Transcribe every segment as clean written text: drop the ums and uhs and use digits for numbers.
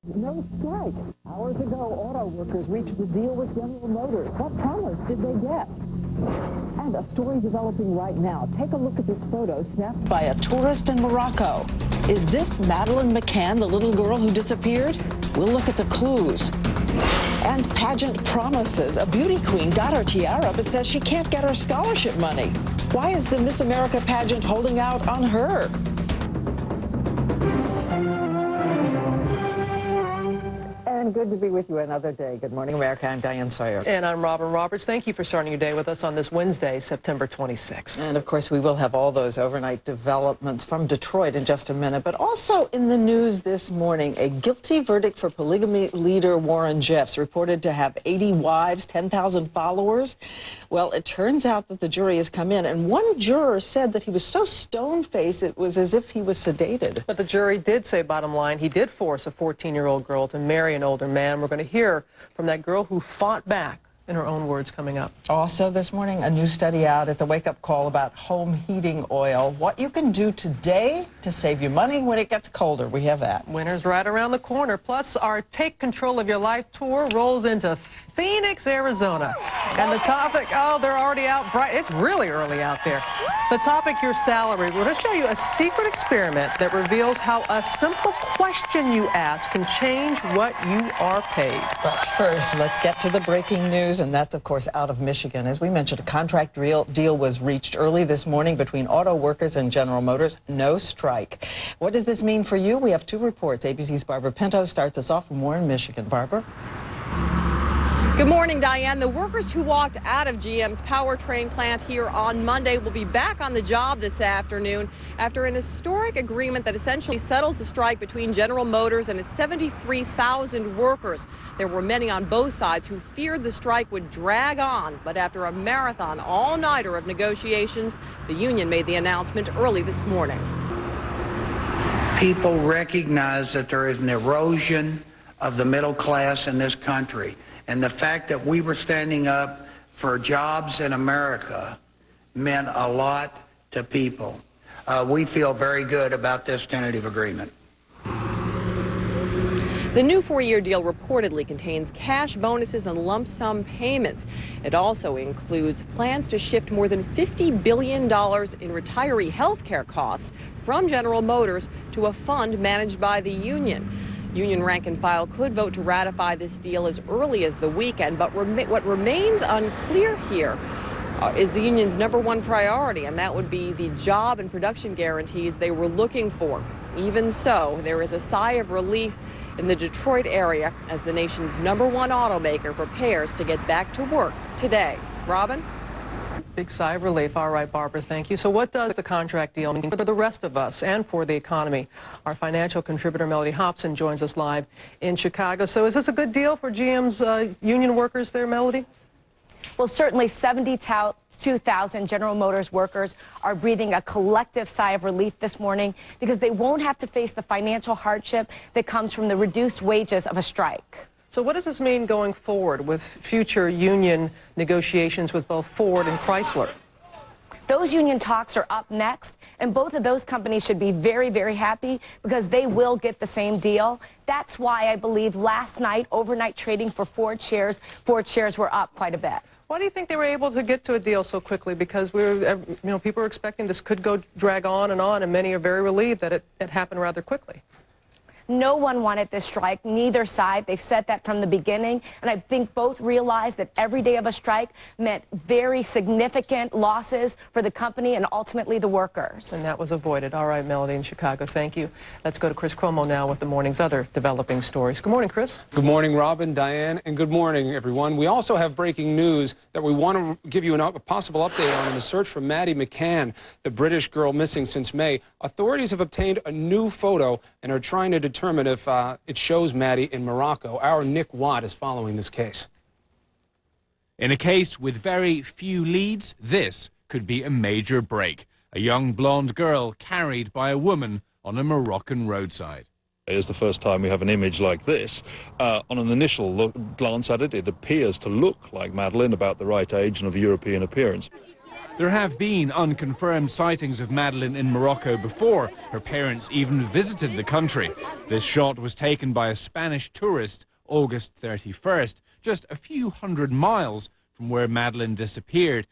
No strike. Hours ago, auto workers reached a deal with General Motors. What promise did they get? And a story developing right now. Take a look at this photo snapped by a tourist in Morocco. Is this Madeleine McCann, the little girl who disappeared? We'll look at the clues. And pageant promises. A beauty queen got her tiara, but says she can't get her scholarship money. Why is the Miss America pageant holding out on her? And good to be with you another day. Good morning, America. I'm Diane Sawyer. And I'm Robin Roberts. Thank you for starting your day with us on this Wednesday, September 26th. And, of course, we will have all those overnight developments from Detroit in just a minute. But also in the news this morning, a guilty verdict for polygamy leader Warren Jeffs, reported to have 80 wives, 10,000 followers. Well, it turns out that the jury has come in, and one juror said that he was so stone-faced it was as if he was sedated. But the jury did say, bottom line, he did force a 14-year-old girl to marry an older man. We're going to hear from that girl who fought back, in her own words, coming up. Also this morning, a new study out. It's a wake-up call about home heating oil. What you can do today to save you money when it gets colder. We have that. Winter's right around the corner. Plus, our Take Control of Your Life tour rolls into Phoenix, Arizona. And the topic, oh, they're already out bright. It's really early out there. The topic, your salary. We're going to show you a secret experiment that reveals how a simple question you ask can change what you are paid. But first, let's get to the breaking news, and that's, of course, out of Michigan. As we mentioned, a contract deal was reached early this morning between auto workers and General Motors. No strike. What does this mean for you? We have two reports. ABC's Barbara Pinto starts us off from Warren, Michigan. Barbara? Good morning, Diane. The workers who walked out of GM's powertrain plant here on Monday will be back on the job this afternoon after an historic agreement that essentially settles the strike between General Motors and its 73,000 workers. There were many on both sides who feared the strike would drag on, but after a marathon all-nighter of negotiations, the union made the announcement early this morning. People recognize that there is an erosion of the middle class in this country. And the fact that we were standing up for jobs in America meant a lot to people. We feel very good about this tentative agreement. The new four-year deal reportedly contains cash bonuses and lump sum payments. It also includes plans to shift more than $50 billion in retiree health care costs from General Motors to a fund managed by the union. Union rank and file could vote to ratify this deal as early as the weekend, but what remains unclear here is the union's #1 priority, and that would be the job and production guarantees they were looking for. Even so, there is a sigh of relief in the Detroit area as the nation's #1 automaker prepares to get back to work today. Robin? Big sigh of relief. All right, Barbara, thank you. So what does the contract deal mean for the rest of us and for the economy? Our financial contributor, Melody Hobson, joins us live in Chicago. So is this a good deal for GM's union workers there, Melody? Well, certainly 72,000 General Motors workers are breathing a collective sigh of relief this morning because they won't have to face the financial hardship that comes from the reduced wages of a strike. So what does this mean going forward with future union negotiations with both Ford and Chrysler? Those union talks are up next, and both of those companies should be very, very happy because they will get the same deal. That's why I believe last night, overnight trading for Ford shares were up quite a bit. Why do you think they were able to get to a deal so quickly? Because people are expecting this could drag on, and many are very relieved that it happened rather quickly. No one wanted this strike, neither side. They've said that from the beginning, and I think both realized that every day of a strike meant very significant losses for the company and ultimately the workers. And that was avoided. All right, Melody in Chicago, thank you. Let's go to Chris Cuomo now with the morning's other developing stories. Good morning, Chris. Good morning, Robin, Diane, and good morning, everyone. We also have breaking news that we want to give you a possible update on in the search for Maddie McCann, the British girl missing since May. Authorities have obtained a new photo and are trying to determine if it shows Maddie in Morocco. Our Nick Watt is following this case. In a case with very few leads, this could be a major break. A young blonde girl carried by a woman on a Moroccan roadside. It's the first time we have an image like this. On an initial glance at it, it appears to look like Madeleine, about the right age and of European appearance. There have been unconfirmed sightings of Madeleine in Morocco before her parents even visited the country. This shot was taken by a Spanish tourist August 31st, just a few hundred miles from where Madeleine disappeared.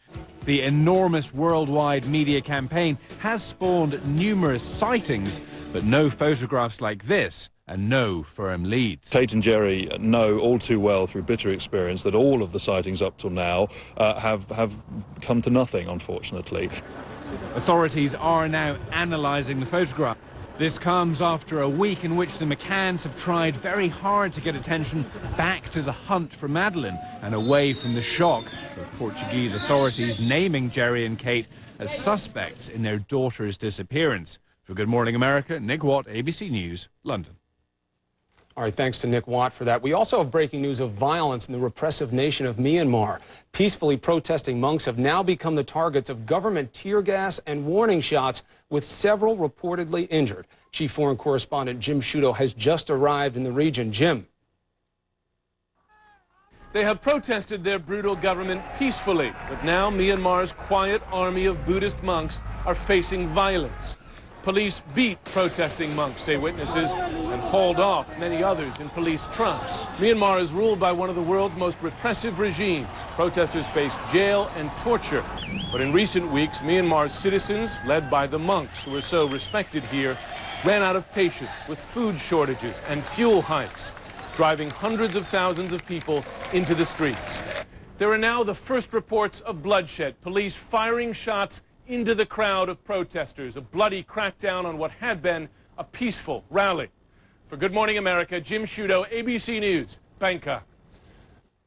The enormous worldwide media campaign has spawned numerous sightings, but no photographs like this and no firm leads. Kate and Jerry know all too well through bitter experience that all of the sightings up till now have come to nothing, unfortunately. Authorities are now analysing the photograph. This comes after a week in which the McCanns have tried very hard to get attention back to the hunt for Madeleine and away from the shock of Portuguese authorities naming Jerry and Kate as suspects in their daughter's disappearance. For Good Morning America, Nick Watt, ABC News, London. All right, thanks to Nick Watt for that. We also have breaking news of violence in the repressive nation of Myanmar. Peacefully protesting monks have now become the targets of government tear gas and warning shots, with several reportedly injured. Chief Foreign Correspondent Jim Sciutto has just arrived in the region. Jim. They have protested their brutal government peacefully, but now Myanmar's quiet army of Buddhist monks are facing violence. Police beat protesting monks, say witnesses, and hauled off many others in police trunks. Myanmar is ruled by one of the world's most repressive regimes. Protesters face jail and torture. But in recent weeks, Myanmar's citizens, led by the monks who are so respected here, ran out of patience with food shortages and fuel hikes, driving hundreds of thousands of people into the streets. There are now the first reports of bloodshed, police firing shots into the crowd of protesters, a bloody crackdown on what had been a peaceful rally. For Good Morning America, Jim Sciutto, ABC News, Bangkok.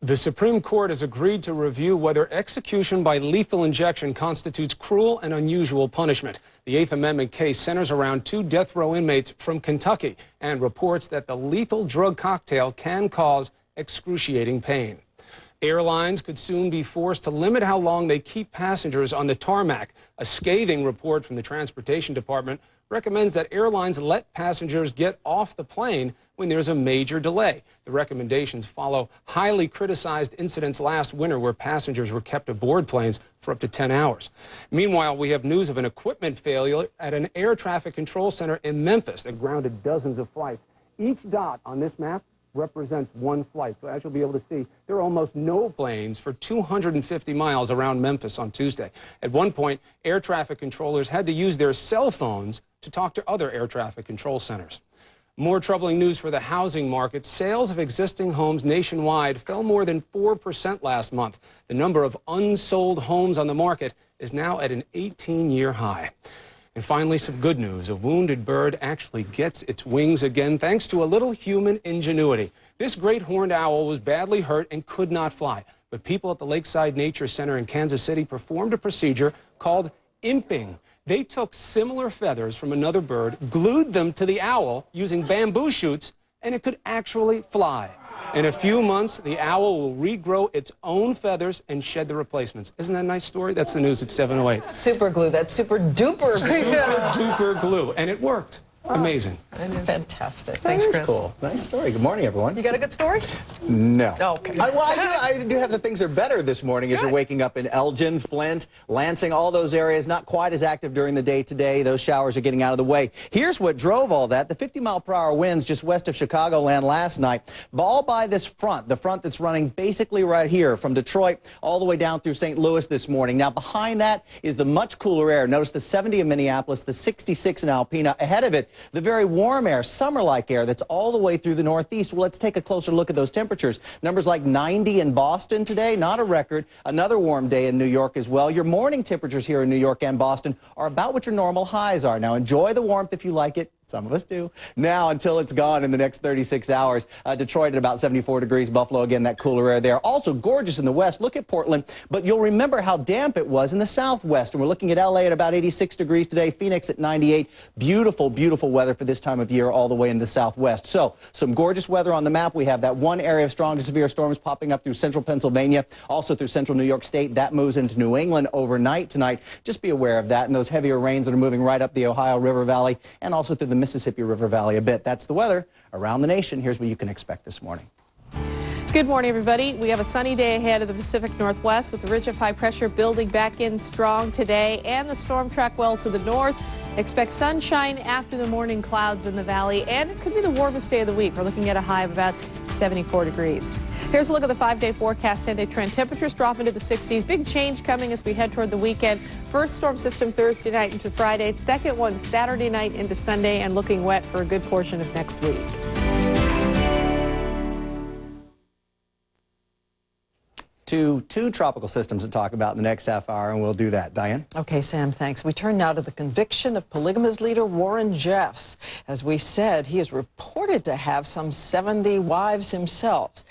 The Supreme Court has agreed to review whether execution by lethal injection constitutes cruel and unusual punishment. The Eighth Amendment case centers around 2 death row inmates from Kentucky and reports that the lethal drug cocktail can cause excruciating pain. Airlines could soon be forced to limit how long they keep passengers on the tarmac. A scathing report from the Transportation Department recommends that airlines let passengers get off the plane when there's a major delay. The recommendations follow highly criticized incidents last winter where passengers were kept aboard planes for up to 10 hours. Meanwhile, we have news of an equipment failure at an air traffic control center in Memphis that grounded dozens of flights. Each dot on this map represents one flight. So as you'll be able to see, there are almost no planes for 250 miles around Memphis on Tuesday. At one point, air traffic controllers had to use their cell phones to talk to other air traffic control centers. More troubling news for the housing market. Sales of existing homes nationwide fell more than 4% last month. The number of unsold homes on the market is now at an 18-year high. And finally, some good news. A wounded bird actually gets its wings again thanks to a little human ingenuity. This great horned owl was badly hurt and could not fly. But people at the Lakeside Nature Center in Kansas City performed a procedure called imping. They took similar feathers from another bird, glued them to the owl using bamboo shoots, and it could actually fly. In a few months, the owl will regrow its own feathers and shed the replacements. Isn't that a nice story? That's the news at 7:08. Super glue. That's super duper glue. Super duper glue. And it worked. Amazing. That's fantastic. Thanks, Chris. Cool. Nice story. Good morning, everyone. You got a good story? No. Oh, okay. I do have the things that are better this morning as you're waking up in Elgin, Flint, Lansing, all those areas. Not quite as active during the day today. Those showers are getting out of the way. Here's what drove all that. The 50-mile-per-hour winds just west of Chicagoland last night, all by this front, the front that's running basically right here from Detroit all the way down through St. Louis this morning. Now, behind that is the much cooler air. Notice the 70 in Minneapolis, the 66 in Alpena. Ahead of it, the very warm air, summer-like air that's all the way through the Northeast. Well, let's take a closer look at those temperatures. Numbers like 90 in Boston today, not a record. Another warm day in New York as well. Your morning temperatures here in New York and Boston are about what your normal highs are. Now, enjoy the warmth if you like it. Some of us do. Now, until it's gone in the next 36 hours. Detroit at about 74 degrees. Buffalo, again, that cooler air there. Also gorgeous in the west. Look at Portland. But you'll remember how damp it was in the southwest. And we're looking at L.A. at about 86 degrees today. Phoenix at 98. Beautiful, beautiful weather for this time of year all the way in the southwest. So, some gorgeous weather on the map. We have that one area of strong to severe storms popping up through central Pennsylvania, also through central New York State. That moves into New England overnight tonight. Just be aware of that. And those heavier rains that are moving right up the Ohio River Valley and also through the Mississippi River Valley a bit. That's the weather around the nation. Here's what you can expect this morning. Good morning, everybody. We have a sunny day ahead of the Pacific Northwest with the ridge of high pressure building back in strong today and the storm track well to the north. Expect sunshine after the morning clouds in the valley, and it could be the warmest day of the week. We're looking at a high of about 74 degrees. Here's a look at the 5-day forecast. 10-day trend. Temperatures drop into the 60s. Big change coming as we head toward the weekend. First storm system Thursday night into Friday. Second one Saturday night into Sunday, and looking wet for a good portion of next week. Two tropical systems to talk about in the next half hour, and we'll do that. Diane? Okay, Sam, thanks. We turn now to the conviction of polygamous leader Warren Jeffs. As we said, he is reported to have some 70 wives himself.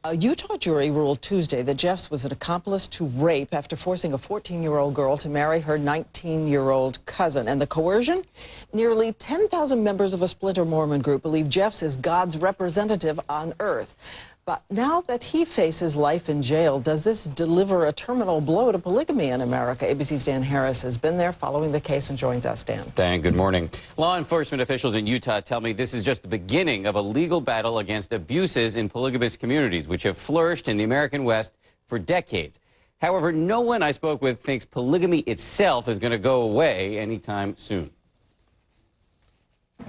A Utah jury ruled Tuesday that Jeffs was an accomplice to rape after forcing a 14-year-old girl to marry her 19-year-old cousin. And the coercion? Nearly 10,000 members of a splinter Mormon group believe Jeffs is God's representative on earth. But now that he faces life in jail, does this deliver a terminal blow to polygamy in America? ABC's Dan Harris has been there following the case and joins us. Dan. Dan, good morning. Law enforcement officials in Utah tell me this is just the beginning of a legal battle against abuses in polygamous communities, which have flourished in the American West for decades. However, no one I spoke with thinks polygamy itself is going to go away anytime soon.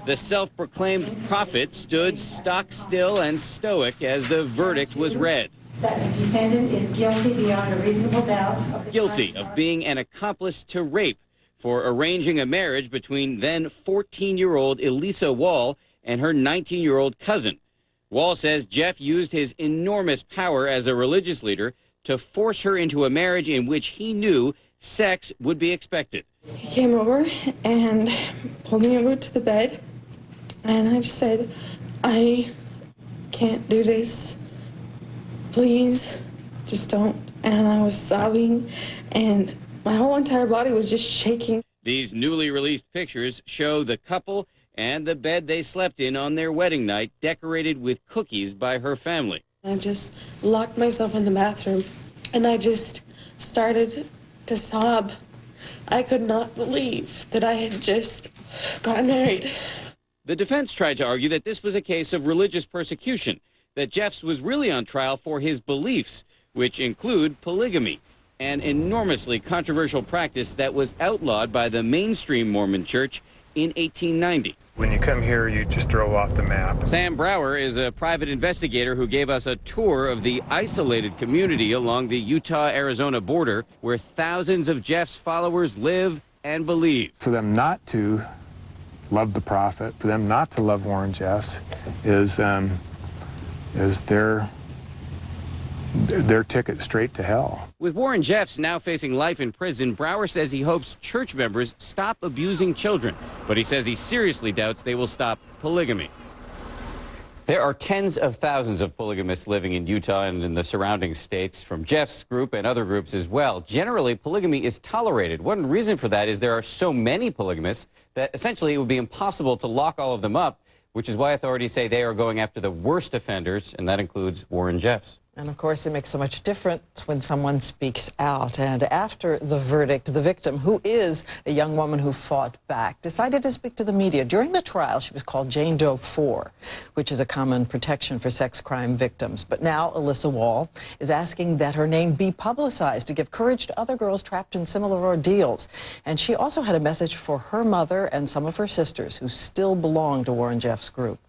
The self-proclaimed prophet stood stock still and stoic as the verdict was read. That the defendant is guilty beyond a reasonable doubt. Guilty of being an accomplice to rape for arranging a marriage between then 14-year-old Elisa Wall and her 19-year-old cousin. Wall says Jeff used his enormous power as a religious leader to force her into a marriage in which he knew sex would be expected. He came over and pulled me over to the bed, and I just said, I can't do this. Please, just don't. And I was sobbing, and my whole entire body was just shaking. These newly released pictures show the couple and the bed they slept in on their wedding night, decorated with cookies by her family. I just locked myself in the bathroom, and I just started to sob. I could not believe that I had just gotten married. The defense tried to argue that this was a case of religious persecution, that Jeffs was really on trial for his beliefs, which include polygamy, an enormously controversial practice that was outlawed by the mainstream Mormon church in 1890. When you come here, you just drove off the map. Sam Brower is a private investigator who gave us a tour of the isolated community along the Utah-Arizona border where thousands of Jeff's followers live and believe. For them not to love the prophet, for them not to love Warren Jeffs is their ticket straight to hell. With Warren Jeffs now facing life in prison, Brower says he hopes church members stop abusing children, but he says he seriously doubts they will stop polygamy. There are tens of thousands of polygamists living in Utah and in the surrounding states, from Jeff's group and other groups as well. Generally, polygamy is tolerated. One reason for that is there are so many polygamists that essentially it would be impossible to lock all of them up, which is why authorities say they are going after the worst offenders, and that includes Warren Jeffs. And of course, it makes so much difference when someone speaks out. And after the verdict, the victim, who is a young woman who fought back, decided to speak to the media. During the trial, she was called Jane Doe 4, which is a common protection for sex crime victims. But now Elisa Wall is asking that her name be publicized to give courage to other girls trapped in similar ordeals. And she also had a message for her mother and some of her sisters who still belong to Warren Jeffs' group.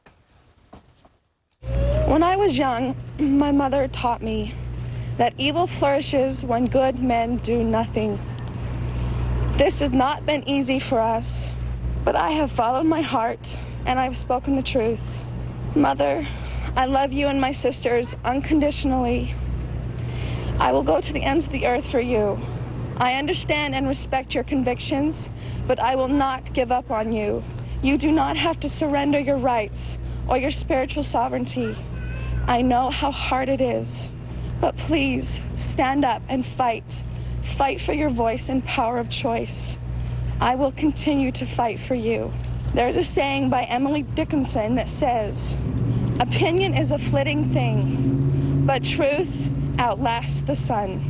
When I was young, my mother taught me that evil flourishes when good men do nothing. This has not been easy for us, but I have followed my heart and I've spoken the truth. Mother, I love you and my sisters unconditionally. I will go to the ends of the earth for you. I understand and respect your convictions, but I will not give up on you. You do not have to surrender your rights or your spiritual sovereignty. I know how hard it is, but please stand up and fight. Fight for your voice and power of choice. I will continue to fight for you. There's a saying by Emily Dickinson that says, opinion is a flitting thing, but truth outlasts the sun.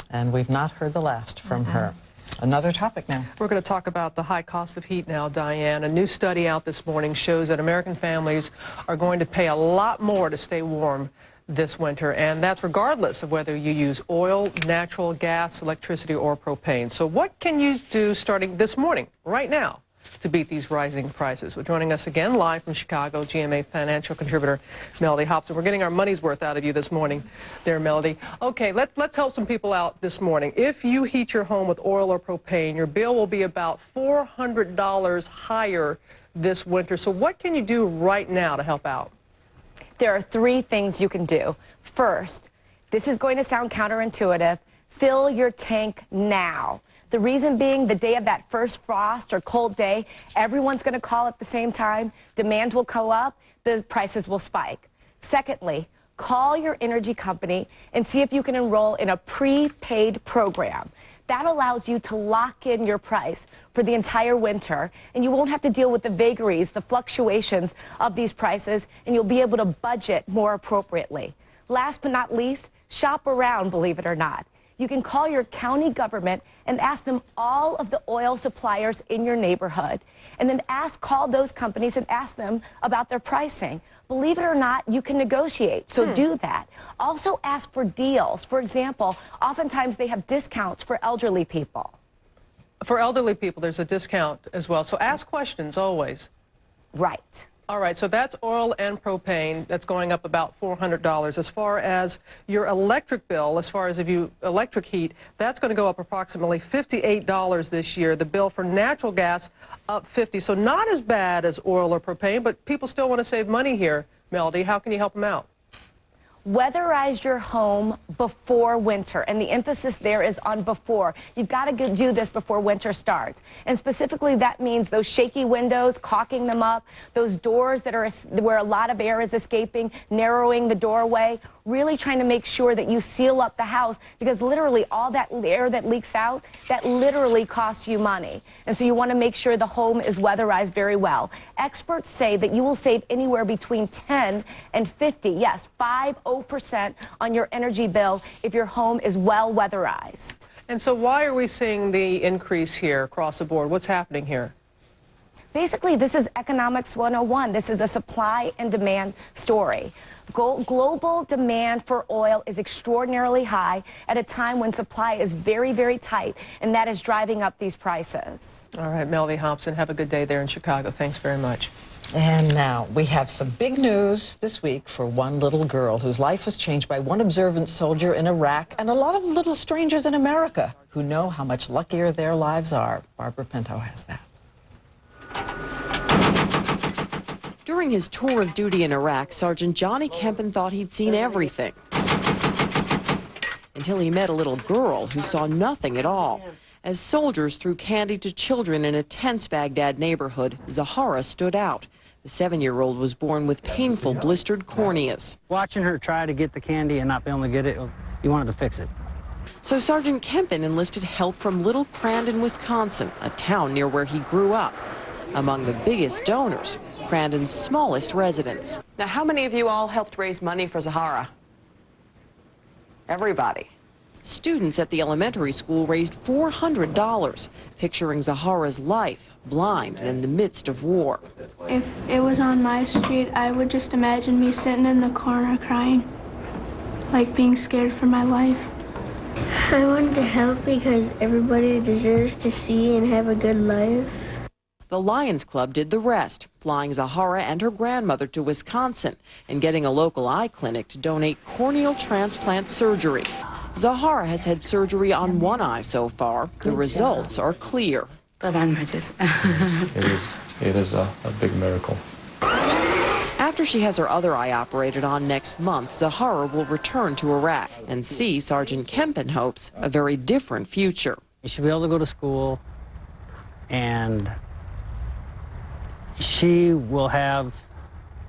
And we've not heard the last from her. Another topic now. We're going to talk about the high cost of heat now, Diane. A new study out this morning shows that American families are going to pay a lot more to stay warm this winter, and that's regardless of whether you use oil, natural gas, electricity, or propane. So what can you do starting this morning, right now, to beat these rising prices? Well, joining us again live from Chicago, GMA financial contributor Melody Hobson. We're getting our money's worth out of you this morning there, Melody. Okay, let's help some people out this morning. If you heat your home with oil or propane, your bill will be about $400 higher this winter. So what can you do right now to help out? There are 3 things you can do. First, this is going to sound counterintuitive. Fill your tank now. The reason being, the day of that first frost or cold day, everyone's going to call at the same time. Demand will go up. The prices will spike. Secondly, call your energy company and see if you can enroll in a prepaid program. That allows you to lock in your price for the entire winter, and you won't have to deal with the vagaries, the fluctuations of these prices, and you'll be able to budget more appropriately. Last but not least, shop around, believe it or not. You can call your county government and ask them all of the oil suppliers in your neighborhood, and then call those companies and ask them about their pricing. Believe it or not, you can negotiate, so do that. Also ask for deals. For example, oftentimes they have discounts for elderly people. For elderly people, there's a discount as well. So ask questions always. Right. All right, so that's oil and propane. That's going up about $400. As far as your electric bill, as far as if you electric heat, that's going to go up approximately $58 this year. The bill for natural gas up $50. So not as bad as oil or propane, but people still want to save money here. Melody, how can you help them out? Weatherize your home before winter, and the emphasis there is on before. You've got to do this before winter starts, and specifically that means those shaky windows, caulking them up, those doors that are where a lot of air is escaping, narrowing the doorway, really trying to make sure that you seal up the house, because literally all that air that leaks out, that literally costs you money. And so you want to make sure the home is weatherized very well. Experts say that you will save anywhere between 10 and 50, yes, 50% on your energy bill if your home is well weatherized. And so why are we seeing the increase here across the board? What's happening here? Basically, this is economics 101. This is a supply and demand story. Global demand for oil is extraordinarily high at a time when supply is very, very tight, and that is driving up these prices. All right, Melody Hobson, have a good day there in Chicago. Thanks very much. And now we have some big news this week for one little girl whose life was changed by one observant soldier in Iraq and a lot of little strangers in America who know how much luckier their lives are. Barbara Pinto has that. During his tour of duty in Iraq, Sergeant Johnny Kempen thought he'd seen everything. Until he met a little girl who saw nothing at all. As soldiers threw candy to children in a tense Baghdad neighborhood, Zahara stood out. The 7-year-old was born with painful blistered corneas. Watching her try to get the candy and not be able to get it, you wanted to fix it. So Sergeant Kempen enlisted help from Little Crandon, Wisconsin, a town near where he grew up. Among the biggest donors, Crandon's smallest residents. Now, how many of you all helped raise money for Zahara? Everybody. Students at the elementary school raised $400, picturing Zahara's life, blind and in the midst of war. If it was on my street, I would just imagine me sitting in the corner crying, like being scared for my life. I wanted to help because everybody deserves to see and have a good life. The Lions Club did the rest, flying Zahara and her grandmother to Wisconsin and getting a local eye clinic to donate corneal transplant surgery. Zahara has had surgery on one eye so far. The results are clear. It is a big miracle. After she has her other eye operated on next month, Zahara will return to Iraq and see, Sergeant Kempen hopes, a very different future. You should be able to go to school, and she will have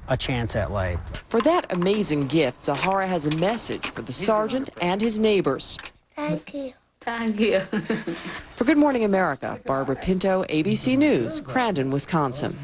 a chance at life. For that amazing gift, Zahara has a message for the sergeant and his neighbors. Thank you. Thank you. For Good Morning America, Barbara Pinto, ABC News, Crandon, Wisconsin.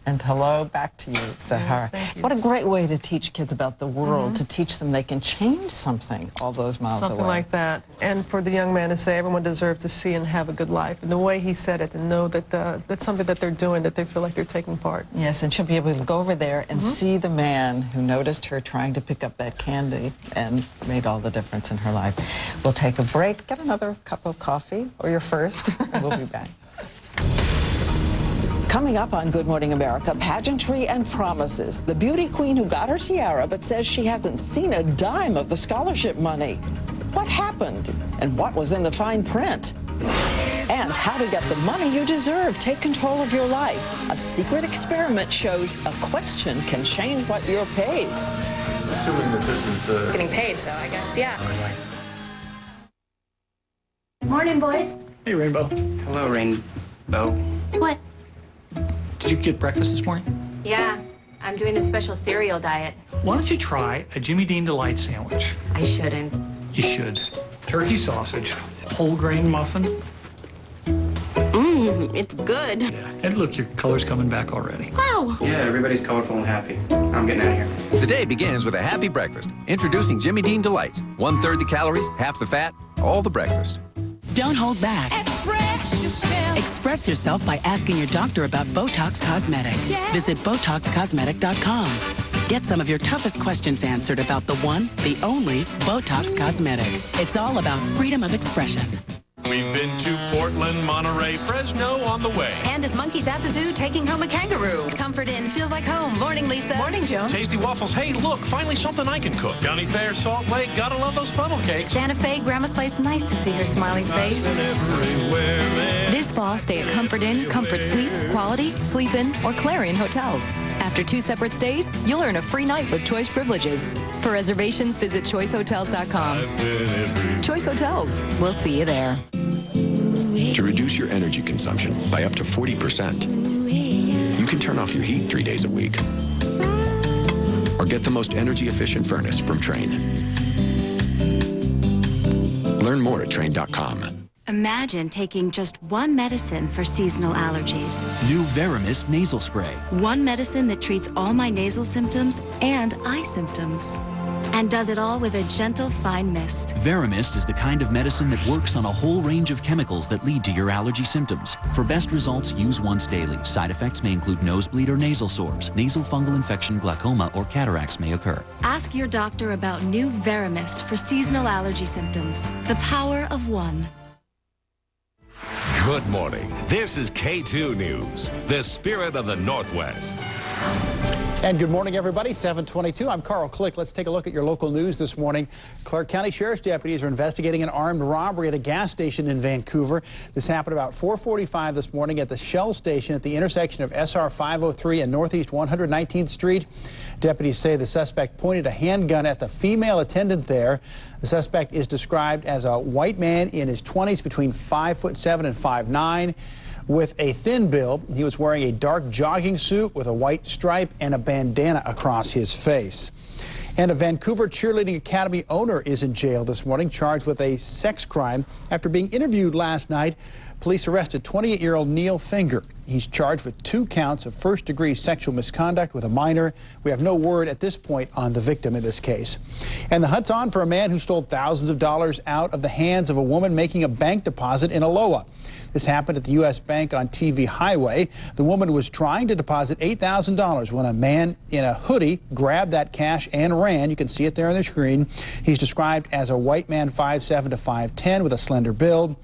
And hello back to you, Sahar. Thank you. What a great way to teach kids about the world, to teach them they can change something all those miles away. Something like that. And for the young man to say everyone deserves to see and have a good life. And the way he said it, and know that that's something that they're doing, that they feel like they're taking part. Yes, and she'll be able to go over there and see the man who noticed her trying to pick up that candy and made all the difference in her life. We'll take a break, get another cup of coffee, or your first. We'll be back. Coming up on Good Morning America, pageantry and promises. The beauty queen who got her tiara but says she hasn't seen a dime of the scholarship money. What happened? And what was in the fine print? And how to get the money you deserve. Take control of your life. A secret experiment shows a question can change what you're paid. Assuming that this is... Getting paid, so I guess, yeah. Good morning, boys. Hey, Rainbow. Hello, Rainbow. What? Did you get breakfast this morning? Yeah, I'm doing a special cereal diet. Why don't you try a Jimmy Dean Delight sandwich? I shouldn't. You should. Turkey sausage, whole grain muffin. It's good. Yeah. And look, your color's coming back already. Wow. Yeah, everybody's colorful and happy. I'm getting out of here. The day begins with a happy breakfast. Introducing Jimmy Dean Delights. 1/3 the calories, half the fat, all the breakfast. Don't hold back. Express yourself. Express yourself by asking your doctor about Botox Cosmetic. Yeah. Visit BotoxCosmetic.com. Get some of your toughest questions answered about the one, the only Botox Cosmetic. It's all about freedom of expression. We've been to Portland, Monterey, Fresno on the way. And as monkeys at the zoo taking home a kangaroo. Comfort Inn feels like home. Morning, Lisa. Morning, Joan. Tasty waffles. Hey, look, finally something I can cook. County Fair, Salt Lake, gotta love those funnel cakes. Santa Fe, Grandma's Place, nice to see her smiling face. This fall, stay at Comfort Inn, Comfort Suites, Quality, Sleep Inn, or Clarion Hotels. After 2 separate stays, you'll earn a free night with Choice Privileges. For reservations, visit choicehotels.com. Choice Hotels. We'll see you there. To reduce your energy consumption by up to 40%, you can turn off your heat 3 days a week. Or get the most energy-efficient furnace from Trane. Learn more at Trane.com. Imagine taking just one medicine for seasonal allergies. New Veramist nasal spray. One medicine that treats all my nasal symptoms and eye symptoms. And does it all with a gentle, fine mist. Veramist is the kind of medicine that works on a whole range of chemicals that lead to your allergy symptoms. For best results, use once daily. Side effects may include nosebleed or nasal sores. Nasal fungal infection, glaucoma, or cataracts may occur. Ask your doctor about new Veramist for seasonal allergy symptoms. The power of one. Good morning. This is K2 News, the spirit of the Northwest. And good morning, everybody. 7:22. I'm Carl Click. Let's take a look at your local news this morning. Clark County Sheriff's deputies are investigating an armed robbery at a gas station in Vancouver. This happened about 4:45 this morning at the Shell station at the intersection of SR 503 and Northeast 119th Street. Deputies say the suspect pointed a handgun at the female attendant there. The suspect is described as a white man in his 20s, between 5'7" and 5'9". With a thin build. He was wearing a dark jogging suit with a white stripe and a bandana across his face. And a Vancouver Cheerleading Academy owner is in jail this morning, charged with a sex crime. After being interviewed last night, police arrested 28-year-old Neil Finger. He's charged with 2 counts of first-degree sexual misconduct with a minor. We have no word at this point on the victim in this case. And the hunt's on for a man who stole thousands of dollars out of the hands of a woman making a bank deposit in Aloha. This happened at the U.S. Bank on TV Highway. The woman was trying to deposit $8,000 when a man in a hoodie grabbed that cash and ran. You can see it there on the screen. He's described as a white man, 5'7" to 5'10", with a slender build.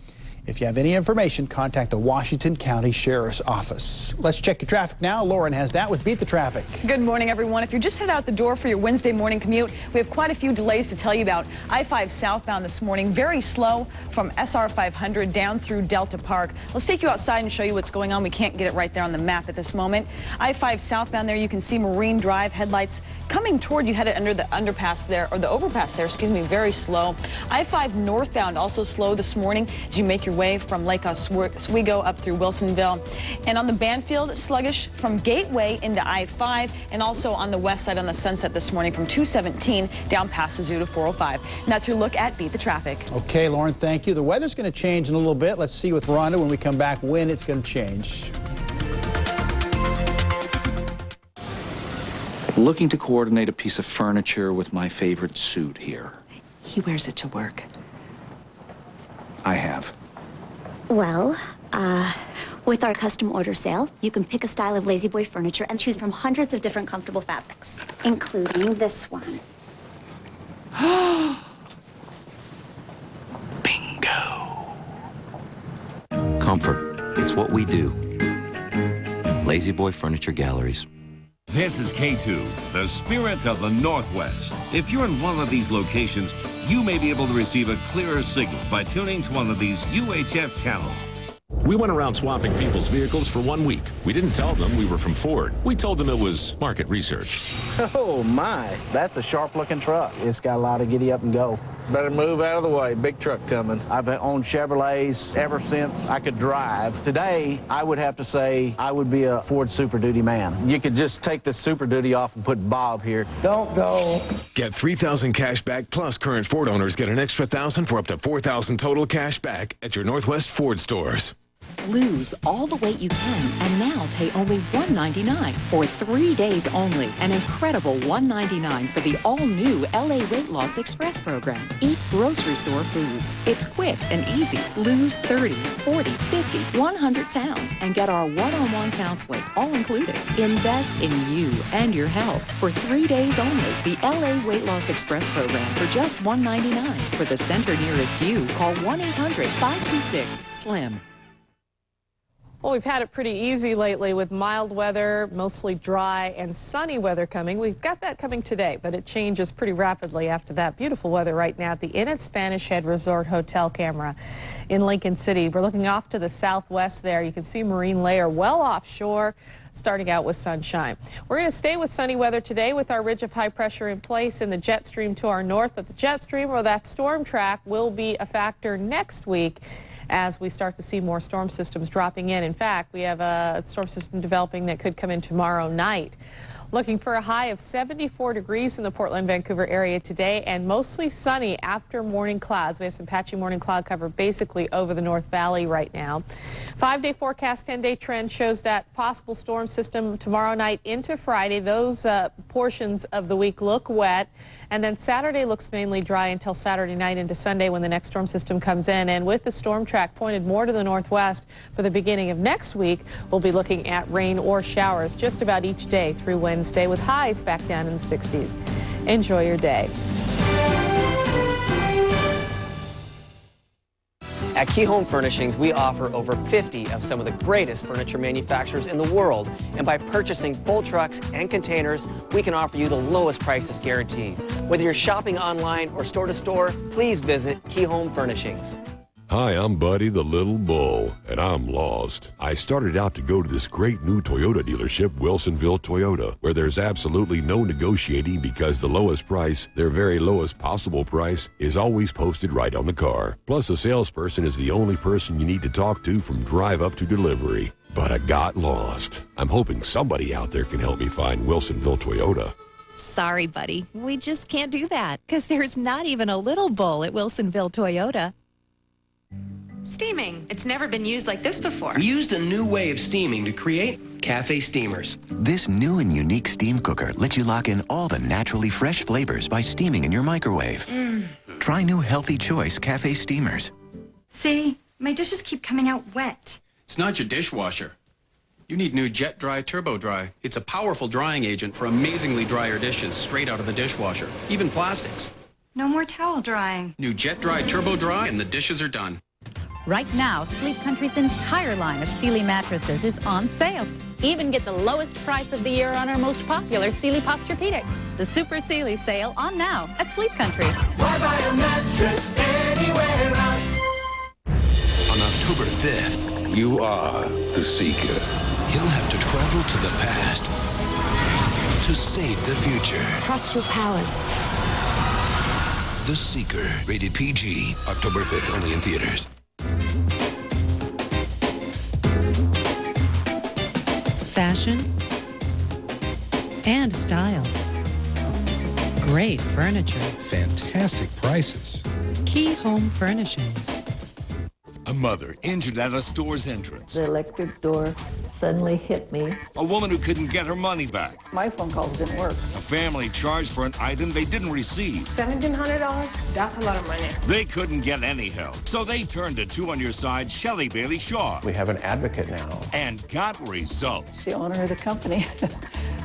If you have any information, contact the Washington County Sheriff's Office. Let's check your traffic now. Lauren has that with Beat the Traffic. Good morning, everyone. If you're just headed out the door for your Wednesday morning commute, we have quite a few delays to tell you about. I-5 southbound this morning, very slow from SR 500 down through Delta Park. Let's take you outside and show you what's going on. We can't get it right there on the map at this moment. I-5 southbound there, you can see Marine Drive headlights coming toward you, headed under the underpass there, or the overpass there, excuse me, very slow. I-5 northbound also slow this morning as you make your way from Lake Oswego up through Wilsonville. And on the Banfield, sluggish from Gateway into I-5, and also on the west side on the Sunset this morning from 217 down past the Zoo to 405. And that's your look at Beat the Traffic. Okay, Lauren, thank you. The weather's going to change in a little bit. Let's see with Rhonda when we come back when it's going to change. Looking to coordinate a piece of furniture with my favorite suit here. He wears it to work. I have. Well, with our custom order sale, you can pick a style of Lazy Boy furniture and choose from hundreds of different comfortable fabrics, including this one. Comfort. It's what we do. Lazy Boy Furniture Galleries. This is K2, the spirit of the Northwest. If you're in one of these locations, you may be able to receive a clearer signal by tuning to one of these UHF channels. We went around swapping people's vehicles for 1 week. We didn't tell them we were from Ford. We told them it was market research. Oh my, that's a sharp looking truck. It's got a lot of giddy up and go. Better move out of the way, big truck coming. I've owned Chevrolets ever since I could drive. Today, I would have to say I would be a Ford Super Duty man. You could just take the Super Duty off and put Bob here. Don't go. Get $3,000 cash back, plus current Ford owners get an extra $1,000 for up to $4,000 total cash back at your Northwest Ford stores. Lose all the weight you can and now pay only $199 for 3 days only. An incredible $199 for the all-new LA Weight Loss Express program. Eat grocery store foods. It's quick and easy. Lose 30, 40, 50, 100 pounds and get our one-on-one counseling all included. Invest in you and your health for 3 days only. The LA Weight Loss Express program for just $199. For the center nearest you, call 1-800-526-SLIM. Well, we've had it pretty easy lately with mild weather, mostly dry and sunny weather coming. We've got that coming today, but it changes pretty rapidly after that. Beautiful weather right now at the Inn at Spanish Head Resort Hotel camera in Lincoln City. We're looking off to the southwest there. You can see Marine Layer well offshore, starting out with sunshine. We're going to stay with sunny weather today with our ridge of high pressure in place in the jet stream to our north, but the jet stream or that storm track will be a factor next week as we start to see more storm systems dropping in. In fact, we have a storm system developing that could come in tomorrow night. Looking for a high of 74 degrees in the Portland-Vancouver area today and mostly sunny after morning clouds. We have some patchy morning cloud cover basically over the North Valley right now. 5-day forecast, 10-day trend shows that possible storm system tomorrow night into Friday. Those portions of the week look wet. And then Saturday looks mainly dry until Saturday night into Sunday when the next storm system comes in. And with the storm track pointed more to the northwest for the beginning of next week, we'll be looking at rain or showers just about each day through Wednesday with highs back down in the 60s. Enjoy your day. At Key Home Furnishings, we offer over 50 of some of the greatest furniture manufacturers in the world. And by purchasing full trucks and containers, we can offer you the lowest prices guaranteed. Whether you're shopping online or store to store, please visit Key Home Furnishings. Hi, I'm Buddy the Little Bull, and I'm lost. I started out to go to this great new Toyota dealership, Wilsonville Toyota, where there's absolutely no negotiating because the lowest price, their very lowest possible price, is always posted right on the car. Plus, a salesperson is the only person you need to talk to from drive up to delivery. But I got lost. I'm hoping somebody out there can help me find Wilsonville Toyota. Sorry, buddy. We just can't do that because there's not even a little bull at Wilsonville Toyota. Steaming. It's never been used like this before. We used a new way of steaming to create cafe steamers. This new and unique steam cooker lets you lock in all the naturally fresh flavors by steaming in your microwave. Try new Healthy Choice cafe steamers. See, my dishes keep coming out wet. It's not your dishwasher. You need new Jet Dry Turbo Dry. It's a powerful drying agent for amazingly drier dishes straight out of the dishwasher, even plastics. No more towel drying. New Jet Dry Turbo Dry and the dishes are done. Right now, Sleep Country's entire line of Sealy mattresses is on sale. Even get the lowest price of the year on our most popular Sealy Posturepedic. The Super Sealy sale on now at Sleep Country. Why buy a mattress anywhere else? On October 5th, you are the Seeker. You'll have to travel to the past to save the future. Trust your powers. The Seeker, rated PG, October 5th, only in theaters. Fashion and style. Great furniture. Fantastic prices. Key Home Furnishings. A mother injured at a store's entrance. The electric door suddenly hit me. A woman who couldn't get her money back. My phone calls didn't work. A family charged for an item they didn't receive. $1,700? That's a lot of money. They couldn't get any help, so they turned to Two on Your Side, Shelley Bailey Shaw. We have an advocate now. And got results. The owner of the company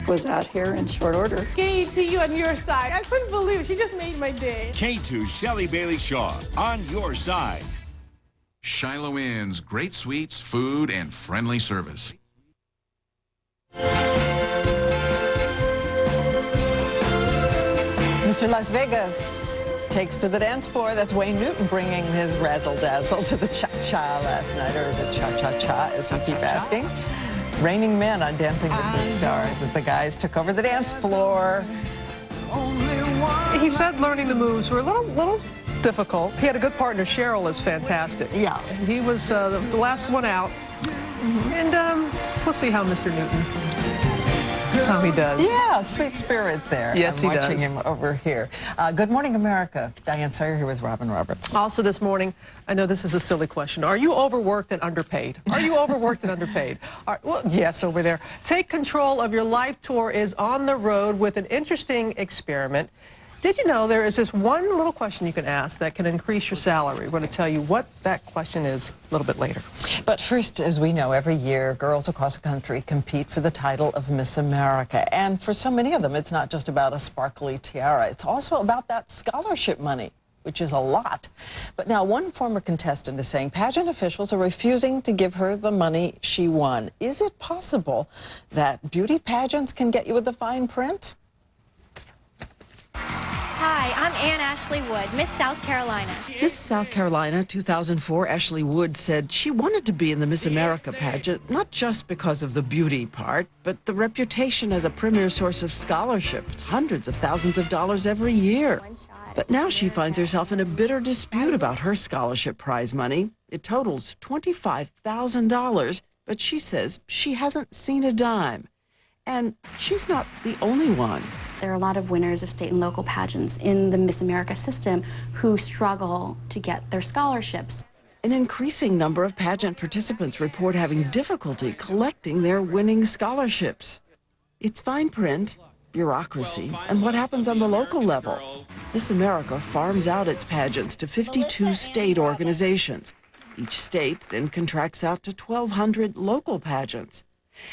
was out here in short order. KTU on your side. I couldn't believe it. She just made my day. K2 Shelley Bailey Shaw, on your side. Shiloh Inn's great sweets, food, and friendly service. Mr. Las Vegas takes to the dance floor. That's Wayne Newton bringing his razzle-dazzle to the cha-cha last night, or is it cha-cha-cha, as we keep asking? Reigning men on Dancing with the Stars, as the guys took over the dance floor. He said learning the moves were a little difficult. He had a good partner. Cheryl is fantastic. Yeah. He was the last one out. And we'll see how Mr. Newton, how he does. Yeah, sweet spirit there. Yes, I'm he watching does. him over here. Good morning, America. Diane Sawyer here with Robin Roberts. Also this morning, I know this is a silly question. Are you overworked and underpaid? Are you overworked and underpaid? Well, yes, over there. Take Control of Your Life tour is on the road with an interesting experiment. Did you know there is this one little question you can ask that can increase your salary? We're going to tell you what that question is a little bit later. But first, as we know, every year, girls across the country compete for the title of Miss America. And for so many of them, it's not just about a sparkly tiara. It's also about that scholarship money, which is a lot. But now one former contestant is saying pageant officials are refusing to give her the money she won. Is it possible that beauty pageants can get you with the fine print? Hi, I'm Ann Ashley Wood, Miss South Carolina. Miss South Carolina 2004, Ashley Wood said she wanted to be in the Miss America pageant, not just because of the beauty part, but the reputation as a premier source of scholarships, hundreds of thousands of dollars every year. But now she finds herself in a bitter dispute about her scholarship prize money. It totals $25,000, but she says she hasn't seen a dime. And she's not the only one. There are a lot of winners of state and local pageants in the Miss America system who struggle to get their scholarships. An increasing number of pageant participants report having difficulty collecting their winning scholarships. It's fine print, bureaucracy, and what happens on the local level. Miss America farms out its pageants to 52 state organizations. Each state then contracts out to 1,200 local pageants.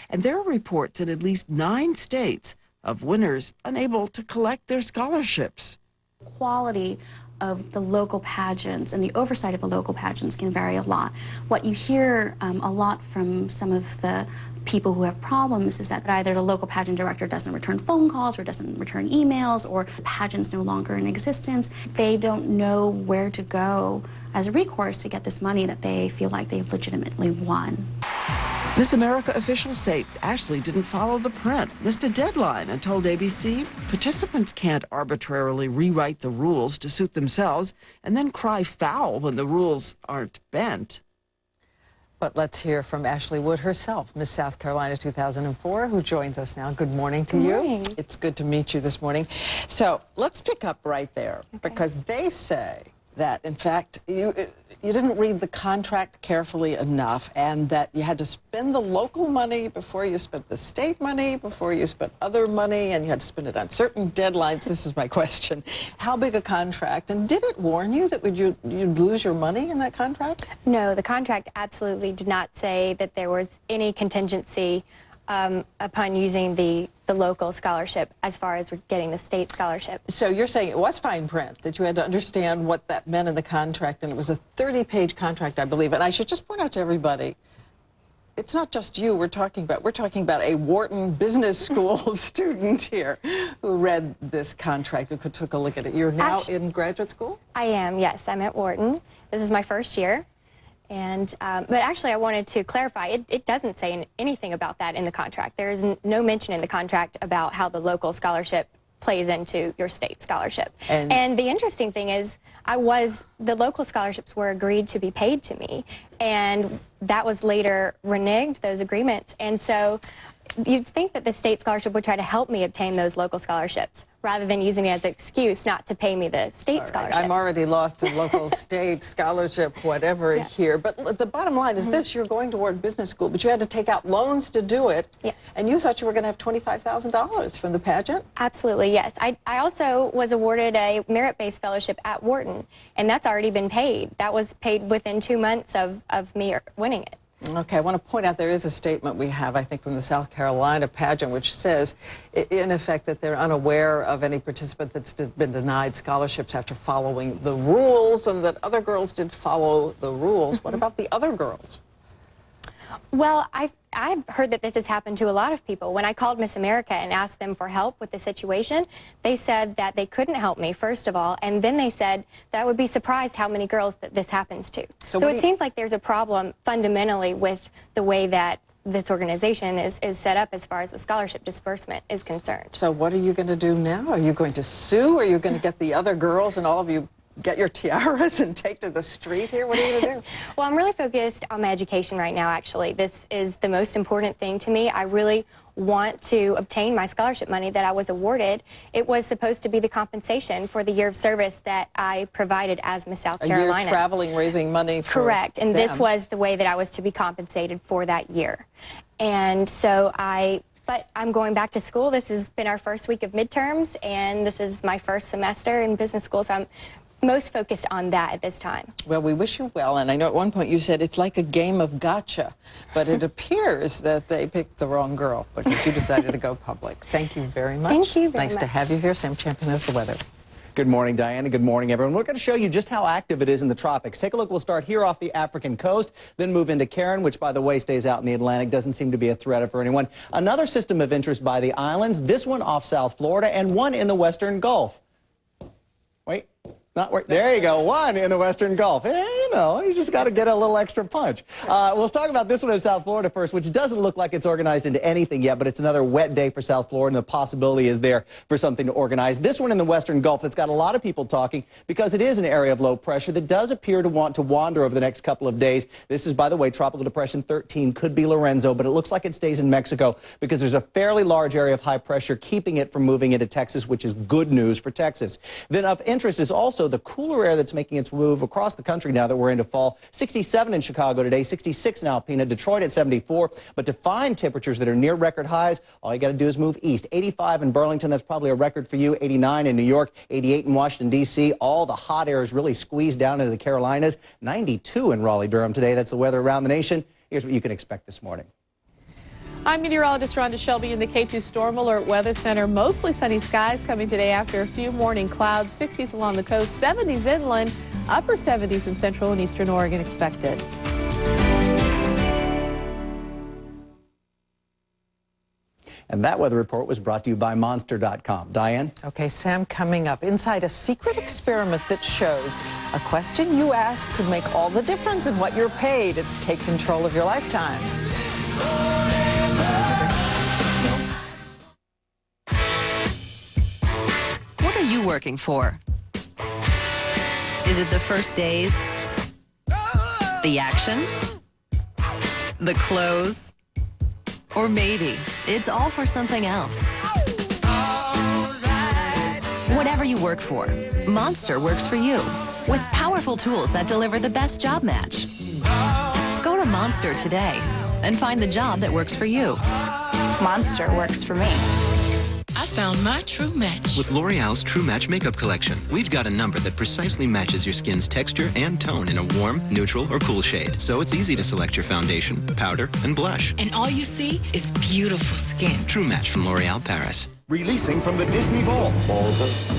And there are reports in at least 9 states of winners unable to collect their scholarships. Quality of the local pageants and the oversight of the local pageants can vary a lot. What you hear a lot from some of the people who have problems is that either the local pageant director doesn't return phone calls or doesn't return emails, or the pageant's no longer in existence. They don't know where to go as a recourse to get this money that they feel like they've legitimately won. Miss America officials say Ashley didn't follow the print, missed a deadline, and told ABC participants can't arbitrarily rewrite the rules to suit themselves and then cry foul when the rules aren't bent. But let's hear from Ashley Wood herself, Miss South Carolina 2004, who joins us now. Good morning to you. Good morning. It's good to meet you this morning. So let's pick up right there, because they say that, in fact, you didn't read the contract carefully enough, and that you had to spend the local money before you spent the state money, before you spent other money, and you had to spend it on certain deadlines. This is my question. How big a contract? And did it warn you that you'd lose your money in that contract? No, the contract absolutely did not say that there was any contingency upon using the local scholarship as far as getting the state scholarship. So you're saying it was fine print, that you had to understand what that meant in the contract, and it was a 30-page contract, I believe. And I should just point out to everybody, it's not just you we're talking about a Wharton Business School student here who read this contract, who took a look at it. You're now in graduate school? I am, yes. I'm at Wharton. This is my first year. And, but actually I wanted to clarify, it doesn't say anything about that in the contract. There is no mention in the contract about how the local scholarship plays into your state scholarship. And the interesting thing is, the local scholarships were agreed to be paid to me, and that was later reneged, those agreements. And so you'd think that the state scholarship would try to help me obtain those local scholarships. rather than using it as an excuse not to pay me the state scholarship. I'm already lost in local, state, scholarship, whatever here. But the bottom line is this, you're going toward business school, but you had to take out loans to do it. Yes. And you thought you were going to have $25,000 from the pageant? Absolutely, yes. I also was awarded a merit-based fellowship at Wharton, and that's already been paid. That was paid within 2 months of me winning it. Okay, I want to point out there is a statement we have, I think, from the South Carolina pageant, which says, in effect, that they're unaware of any participant that's been denied scholarships after following the rules, and that other girls did follow the rules. What about the other girls? Well, I've heard that this has happened to a lot of people. When I called Miss America and asked them for help with the situation, they said that they couldn't help me, first of all, and then they said that I would be surprised how many girls that this happens to. So it seems like there's a problem fundamentally with the way that this organization is set up as far as the scholarship disbursement is concerned. So what are you going to do now? Are you going to sue? Are you going to get the other girls and all of you get your tiaras and take to the street here? What are you going to do? Well, I'm really focused on my education right now, actually. This is the most important thing to me. I really want to obtain my scholarship money that I was awarded. It was supposed to be the compensation for the year of service that I provided as Miss South Carolina. A year traveling, raising money for Correct, and them. this was the way that I was to be compensated for that year. And so but I'm going back to school. This has been our first week of midterms, and this is my first semester in business school, so I'm most focused on that at this time. Well, we wish you well, and I know at one point you said it's like a game of gotcha, but it appears that they picked the wrong girl because you decided to go public. Thank you very much. Thank you very Nice much. to have you here. Sam Champion has the weather. Good morning, Diana. Good morning, everyone. We're going to show you just how active it is in the tropics. Take a look. We'll start here off the African coast, then move into Karen, which, by the way, stays out in the Atlantic. Doesn't seem to be a threat for anyone. Another system of interest by the islands, this one off South Florida, and one in the Western Gulf. Wait. Not work. There you go. One in the Western Gulf. You know, you just got to get a little extra punch. We'll talk about this one in South Florida first, which doesn't look like it's organized into anything yet, but it's another wet day for South Florida, and the possibility is there for something to organize. This one in the Western Gulf that's got a lot of people talking because it is an area of low pressure that does appear to want to wander over the next couple of days. This is, by the way, Tropical Depression 13, could be Lorenzo, but it looks like it stays in Mexico because there's a fairly large area of high pressure keeping it from moving into Texas, which is good news for Texas. Then of interest is also the cooler air that's making its move across the country now that we're into fall. 67 in Chicago today, 66 in Alpena, Detroit at 74. But to find temperatures that are near record highs, all you got to do is move east. 85 in Burlington, that's probably a record for you. 89 in New York, 88 in Washington, D.C. All the hot air is really squeezed down into the Carolinas. 92 in Raleigh-Durham today. That's the weather around the nation. Here's what you can expect this morning. I'm meteorologist Rhonda Shelby in the K2 Storm Alert Weather Center. Mostly sunny skies coming today after a few morning clouds. 60s along the coast, 70s inland, upper 70s in central and eastern Oregon expected. And that weather report was brought to you by Monster.com. Diane? Okay, Sam, coming up, inside a secret experiment that shows a question you ask could make all the difference in what you're paid. It's Take Control of Your Lifetime. What are you working for? Is it the first days? The action? The clothes? Or maybe it's all for something else. Whatever you work for, Monster works for you with powerful tools that deliver the best job match. Go to Monster today and find the job that works for you. Monster works for me. I found my true match. With L'Oreal's True Match Makeup Collection, we've got a number that precisely matches your skin's texture and tone in a warm, neutral, or cool shade. So it's easy to select your foundation, powder, and blush. And all you see is beautiful skin. True Match from L'Oreal Paris. Releasing from the Disney Vault.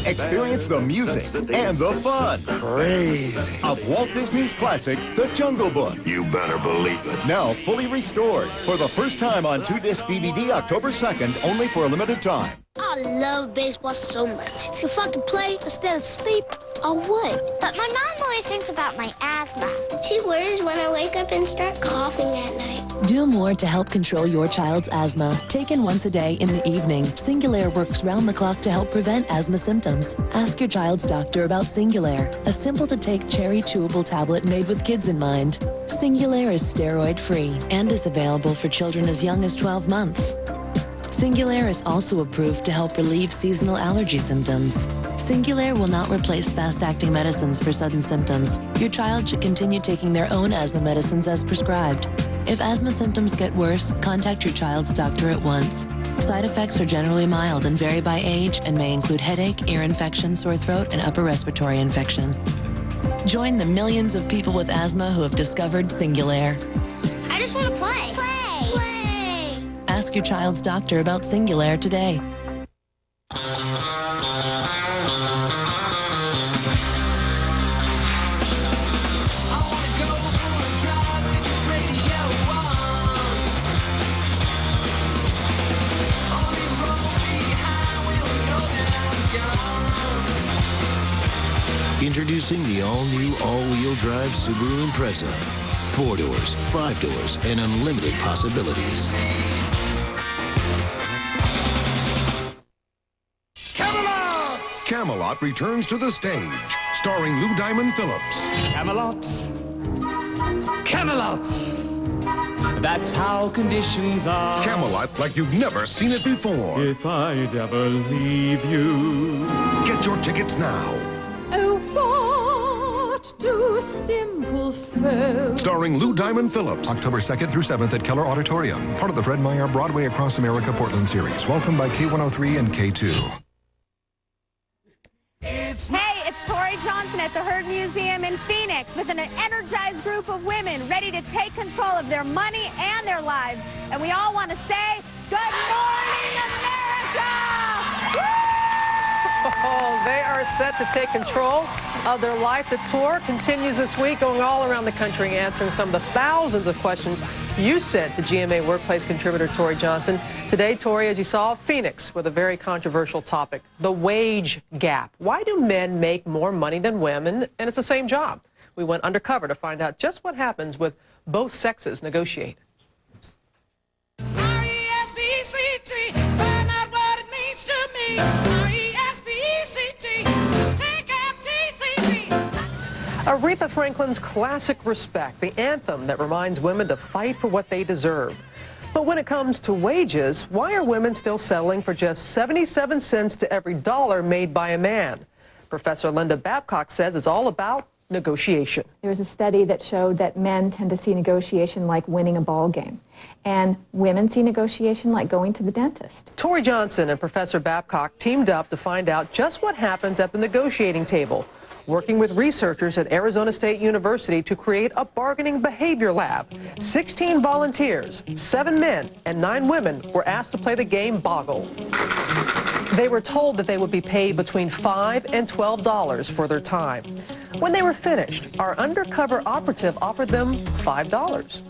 Experience the music and the fun. Crazy. Of Walt Disney's classic, The Jungle Book. You better believe it. Now fully restored. For the first time on 2-disc DVD October 2nd, only for a limited time. I love baseball so much. If I could play instead of sleep, I would. But my mom always thinks about my asthma. She worries when I wake up and start coughing at night. Do more to help control your child's asthma. Taken once a day in the evening, Singulair works round the clock to help prevent asthma symptoms. Ask your child's doctor about Singulair, a simple-to-take cherry chewable tablet made with kids in mind. Singulair is steroid-free and is available for children as young as 12 months. Singulair is also approved to help relieve seasonal allergy symptoms. Singulair will not replace fast-acting medicines for sudden symptoms. Your child should continue taking their own asthma medicines as prescribed. If asthma symptoms get worse, contact your child's doctor at once. Side effects are generally mild and vary by age and may include headache, ear infection, sore throat, and upper respiratory infection. Join the millions of people with asthma who have discovered Singulair. I just want to play. Play! Ask your child's doctor about Singulair today. Introducing the all-new all-wheel drive Subaru Impreza. 4 doors, 5 doors, and unlimited possibilities. Camelot returns to the stage, starring Lou Diamond Phillips. Camelot. Camelot. That's how conditions are. Camelot like you've never seen it before. If I'd ever leave you. Get your tickets now. Oh, what do simple folk... Starring Lou Diamond Phillips. October 2nd through 7th at Keller Auditorium. Part of the Fred Meyer Broadway Across America Portland series. Welcome by K103 and K2. Hey, it's Tori Johnson at the Herd Museum in Phoenix with an energized group of women ready to take control of their money and their lives. And we all want to say, good morning, America! Oh, they are set to take control of their life. The tour continues this week, going all around the country, answering some of the thousands of questions you sent to GMA Workplace contributor Tori Johnson. Today, Tori, as you saw, Phoenix with a very controversial topic, the wage gap. Why do men make more money than women, and it's the same job? We went undercover to find out just what happens with both sexes negotiate. R-E-S-P-C-T, find out what it means to me. R-E-S-P-C-T, take F-T-C-T. Aretha Franklin's classic Respect, the anthem that reminds women to fight for what they deserve. But when it comes to wages, why are women still settling for just 77 cents to every dollar made by a man? Professor Linda Babcock says it's all about negotiation. There was a study that showed that men tend to see negotiation like winning a ball game, and women see negotiation like going to the dentist. Tori Johnson and Professor Babcock teamed up to find out just what happens at the negotiating table, working with researchers at Arizona State University to create a bargaining behavior lab. 16 volunteers, 7 men and 9 women were asked to play the game Boggle. They were told that they would be paid between $5 and $12 for their time. When they were finished, our undercover operative offered them $5.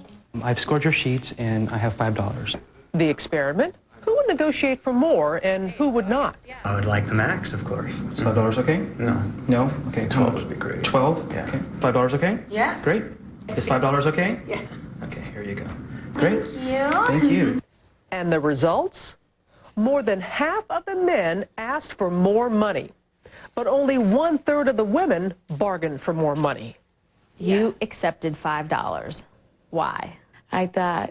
I've scored your sheets and I have $5. The experiment? Who would negotiate for more and who would not? I would like the max, of course. Is $5 okay? No. No? Okay, 12 would be great. 12? Yeah. Okay. $5 okay? Yeah. Great. Is $5 okay? Yeah. Okay, here you go. Great. Thank you. Thank you. And the results? More than half of the men asked for more money, but only 1/3 of the women bargained for more money. You accepted $5. Why? I thought,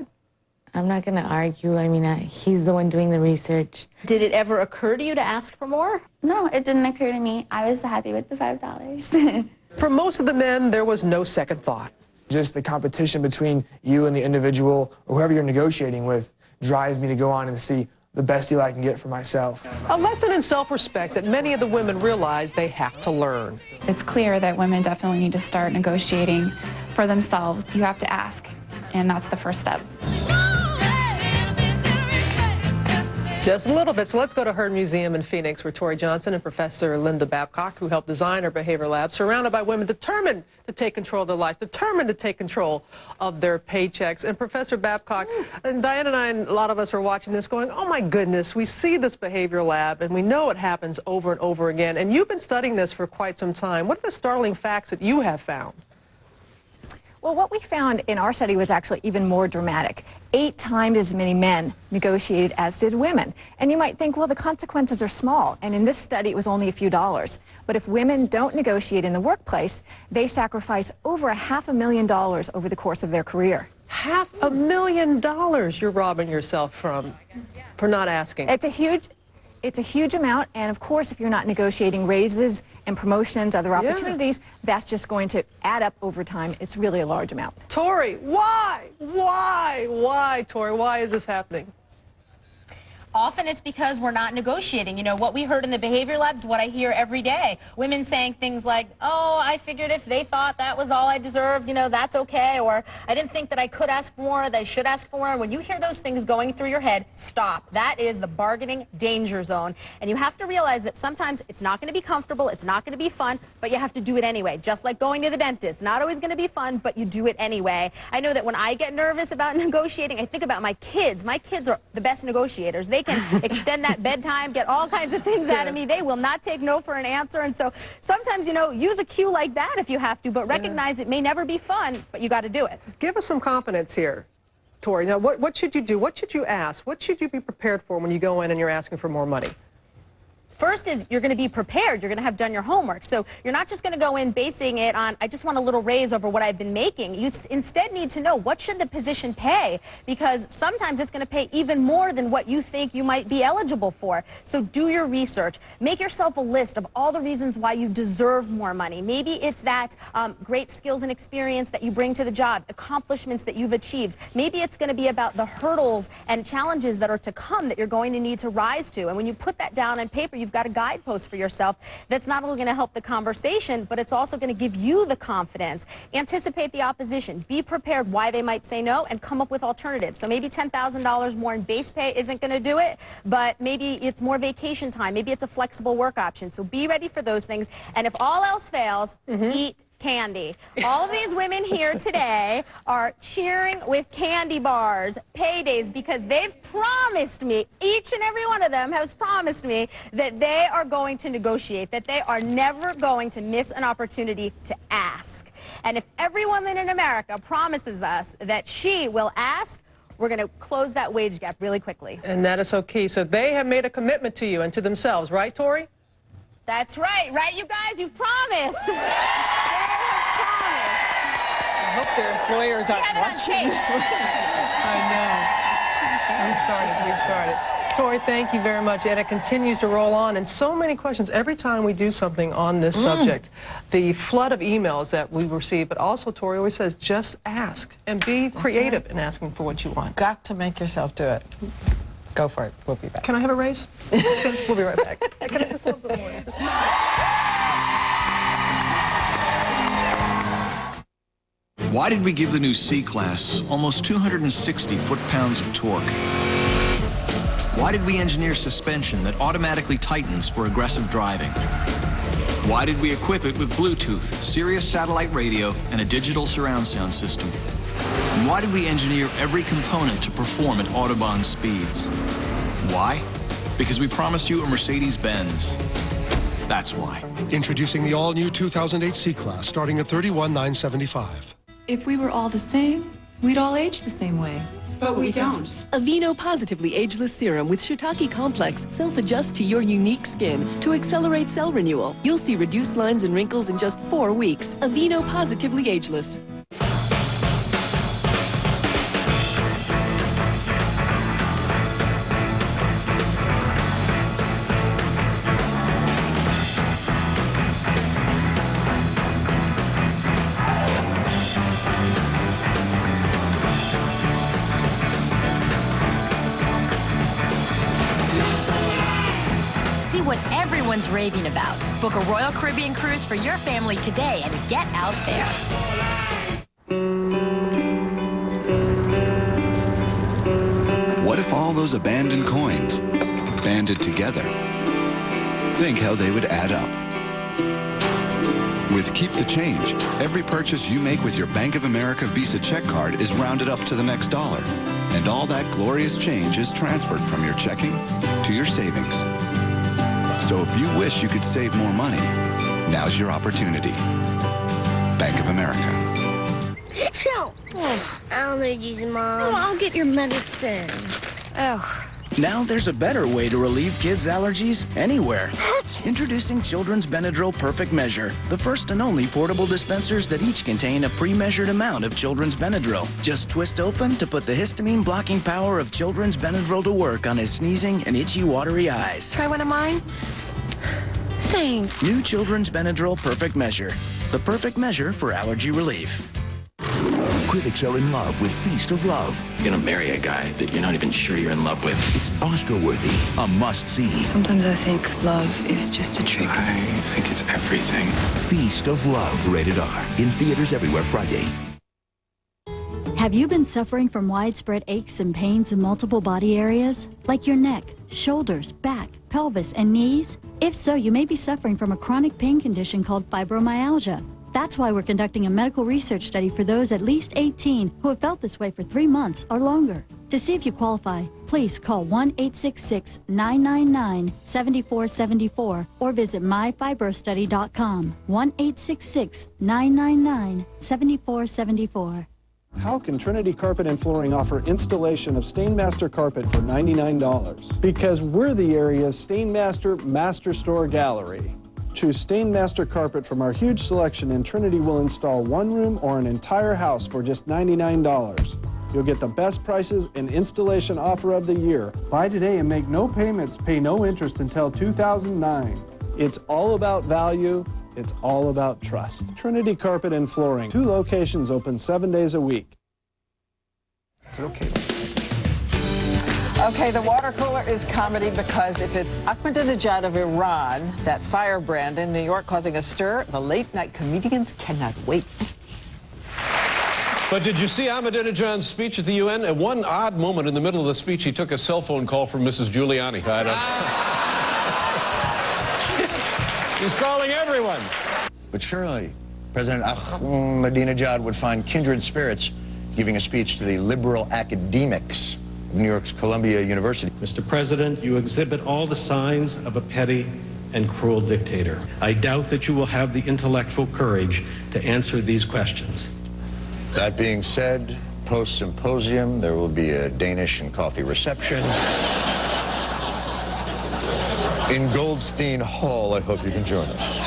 I'm not going to argue. I mean, he's the one doing the research. Did it ever occur to you to ask for more? No, it didn't occur to me. I was happy with the $5. For most of the men, there was no second thought. Just the competition between you and the individual or whoever you're negotiating with drives me to go on and see the best deal I can get for myself. A lesson in self-respect that many of the women realize they have to learn. It's clear that women definitely need to start negotiating for themselves. You have to ask, and that's the first step. Just a little bit. So let's go to Herd Museum in Phoenix, where Tori Johnson and Professor Linda Babcock, who helped design our behavior lab, surrounded by women determined to take control of their life, determined to take control of their paychecks. And Professor Babcock, and Diane and I, and a lot of us are watching this going, oh my goodness, we see this behavior lab and we know it happens over and over again. And you've been studying this for quite some time. What are the startling facts that you have found? Well, what we found in our study was actually even more dramatic. 8 times as many men negotiated as did women. And you might think, well, the consequences are small. And in this study, it was only a few dollars. But if women don't negotiate in the workplace, they sacrifice over $500,000 over the course of their career. $500,000 you're robbing yourself from for not asking. It's a huge amount, and of course, if you're not negotiating raises and promotions, other opportunities, that's just going to add up over time. It's really a large amount. Tori, why? Why, Tori? Why is this happening? Often it's because we're not negotiating. You know, what we heard in the behavior labs, what I hear every day. Women saying things like, oh, I figured if they thought that was all I deserved, you know, that's okay. Or I didn't think that I could ask for more, that I should ask for more. And when you hear those things going through your head, stop. That is the bargaining danger zone. And you have to realize that sometimes it's not going to be comfortable, it's not going to be fun, but you have to do it anyway. Just like going to the dentist. Not always going to be fun, but you do it anyway. I know that when I get nervous about negotiating, I think about my kids. My kids are the best negotiators. They can extend that bedtime, get all kinds of things out of me. They will not take no for an answer. And so sometimes, you know, use a cue like that if you have to, but recognize it may never be fun, but you got to do it. Give us some confidence here, Tori. Now, what should you do? What should you ask? What should you be prepared for when you go in and you're asking for more money? First is you're going to be prepared. You're going to have done your homework. So you're not just going to go in basing it on, I just want a little raise over what I've been making. You instead need to know, what should the position pay? Because sometimes it's going to pay even more than what you think you might be eligible for. So do your research. Make yourself a list of all the reasons why you deserve more money. Maybe it's that great skills and experience that you bring to the job, accomplishments that you've achieved. Maybe it's going to be about the hurdles and challenges that are to come that you're going to need to rise to. And when you put that down on paper, you've got a guidepost for yourself that's not only going to help the conversation, but it's also going to give you the confidence. Anticipate the opposition. Be prepared why they might say no and come up with alternatives. So maybe $10,000 more in base pay isn't going to do it, but maybe it's more vacation time. Maybe it's a flexible work option. So be ready for those things. And if all else fails, eat candy. All of these women here today are cheering with candy bars, paydays, because they've promised me, each and every one of them has promised me that they are going to negotiate, that they are never going to miss an opportunity to ask. And if every woman in America promises us that she will ask, we're going to close that wage gap really quickly. And that is so key. So they have made a commitment to you and to themselves, right, Tori? That's right, you guys? You promised. I hope their employers aren't watching this one. I know. We've started. Tori, thank you very much. And it continues to roll on. And so many questions every time we do something on this subject. The flood of emails that we receive, but also Tori always says, just ask and be creative in asking for what you want. Got to make yourself do it. Go for it. We'll be back. Can I have a raise? We'll be right back. Can I just a little bit more? Why did we give the new C-Class almost 260 foot-pounds of torque? Why did we engineer suspension that automatically tightens for aggressive driving? Why did we equip it with Bluetooth, Sirius satellite radio, and a digital surround sound system? And why did we engineer every component to perform at Autobahn speeds? Why? Because we promised you a Mercedes-Benz. That's why. Introducing the all-new 2008 C-Class, starting at $31,975. If we were all the same, we'd all age the same way. But we don't. Aveeno Positively Ageless Serum with Shiitake Complex self-adjusts to your unique skin to accelerate cell renewal. You'll see reduced lines and wrinkles in just 4 weeks. Aveeno Positively Ageless. See what everyone's raving about. Book a Royal Caribbean cruise for your family today and get out there. What if all those abandoned coins banded together? Think how they would add up. With Keep the Change, every purchase you make with your Bank of America Visa check card is rounded up to the next dollar. And all that glorious change is transferred from your checking to your savings. So if you wish you could save more money, now's your opportunity. Bank of America. Chill. Allergies, Mom. Oh, I'll get your medicine. Oh, Now there's a better way to relieve kids' allergies anywhere. Introducing Children's Benadryl Perfect Measure, the first and only portable dispensers that each contain a pre-measured amount of Children's Benadryl. Just twist open to put the histamine blocking power of Children's Benadryl to work on his sneezing and itchy, watery eyes. Try one of mine? Thanks. New Children's Benadryl Perfect Measure, the perfect measure for allergy relief. Critics are in love with Feast of Love. You're gonna marry a guy that you're not even sure you're in love with. It's Oscar-worthy, a must-see. Sometimes I think love is just a trick. I think it's everything. Feast of Love, rated R. In theaters everywhere Friday. Have you been suffering from widespread aches and pains in multiple body areas, like your neck, shoulders, back, pelvis, and knees? If so, you may be suffering from a chronic pain condition called fibromyalgia. That's why we're conducting a medical research study for those at least 18 who have felt this way for 3 months or longer. To see if you qualify, please call 1-866-999-7474 or visit myfibrostudy.com. 1-866-999-7474. How can Trinity Carpet and Flooring offer installation of Stainmaster carpet for $99? Because we're the area's Stainmaster Master Store Gallery. Choose Stainmaster carpet from our huge selection, and Trinity will install one room or an entire house for just $99. You'll get the best prices and installation offer of the year. Buy today and make no payments, pay no interest until 2009. It's all about value. It's all about trust. Trinity Carpet and Flooring. 2 locations open 7 days a week. Is it okay? Okay, the water cooler is comedy because if it's Ahmadinejad of Iran, that firebrand in New York causing a stir, the late-night comedians cannot wait. But did you see Ahmadinejad's speech at the UN? At one odd moment in the middle of the speech, he took a cell phone call from Mrs. Giuliani. He's calling everyone. But surely President Ahmadinejad would find kindred spirits giving a speech to the liberal academics of New York's Columbia University. Mr. President, you exhibit all the signs of a petty and cruel dictator. I doubt that you will have the intellectual courage to answer these questions. That being said, post-symposium, there will be a Danish and coffee reception in Goldstein Hall. I hope you can join us.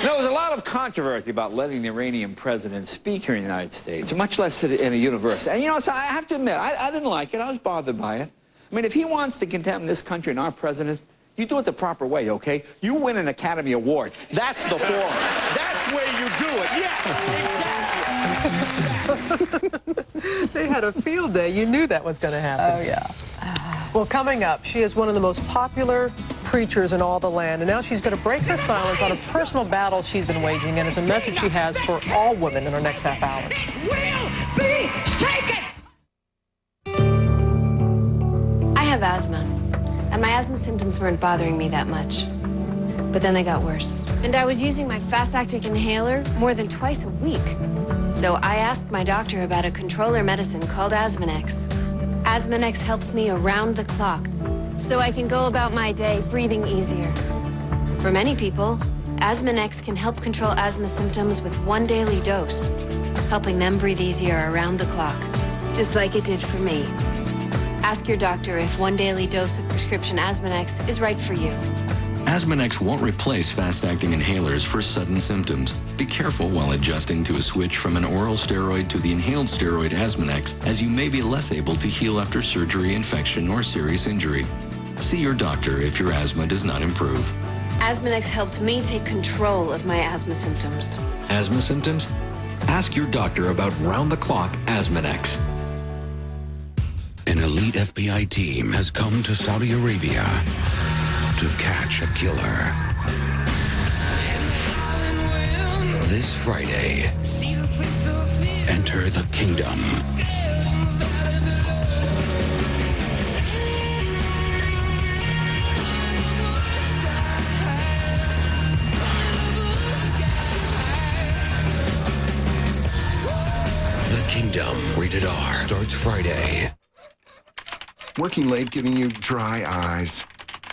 You know, there's a lot of controversy about letting the Iranian president speak here in the United States, much less in a university. And, you know, so I have to admit, I didn't like it. I was bothered by it. I mean, if he wants to condemn this country and our president, you do it the proper way, okay? You win an Academy Award. That's the forum. That's where you do it. Yeah, exactly. They had a field day. You knew that was going to happen. Oh, yeah. Well, coming up, she is one of the most popular preachers in all the land, and now she's going to break her silence on a personal battle she's been waging, and it's a message she has for all women in her next half hour. I have asthma, and my asthma symptoms weren't bothering me that much. But then they got worse. And I was using my fast-acting inhaler more than twice a week. So I asked my doctor about a controller medicine called Asmanex. Asmanex helps me around the clock, so I can go about my day breathing easier. For many people, Asmanex can help control asthma symptoms with one daily dose, helping them breathe easier around the clock, just like it did for me. Ask your doctor if one daily dose of prescription Asmanex is right for you. Asmanex won't replace fast-acting inhalers for sudden symptoms. Be careful while adjusting to a switch from an oral steroid to the inhaled steroid Asmanex, as you may be less able to heal after surgery, infection, or serious injury. See your doctor if your asthma does not improve. Asmanex helped me take control of my asthma symptoms. Asthma symptoms? Ask your doctor about round-the-clock Asmanex. An elite FBI team has come to Saudi Arabia to catch a killer. This Friday, enter the kingdom. The Kingdom, rated R, starts Friday. Working late giving you dry eyes?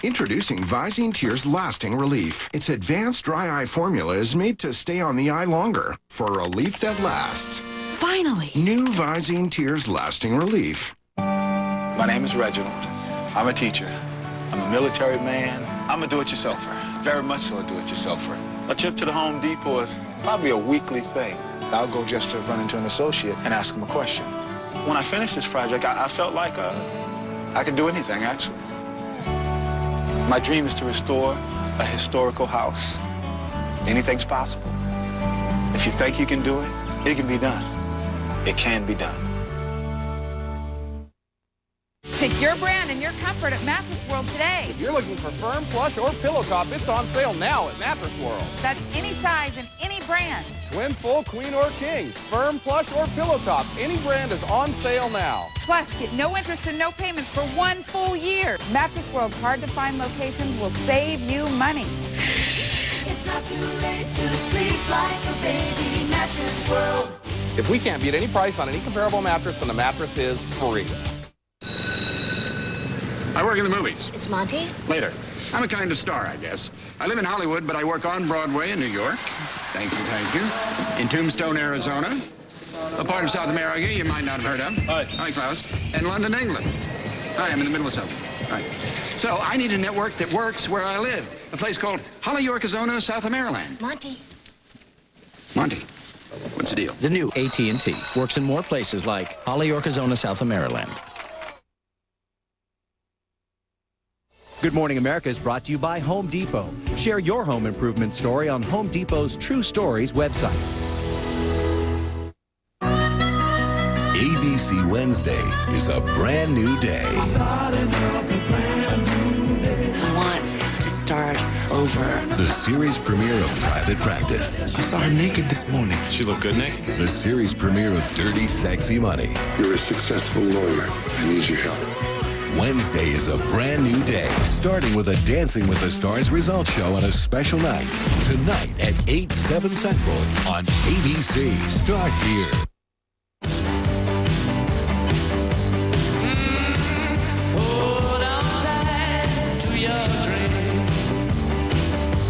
Introducing Visine Tears Lasting Relief. Its advanced dry eye formula is made to stay on the eye longer for relief that lasts. Finally! New Visine Tears Lasting Relief. My name is Reginald. I'm a teacher. I'm a military man. I'm a do-it-yourselfer. Very much so a do-it-yourselfer. A trip to the Home Depot is probably a weekly thing. I'll go just to run into an associate and ask him a question. When I finished this project, I felt like I could do anything, actually. My dream is to restore a historical house. Anything's possible. If you think you can do it, it can be done. It can be done. Pick your brand and your comfort at Mattress World today. If you're looking for firm, plush, or pillow top, it's on sale now at Mattress World. That's any size and any brand. Twin, full, queen, or king. Firm, plush, or pillow top. Any brand is on sale now. Plus, get no interest and no payments for 1 full year. Mattress World's hard-to-find locations will save you money. It's not too late to sleep like a baby. Mattress World. If we can't beat any price on any comparable mattress, then the mattress is free. I work in the movies. It's Monty. Later. I'm a kind of star, I guess. I live in Hollywood, but I work on Broadway in New York. Thank you. In Tombstone, Arizona. A part of South America you might not have heard of. Hi. Hi, Klaus. And London, England. Hi, I'm in the middle of something. Right. So I need a network that works where I live. A place called Holyoke, South Maryland. Monty. Monty. What's the deal? The new AT&T works in more places like Holyoke, South Maryland. Good Morning America is brought to you by Home Depot. Share your home improvement story on Home Depot's True Stories website. ABC Wednesday is a brand new day. I want to start over. The series premiere of Private Practice. I saw her naked this morning. She look good, Nick? The series premiere of Dirty Sexy Money. You're a successful lawyer. I need your help. Wednesday is a brand new day, starting with a Dancing with the Stars results show on a special night. Tonight at 8, 7 Central on ABC. Start here. Hold on tight to your dream.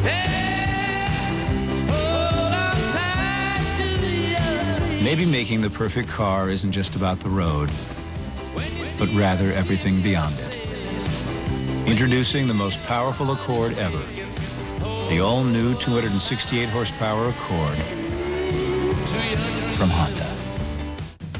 Hey, hold on tight to your dream. Maybe making the perfect car isn't just about the road, but rather everything beyond it. Introducing the most powerful Accord ever. The all-new 268 horsepower Accord from Honda.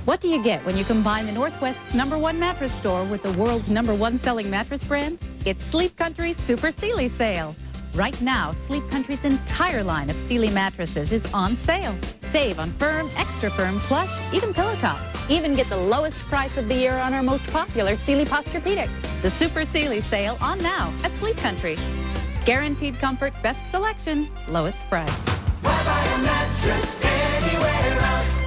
What do you get when you combine the Northwest's #1 mattress store with the world's #1 selling mattress brand? It's Sleep Country's Super Sealy sale. Right now, Sleep Country's entire line of Sealy mattresses is on sale. Save on firm, extra firm, plush, even pillow top. Even get the lowest price of the year on our most popular Sealy Posturepedic. The Super Sealy sale on now at Sleep Country. Guaranteed comfort, best selection, lowest price. Why buy a mattress anywhere else?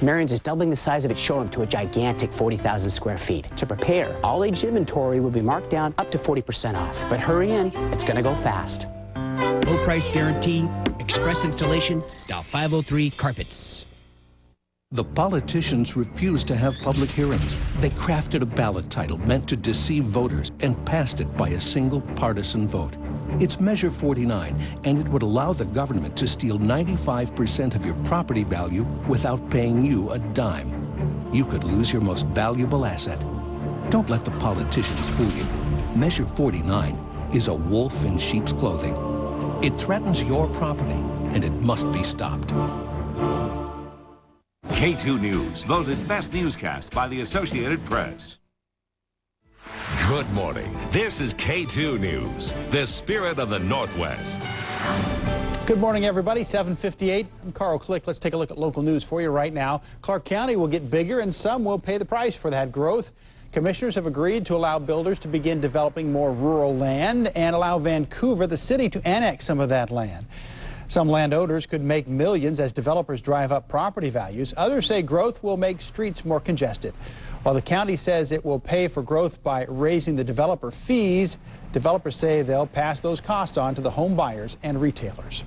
Marion's is doubling the size of its showroom to a gigantic 40,000 square feet. To prepare, all aged inventory will be marked down up to 40% off. But hurry in, it's going to go fast. Low price guarantee, express installation, Dow 503 carpets. The politicians refused to have public hearings. They crafted a ballot title meant to deceive voters and passed it by a single partisan vote. It's Measure 49, and it would allow the government to steal 95% of your property value without paying you a dime. You could lose your most valuable asset. Don't let the politicians fool you. Measure 49 is a wolf in sheep's clothing. It threatens your property, and it must be stopped. K2 News, voted best newscast by the Associated Press. Good morning. This is K2 News, the spirit of the Northwest. Good morning, everybody. 7:58. I'm Carl Click. Let's take a look at local news for you right now. Clark County will get bigger, and some will pay the price for that growth. Commissioners have agreed to allow builders to begin developing more rural land and allow Vancouver, the city, to annex some of that land. Some landowners could make millions as developers drive up property values. Others say growth will make streets more congested. While the county says it will pay for growth by raising the developer fees, developers say they'll pass those costs on to the home buyers and retailers.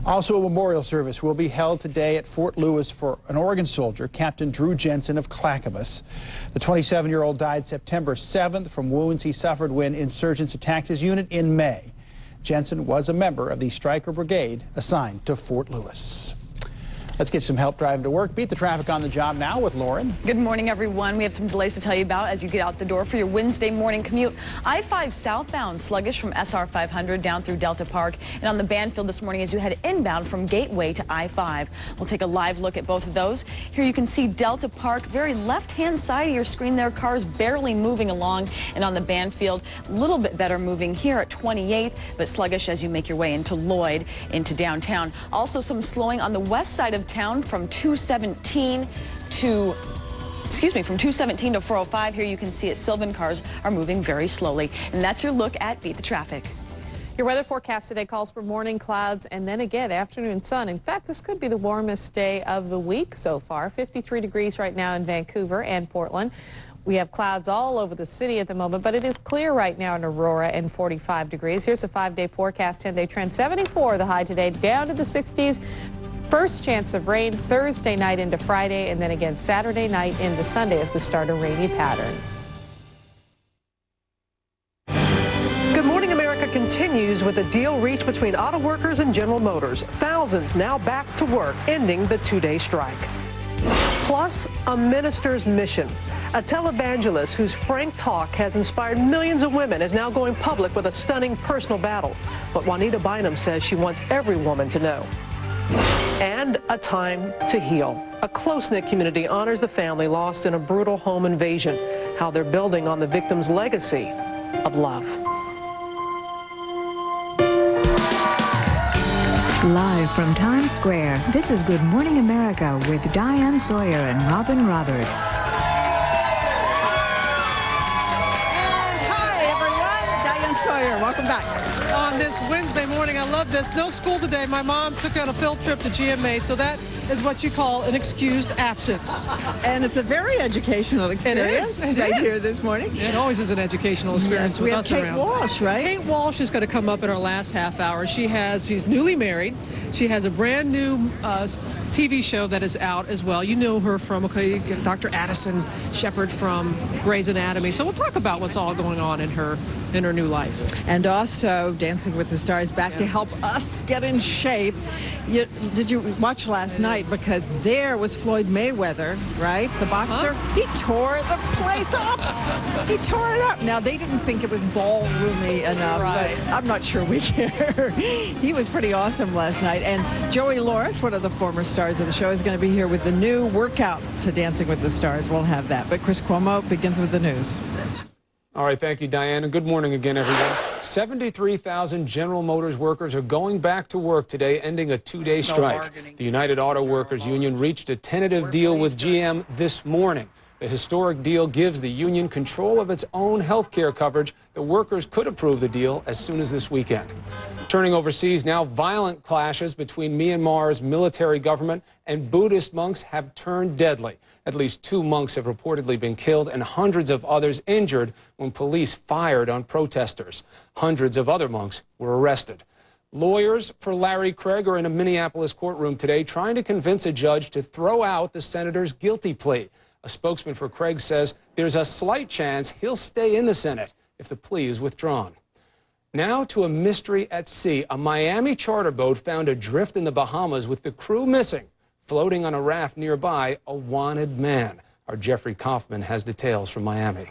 Also, a memorial service will be held today at Fort Lewis for an Oregon soldier, Captain Drew Jensen of Clackamas. The 27-year-old died September 7th from wounds he suffered when insurgents attacked his unit in May. Jensen was a member of the Stryker Brigade assigned to Fort Lewis. Let's get some help driving to work. Beat the traffic on the job now with Lauren. Good morning, everyone. We have some delays to tell you about as you get out the door for your Wednesday morning commute. I-5 southbound sluggish from SR 500 down through Delta Park, and on the Banfield this morning as you head inbound from Gateway to I-5. We'll take a live look at both of those. Here you can see Delta Park, very left-hand side of your screen there, cars barely moving along, and on the Banfield, a little bit better moving here at 28th, but sluggish as you make your way into Lloyd, into downtown. Also some slowing on the west side of town from 217 to 405. Here you can see it. Sylvan cars are moving very slowly. And that's your look at Beat the Traffic. Your weather forecast today calls for morning clouds and then again afternoon sun. In fact, this could be the warmest day of the week so far. 53 degrees right now in Vancouver and Portland. We have clouds all over the city at the moment, but it is clear right now in Aurora and 45 degrees. Here's a 5-day forecast, 10-day trend. 74 the high today, down to the 60s. First chance of rain Thursday night into Friday, and then again Saturday night into Sunday as we start a rainy pattern. Good Morning America continues with a deal reached between auto workers and General Motors. Thousands now back to work, ending the 2-day strike. Plus, a minister's mission. A televangelist whose frank talk has inspired millions of women is now going public with a stunning personal battle. But Juanita Bynum says she wants every woman to know. And a time to heal. A close-knit community honors the family lost in a brutal home invasion. How they're building on the victim's legacy of love. Live from Times Square, this is Good Morning America with Diane Sawyer and Robin Roberts. Hi, everyone. Diane Sawyer. Welcome back. On this Wednesday morning, I love this. No school today. My mom took on a field trip to GMA, so that is what you call an excused absence. And it's a very educational experience right here this morning. It always is an educational experience with us around. We have Kate Walsh, right? Kate Walsh is going to come up in our last half hour. She's newly married. She has a brand new TV show that is out as well. You know her from Dr. Addison Shepard from Grey's Anatomy. So we'll talk about what's all going on in her new life. And also Dancing with the Stars back to help us get in shape. Did you watch last night? Because there was Floyd Mayweather, right? The boxer. He tore the place up. He tore it up. Now, they didn't think it was ballroomy enough, but I'm not sure we care. He was pretty awesome last night. And Joey Lawrence, one of the former stars of the show, is going to be here with the new workout to Dancing with the Stars. We'll have that. But Chris Cuomo begins with the news. All right, thank you, Diane, and good morning again, everyone. 73,000 General Motors workers are going back to work today, ending a 2-day strike. The United Auto Workers Union reached a tentative deal with GM this morning. The historic deal gives the union control of its own health care coverage. The workers could approve the deal as soon as this weekend. Turning overseas now, violent clashes between Myanmar's military government and Buddhist monks have turned deadly. At least 2 monks have reportedly been killed and hundreds of others injured when police fired on protesters. Hundreds of other monks were arrested. Lawyers for Larry Craig are in a Minneapolis courtroom today trying to convince a judge to throw out the senator's guilty plea. A spokesman for Craig says there's a slight chance he'll stay in the Senate if the plea is withdrawn. Now to a mystery at sea. A Miami charter boat found adrift in the Bahamas with the crew missing. Floating on a raft nearby, a wanted man. Our Jeffrey Kaufman has details from Miami.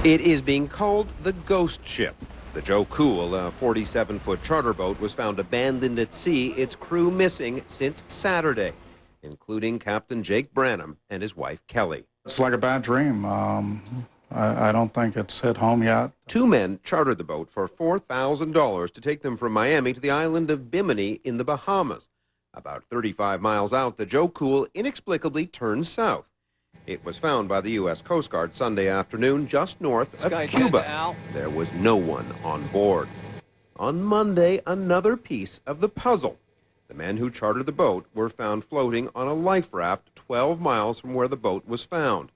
It is being called the Ghost Ship. The Joe Cool, a 47-foot charter boat, was found abandoned at sea, its crew missing since Saturday, including Captain Jake Branham and his wife, Kelly. It's like a bad dream. I don't think it's hit home yet. 2 men chartered the boat for $4,000 to take them from Miami to the island of Bimini in the Bahamas. About 35 miles out, the Joe Cool inexplicably turned south. It was found by the U.S. Coast Guard Sunday afternoon just north of Cuba. There was no one on board. On Monday, another piece of the puzzle. The men who chartered the boat were found floating on a life raft 12 miles from where the boat was found.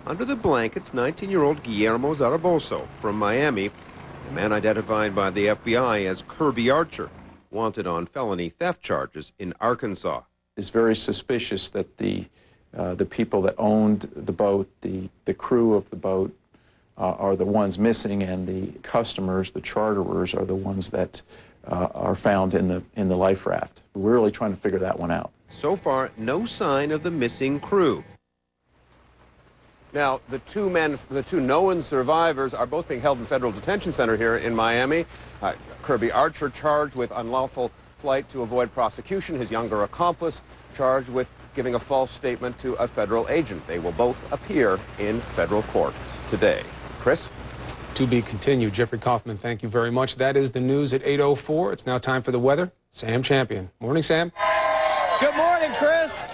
Under the blankets, 19-year-old Guillermo Zaragoza from Miami, a man identified by the FBI as Kirby Archer, wanted on felony theft charges in Arkansas. It's very suspicious that the people that owned the boat, the crew of the boat, are the ones missing, and the customers, the charterers, are the ones that are found in the life raft. We're really trying to figure that one out. So far, no sign of the missing crew. Now, the two known survivors are both being held in federal detention center here in Miami. Kirby Archer charged with unlawful flight to avoid prosecution. His younger accomplice charged with giving a false statement to a federal agent. They will both appear in federal court today. Chris? To be continued. Jeffrey Kaufman, thank you very much. That is the news at 8:04. It's now time for the weather. Sam Champion. Morning, Sam. Good morning, Chris.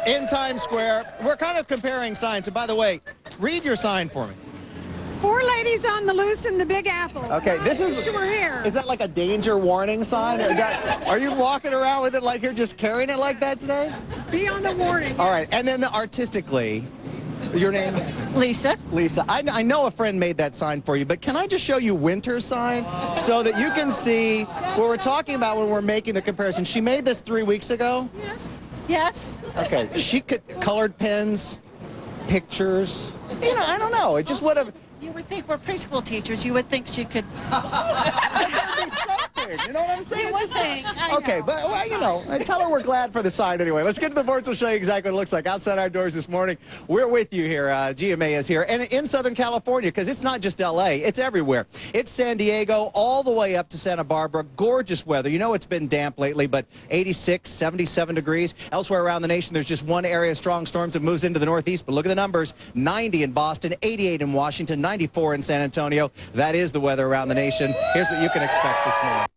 In Times Square, we're kind of comparing signs. And by the way, read your sign for me. 4 ladies on the loose in the Big Apple. Okay, this is. Sure here. Is that like a danger warning sign? Are you walking around with it like you're just carrying it like that today? Be on the warning. All right, and then artistically, your name? Lisa. Lisa, I know a friend made that sign for you, but can I just show you Winter's sign so that you can see what we're talking about when we're making the comparison? She made this 3 weeks ago? Yes. Yes. Okay, she could colored pens, pictures. You know, I don't know. It just would have. You would think we're preschool teachers. You would think she could. You know what I'm saying? You would think. Okay, but well, you know, tell her we're glad for the sign anyway. Let's get to the boards. We'll show you exactly what it looks like outside our doors this morning. We're with you here. GMA is here. And in Southern California, because it's not just L.A., it's everywhere. It's San Diego all the way up to Santa Barbara. Gorgeous weather. You know it's been damp lately, but 86, 77 degrees. Elsewhere around the nation, there's just one area of strong storms that moves into the northeast. But look at the numbers. 90 in Boston, 88 in Washington, 94 in San Antonio. That is the weather around the nation. Here's what you can expect this morning.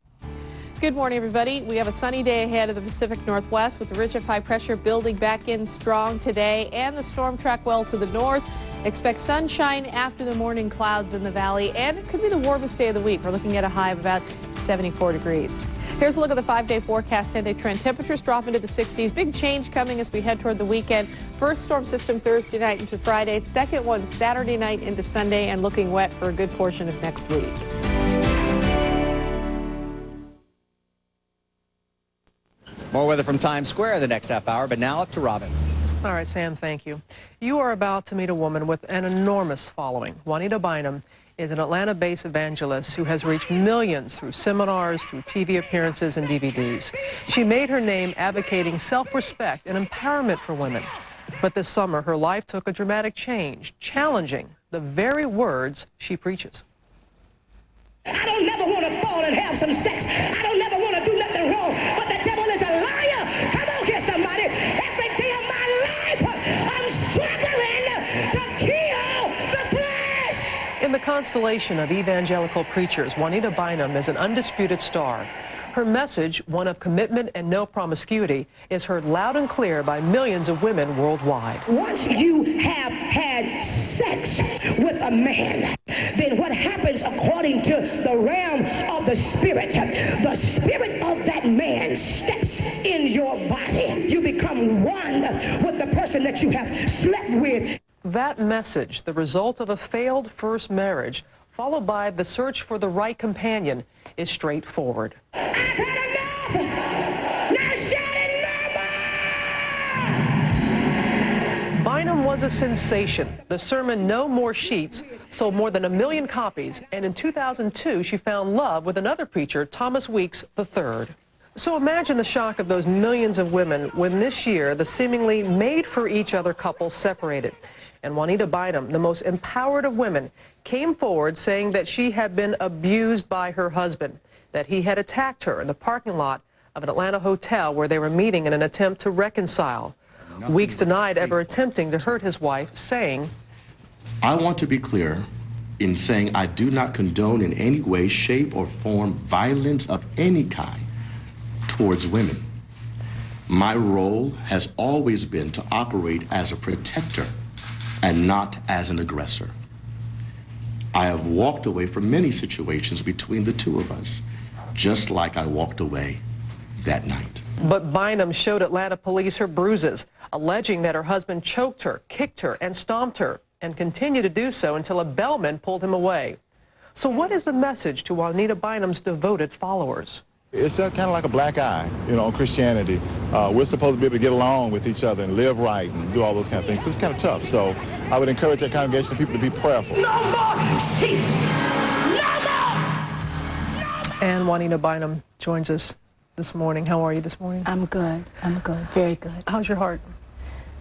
Good morning, everybody. We have a sunny day ahead of the Pacific Northwest with the ridge of high pressure building back in strong today and the storm track well to the north. Expect sunshine after the morning clouds in the valley, and it could be the warmest day of the week. We're looking at a high of about 74 degrees. Here's a look at the 5-day forecast. 10-day trend. Temperatures drop into the 60s. Big change coming as we head toward the weekend. First storm system Thursday night into Friday. Second one Saturday night into Sunday, and looking wet for a good portion of next week. More weather from Times Square the next half hour, but now up to Robin. All right, Sam, thank you. You are about to meet a woman with an enormous following. Juanita Bynum is an Atlanta-based evangelist who has reached millions through seminars, through TV appearances, and DVDs. She made her name advocating self-respect and empowerment for women. But this summer, her life took a dramatic change, challenging the very words she preaches. I don't never want to fall and have some sex. I don't never want to do nothing wrong. But the devil is a liar. Come on here, somebody. Every day of my life, I'm struggling to kill the flesh. In the constellation of evangelical preachers, Juanita Bynum is an undisputed star. Her message, one of commitment and no promiscuity, is heard loud and clear by millions of women worldwide. Once you have had sex with a man, then what happens according to the realm of the spirit of that man steps in your body. You become one with the person that you have slept with. That message, the result of a failed first marriage, followed by the search for the right companion, is straightforward. I've had enough! Now shout it, mama! Bynum was a sensation. The sermon, No More Sheets, sold more than 1 million copies, and in 2002, she found love with another preacher, Thomas Weeks III. So imagine the shock of those millions of women when this year the seemingly made-for-each-other couple separated. And Juanita Bynum, the most empowered of women, came forward saying that she had been abused by her husband, that he had attacked her in the parking lot of an Atlanta hotel where they were meeting in an attempt to reconcile. Weeks denied ever attempting to hurt his wife, saying, I want to be clear in saying I do not condone in any way, shape, or form violence of any kind towards women. My role has always been to operate as a protector and not as an aggressor. I have walked away from many situations between the two of us, just like I walked away that night. But Bynum showed Atlanta police her bruises, alleging that her husband choked her, kicked her, and stomped her, and continued to do so until a bellman pulled him away. So what is the message to Juanita Bynum's devoted followers? It's kind of like a black eye, you know, on Christianity. We're supposed to be able to get along with each other and live right and do all those kind of things, but it's kind of tough. So I would encourage our congregation of people to be prayerful. No more sheets! No more! And Juanita Bynum joins us this morning. How are you this morning? I'm good. I'm good. Very good. How's your heart?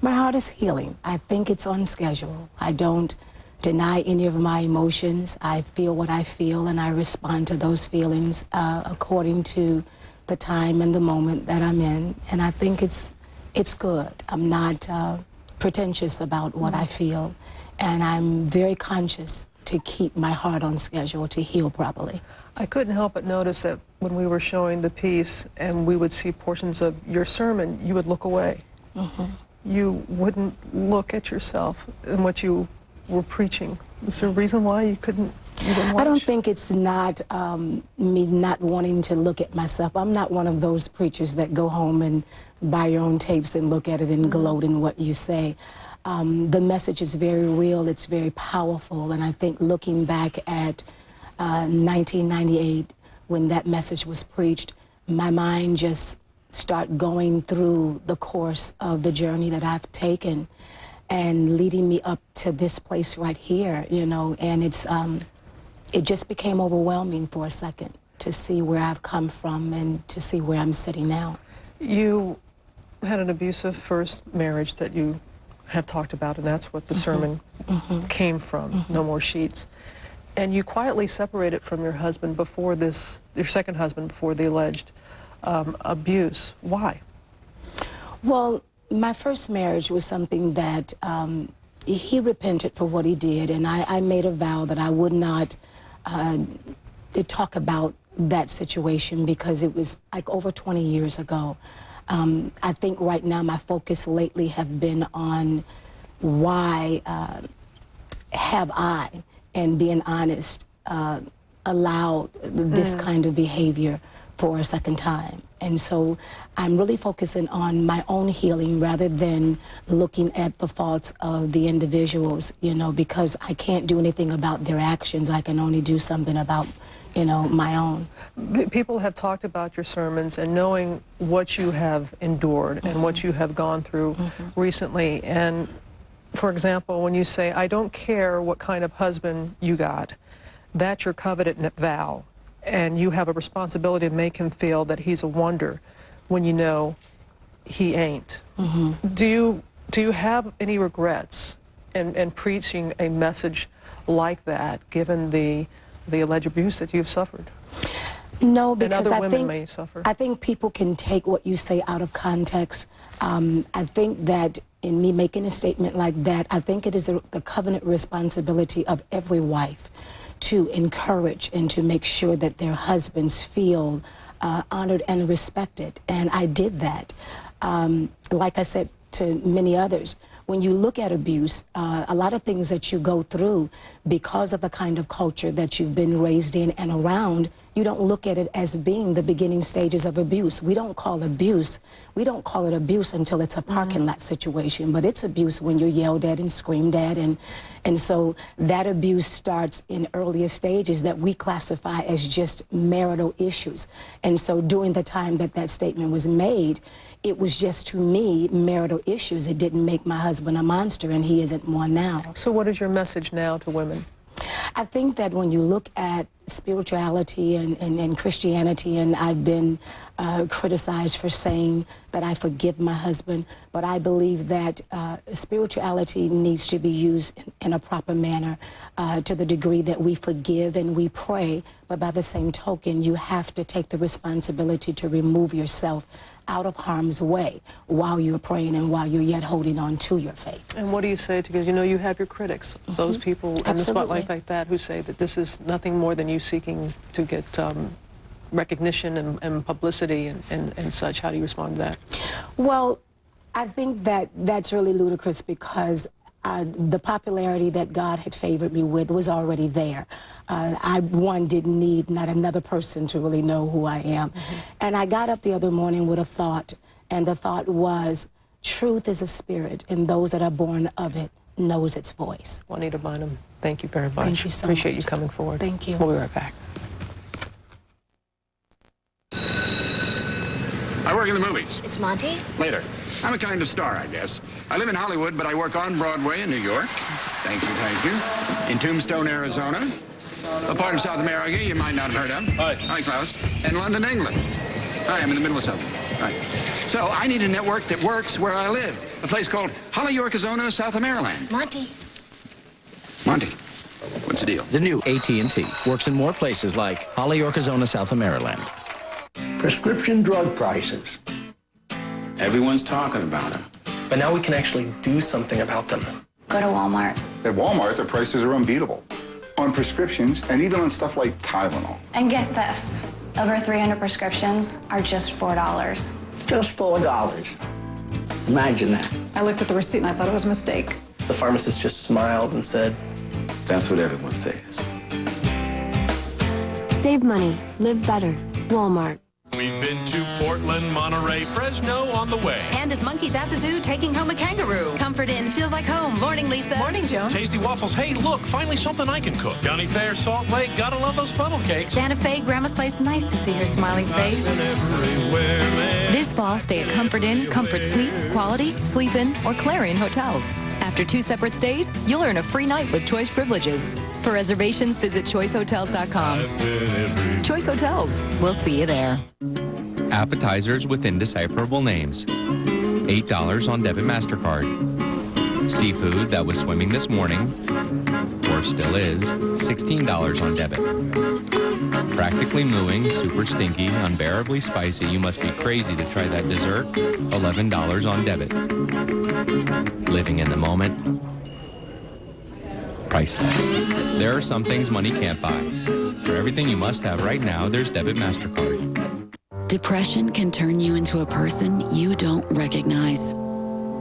My heart is healing. I think it's on schedule. I don't deny any of my emotions. I feel what I feel, and I respond to those feelings according to the time and the moment that I'm in. And I think it's good. I'm not pretentious about what I feel, and I'm very conscious to keep my heart on schedule to heal properly. I couldn't help but notice that when we were showing the piece and we would see portions of your sermon, you would look away. Mm-hmm. You wouldn't look at yourself and what you were preaching. Was there a reason why you couldn't even watch? I don't think it's not me not wanting to look at myself. I'm not one of those preachers that go home and buy your own tapes and look at it and gloat in what you say. The message is very real, it's very powerful, and I think looking back at 1998, when that message was preached, my mind just started going through the course of the journey that I've taken and leading me up to this place right here, you know, and it just became overwhelming for a second to see where I've come from and to see where I'm sitting now. You had an abusive first marriage that you have talked about, and that's what the sermon came from, No More Sheets. And you quietly separated from your husband before this, your second husband, before the alleged abuse. Why? Well, my first marriage was something that he repented for what he did, and I made a vow that I would not talk about that situation because it was like over 20 years ago. I think right now my focus lately have been on why have I, and being honest, allowed this kind of behavior for a second time. And so I'm really focusing on my own healing rather than looking at the faults of the individuals, you know, because I can't do anything about their actions. I can only do something about, you know, my own. People have talked about your sermons and knowing what you have endured and what you have gone through recently. And for example, when you say, I don't care what kind of husband you got, that's your covenant vow. And you have a responsibility to make him feel that he's a wonder when you know he ain't. Do you have any regrets in preaching a message like that, given the alleged abuse that you've suffered? No, because I think people can take what you say out of context. I think that in me making a statement like that, I think it is the covenant responsibility of every wife to encourage and to make sure that their husbands feel honored and respected. And I did that. Like I said to many others, when you look at abuse, a lot of things that you go through because of the kind of culture that you've been raised in and around, you don't look at it as being the beginning stages of abuse. We don't call it abuse until it's a parking lot situation, but it's abuse when you're yelled at and screamed at, and so that abuse starts in earlier stages that we classify as just marital issues. And so during the time that that statement was made, it was just, to me, marital issues. It didn't make my husband a monster, and he isn't one now. So what is your message now to women? I think that when you look at spirituality and Christianity, and I've been criticized for saying that I forgive my husband, but I believe that spirituality needs to be used in a proper manner to the degree that we forgive and we pray, but by the same token, you have to take the responsibility to remove yourself out of harm's way while you're praying and while you're yet holding on to your faith. And what do you say to, because you know you have your critics, those people in the spotlight like that who say that this is nothing more than you seeking to get recognition and publicity and such. How do you respond to that? Well, I think that that's really ludicrous because the popularity that God had favored me with was already there. I didn't need not another person to really know who I am. And I got up the other morning with a thought, and the thought was, truth is a spirit, and those that are born of it knows its voice. Juanita Bynum, thank you very much. Thank you so Appreciate much. you coming forward. Thank you. We'll be right back. I work in the movies. It's Monty? Later. I'm a kind of star, I guess. I live in Hollywood, but I work on Broadway in New York. Thank you. In Tombstone, Arizona. A part of South America you might not have heard of. Hi, Klaus. And London, England. Hi, I'm in the middle of something. Right. So I need a network that works where I live. A place called Holyoke, Arizona, south of Maryland. Monty. Monty, what's the deal? The new AT&T works in more places like Holyoke, Arizona, south of Maryland. Prescription drug prices. Everyone's talking about them. But now we can actually do something about them. Go to Walmart. At Walmart, the prices are unbeatable. On prescriptions, and even on stuff like Tylenol. And get this. Over 300 prescriptions are just $4. Just $4. Imagine that. I looked at the receipt and I thought it was a mistake. The pharmacist just smiled and said, That's what everyone says. Save money. Live better. Walmart. We've been to Portland, Monterey, Fresno on the way. Pandas monkeys at the zoo taking home a kangaroo. Comfort Inn feels like home. Morning, Lisa. Morning, Joan. Tasty waffles. Hey, look, finally something I can cook. County Fair, Salt Lake, gotta love those funnel cakes. Santa Fe, Grandma's Place, nice to see her smiling face. This fall, stay at Comfort Inn, Comfort Suites, Quality, Sleep Inn, or Clarion Hotels. After 2 separate stays, you'll earn a free night with Choice Privileges. For reservations, visit choicehotels.com. Choice Hotels. We'll see you there. Appetizers with indecipherable names. $8 on debit MasterCard. Seafood that was swimming this morning, or still is, $16 on debit. Practically mooing, super stinky, unbearably spicy, you must be crazy to try that dessert, $11 on debit. Living in the moment, priceless. There are some things money can't buy. For everything you must have right now, there's debit MasterCard. Depression can turn you into a person you don't recognize.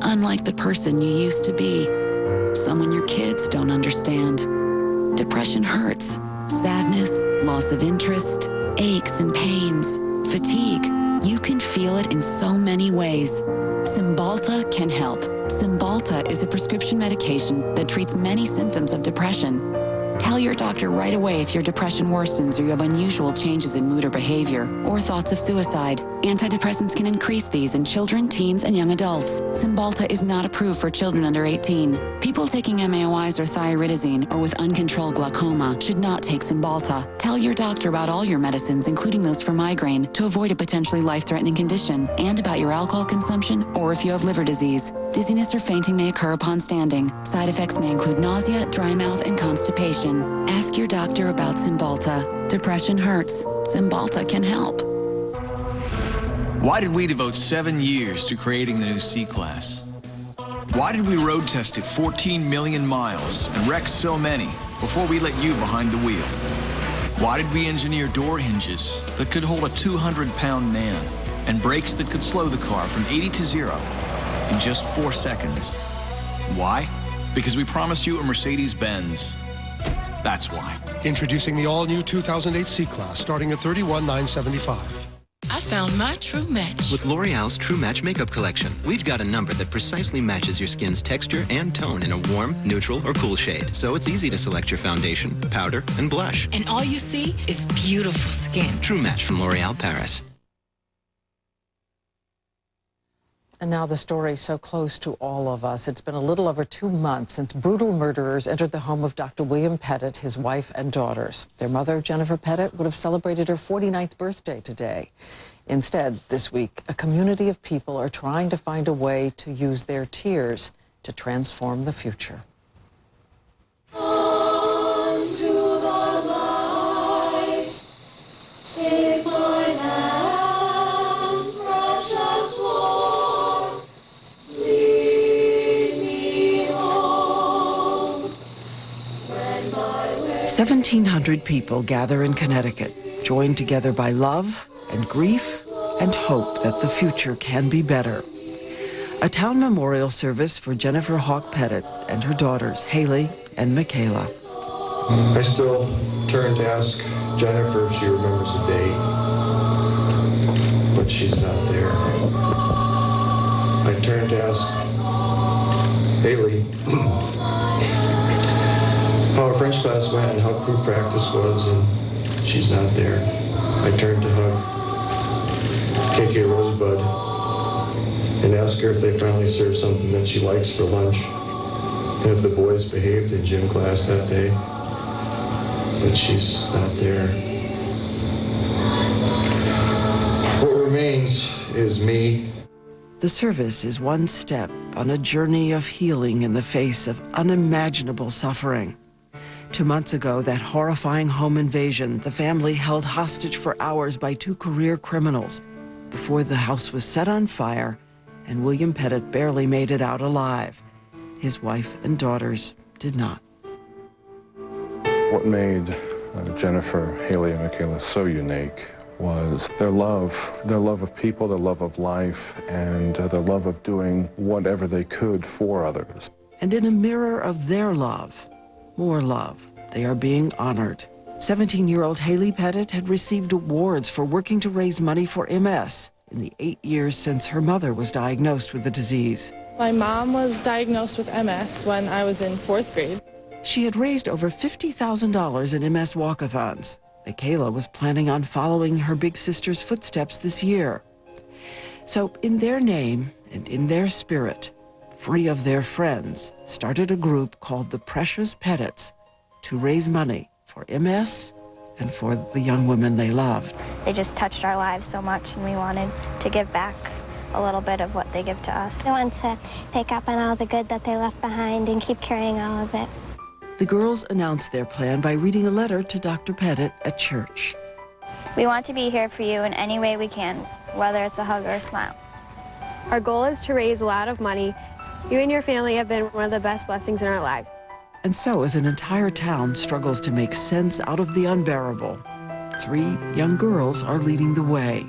Unlike the person you used to be, someone your kids don't understand. Depression hurts. Sadness, loss of interest, aches and pains, fatigue. You can feel it in so many ways. Cymbalta can help. Cymbalta is a prescription medication that treats many symptoms of depression. Tell your doctor right away if your depression worsens or you have unusual changes in mood or behavior, or thoughts of suicide. Antidepressants can increase these in children, teens, and young adults. Cymbalta is not approved for children under 18. People taking MAOIs or thiaridazine or with uncontrolled glaucoma should not take Cymbalta. Tell your doctor about all your medicines, including those for migraine, to avoid a potentially life-threatening condition, and about your alcohol consumption or if you have liver disease. Dizziness or fainting may occur upon standing. Side effects may include nausea, dry mouth, and constipation. Ask your doctor about Cymbalta. Depression hurts. Cymbalta can help. Why did we devote 7 years to creating the new C-Class? Why did we road test it 14 million miles and wreck so many before we let you behind the wheel? Why did we engineer door hinges that could hold a 200-pound man and brakes that could slow the car from 80 to 0 in just 4 seconds? Why? Because we promised you a Mercedes-Benz. That's why. Introducing the all-new 2008 C-Class, starting at $31,975. I found my true match. With L'Oreal's True Match Makeup Collection, we've got a number that precisely matches your skin's texture and tone in a warm, neutral, or cool shade. So it's easy to select your foundation, powder, and blush. And all you see is beautiful skin. True Match from L'Oreal Paris. And now the story so close to all of us. It's been a little over 2 months since brutal murderers entered the home of Dr. William Pettit, his wife and daughters. Their mother, Jennifer Pettit, would have celebrated her 49th birthday today. Instead, this week, a community of people are trying to find a way to use their tears to transform the future. Home. 1,700 people gather in Connecticut, joined together by love and grief and hope that the future can be better. A town memorial service for Jennifer Hawk Pettit and her daughters, Haley and Michaela. I still turn to ask Jennifer if she remembers the day, but she's not there. I turn to ask Haley how her French class went and how crew practice was, and she's not there. I turn to hug KK Rosebud and ask her if they finally served something that she likes for lunch, and if the boys behaved in gym class that day. But she's not there. What remains is me. The service is one step on a journey of healing in the face of unimaginable suffering. 2 months ago, that horrifying home invasion, the family held hostage for hours by 2 career criminals before the house was set on fire and William Pettit barely made it out alive. His wife and daughters did not. What made Jennifer, Haley, and Michaela so unique was their love of people, their love of life, and their love of doing whatever they could for others. And in a mirror of their love, more love, they are being honored. 17-year-old Haley Pettit had received awards for working to raise money for MS in the 8 years since her mother was diagnosed with the disease. My mom was diagnosed with MS when I was in 4th grade. She had raised over $50,000 in MS walkathons. Michaela was planning on following her big sister's footsteps this year. So in their name and in their spirit, free of their friends, started a group called the Precious Pettits to raise money for MS and for the young women they loved. They just touched our lives so much, and we wanted to give back a little bit of what they give to us. I want to pick up on all the good that they left behind and keep carrying all of it. The girls announced their plan by reading a letter to Dr. Pettit at church. We want to be here for you in any way we can, whether it's a hug or a smile. Our goal is to raise a lot of money. You and your family have been one of the best blessings in our lives. And so, as an entire town struggles to make sense out of the unbearable, 3 young girls are leading the way,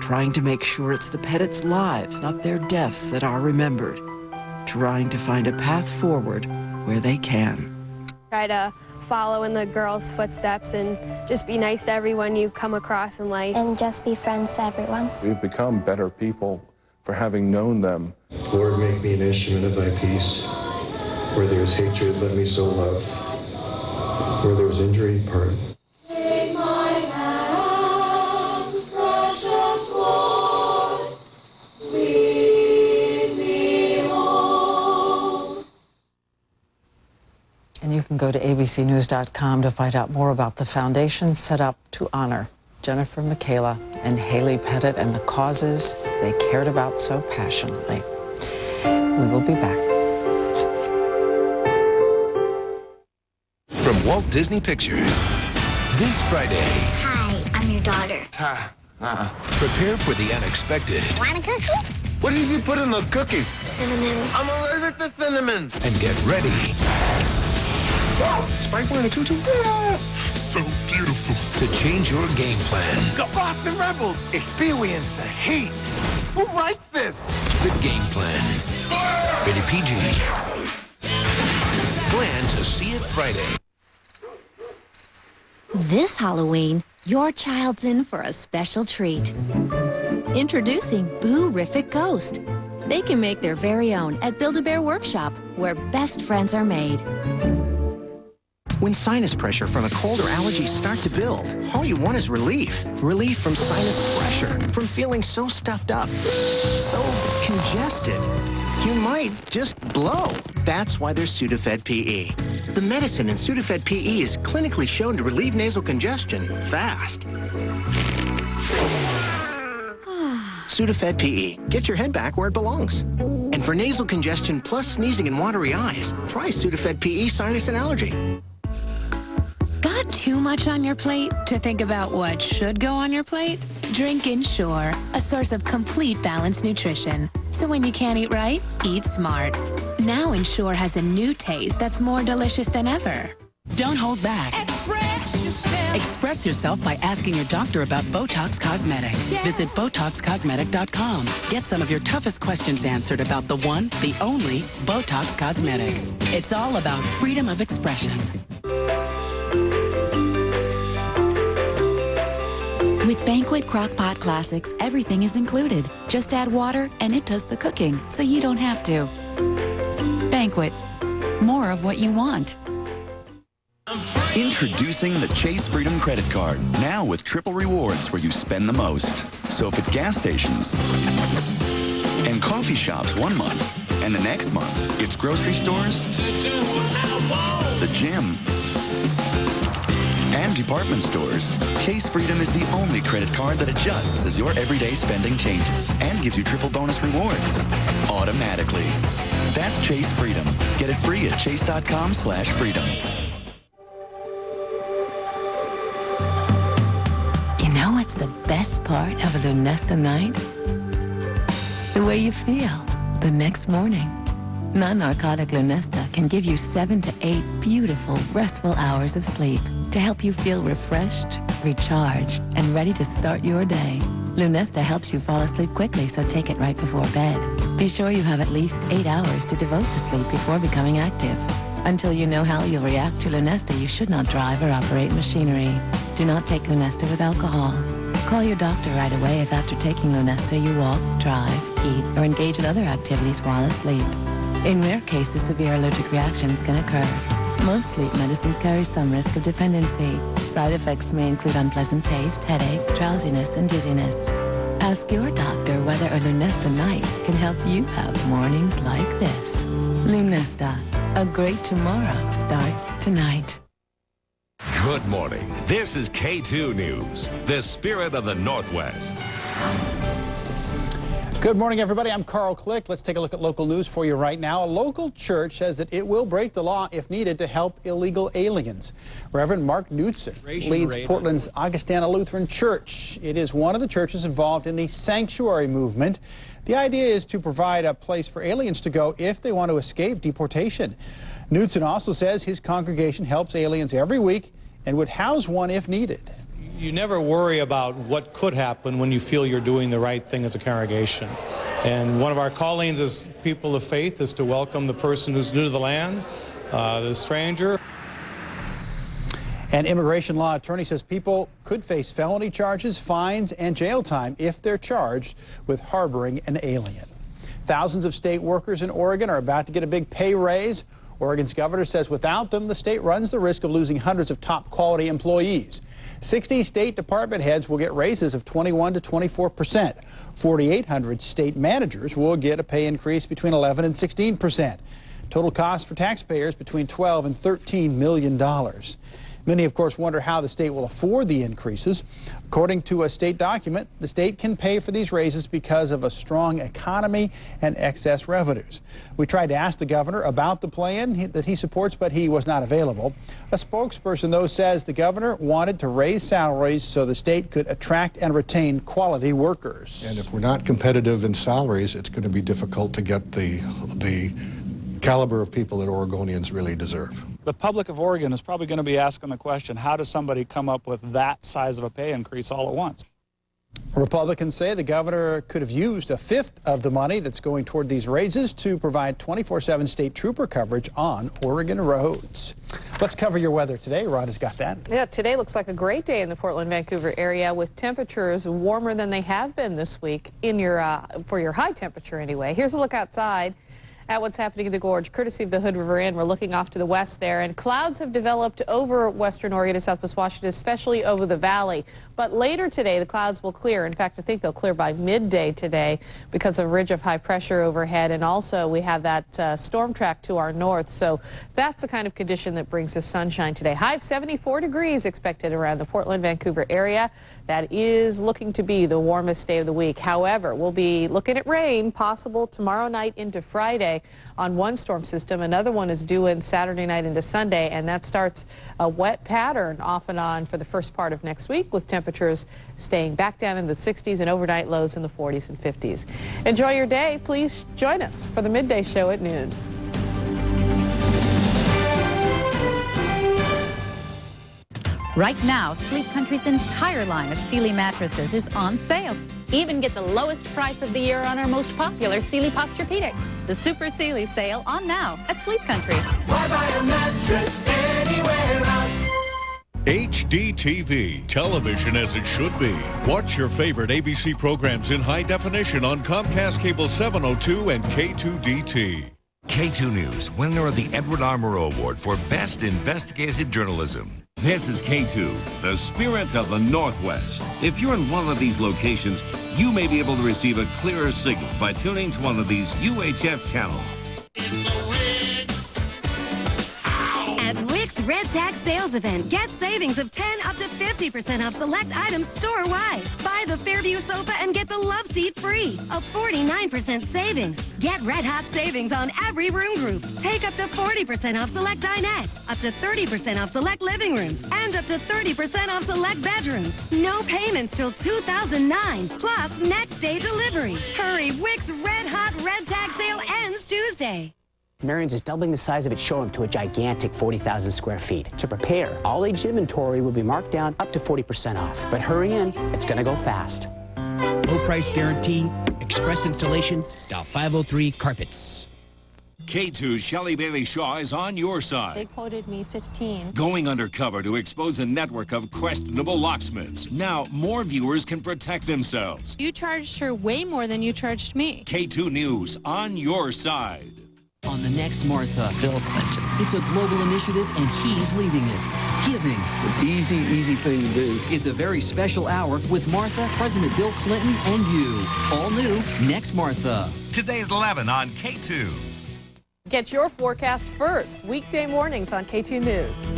trying to make sure it's the Pettits' lives, not their deaths, that are remembered, trying to find a path forward where they can. Try to follow in the girls' footsteps and just be nice to everyone you come across in life. And just be friends to everyone. We've become better people for having known them. Lord, make me an instrument of thy peace. Where there is hatred, let me sow love. Where there is injury, pardon. Take my hand, precious Lord, lead me home. And you can go to abcnews.com to find out more about the foundation set up to honor Jennifer, Michaela, and Haley Pettit and the causes they cared about so passionately. We will be back. From Walt Disney Pictures, this Friday. Hi, I'm your daughter. Prepare for the unexpected. Want a cookie? What did you put in the cookie? Cinnamon. I'm allergic to cinnamon. And get ready. Spike wearing a tutu? So beautiful. To change your game plan. The Boston Rebels, experience the heat. Who writes this? The Game Plan. Rated PG. Plan to see it Friday. This Halloween, your child's in for a special treat. Introducing Boo-rific Ghost. They can make their very own at Build-A-Bear Workshop, where best friends are made. When sinus pressure from a cold or allergies start to build, all you want is relief. Relief from sinus pressure, from feeling so stuffed up, so congested. You might just blow. That's why there's Sudafed PE. The medicine in Sudafed PE is clinically shown to relieve nasal congestion fast. Sudafed PE. Get your head back where it belongs. And for nasal congestion plus sneezing and watery eyes, try Sudafed PE Sinus and Allergy. Got too much on your plate to think about what should go on your plate? Drink Ensure, a source of complete balanced nutrition. So when you can't eat right, eat smart. Now Ensure has a new taste that's more delicious than ever. Don't hold back. Express yourself. Express yourself by asking your doctor about Botox Cosmetic. Visit BotoxCosmetic.com. Get some of your toughest questions answered about the one, the only Botox Cosmetic. It's all about freedom of expression. With Banquet Crock-Pot Classics, everything is included. Just add water and it does the cooking, so you don't have to. Banquet. More of what you want. Introducing the Chase Freedom Credit Card, now with triple rewards where you spend the most. So if it's gas stations and coffee shops 1 month, and the next month it's grocery stores, the gym, and and department stores. Chase Freedom is the only credit card that adjusts as your everyday spending changes and gives you triple bonus rewards automatically. That's Chase Freedom. Get it free at chase.com/freedom. You know what's the best part of a Lunesta night? The way you feel the next morning. Non-narcotic Lunesta can give you 7 to 8 beautiful, restful hours of sleep to help you feel refreshed, recharged, and ready to start your day. Lunesta helps you fall asleep quickly, so take it right before bed. Be sure you have at least 8 hours to devote to sleep before becoming active. Until you know how you'll react to Lunesta, you should not drive or operate machinery. Do not take Lunesta with alcohol. Call your doctor right away if after taking Lunesta you walk, drive, eat, or engage in other activities while asleep. In rare cases, severe allergic reactions can occur. Most sleep medicines carry some risk of dependency. Side effects may include unpleasant taste, headache, drowsiness, and dizziness. Ask your doctor whether a Lunesta night can help you have mornings like this. Lunesta, a great tomorrow starts tonight. Good morning. This is K2 News, the spirit of the Northwest. Good morning, everybody. I'm Carl Click. Let's take a look at local news for you right now. A local church says that it will break the law if needed to help illegal aliens. Reverend Mark Knudsen leads Portland's Augustana Lutheran Church. It is one of the churches involved in the sanctuary movement. The idea is to provide a place for aliens to go if they want to escape deportation. Knudsen also says his congregation helps aliens every week and would house one if needed. You never worry about what could happen when you feel you're doing the right thing as a congregation. And one of our callings as people of faith is to welcome the person who's new to the land, the stranger. An immigration law attorney says people could face felony charges, fines, and jail time if they're charged with harboring an alien. Thousands of state workers in Oregon are about to get a big pay raise. Oregon's governor says without them, the state runs the risk of losing hundreds of top-quality employees. 60 state department heads will get raises of 21 to 24%. 4,800 state managers will get a pay increase between 11 and 16%. Total cost for taxpayers between $12 and $13 million. Many, of course, wonder how the state will afford the increases. According to a state document, the state can pay for these raises because of a strong economy and excess revenues. We tried to ask the governor about the plan that he supports, but he was not available. A spokesperson, though, says the governor wanted to raise salaries so the state could attract and retain quality workers. And if we're not competitive in salaries, it's going to be difficult to get the caliber of people that Oregonians really deserve. The public of Oregon is probably going to be asking the question, how does somebody come up with that size of a pay increase all at once? Republicans say the governor could have used a fifth of the money that's going toward these raises to provide 24/7 state trooper coverage on Oregon roads. Let's cover your weather today. Rod has got that. Yeah, today looks like a great day in the Portland-Vancouver area with temperatures warmer than they have been this week in your for your high temperature anyway. Here's a look outside at what's happening in the gorge, courtesy of the Hood River Inn. We're looking off to the west there, and clouds have developed over western Oregon and southwest Washington, especially over the valley. But later today, the clouds will clear. In fact, I think they'll clear by midday today because of a ridge of high pressure overhead, and also we have that storm track to our north. So that's the kind of condition that brings us sunshine today. High of 74 degrees expected around the Portland-Vancouver area. That is looking to be the warmest day of the week. However, we'll be looking at rain possible tomorrow night into Friday on one storm system. Another one is due in Saturday night into Sunday, and that starts a wet pattern off and on for the first part of next week, with temperatures staying back down in the 60s and overnight lows in the 40s and 50s. Enjoy your day. Please join us for the midday show at noon. Right now, Sleep Country's entire line of Sealy mattresses is on sale. Even get the lowest price of the year on our most popular Sealy Posturepedic. The Super Sealy sale on now at Sleep Country. Why buy a mattress anywhere else? HDTV, television as it should be. Watch your favorite ABC programs in high definition on Comcast Cable 702 and K2DT. K2 News, winner of the Edward R. Murrow Award for Best Investigative Journalism. This is K2, the spirit of the Northwest. If you're in one of these locations, you may be able to receive a clearer signal by tuning to one of these UHF channels. At Rick's Red Tag Sales Event. Get savings of 10 up to 50% off select items store-wide. Buy the Fairview sofa and get the love seat free. A 49% savings. Get red hot savings on every room group. Take up to 40% off select dinettes, up to 30% off select living rooms, and up to 30% off select bedrooms. No payments till 2009, plus next day delivery. Hurry, Wick's Red Hot Red Tag Sale ends Tuesday. Marion's is doubling the size of its showroom to a gigantic 40,000 square feet. To prepare, all aged inventory will be marked down up to 40% off. But hurry in, it's going to go fast. Low price guarantee, express installation, dial 503 Carpets. K2's Shelley Bailey Shaw is on your side. They quoted me 15. Going undercover to expose a network of questionable locksmiths. Now, more viewers can protect themselves. You charged her way more than you charged me. K2 News on your side. On the next Martha, Bill Clinton. It's a global initiative, and he's leading it. Giving. It's an easy thing to do. It's a very special hour with Martha, President Bill Clinton, and you. All new, next Martha. Today at 11 on K2. Get your forecast first, weekday mornings on K2 News.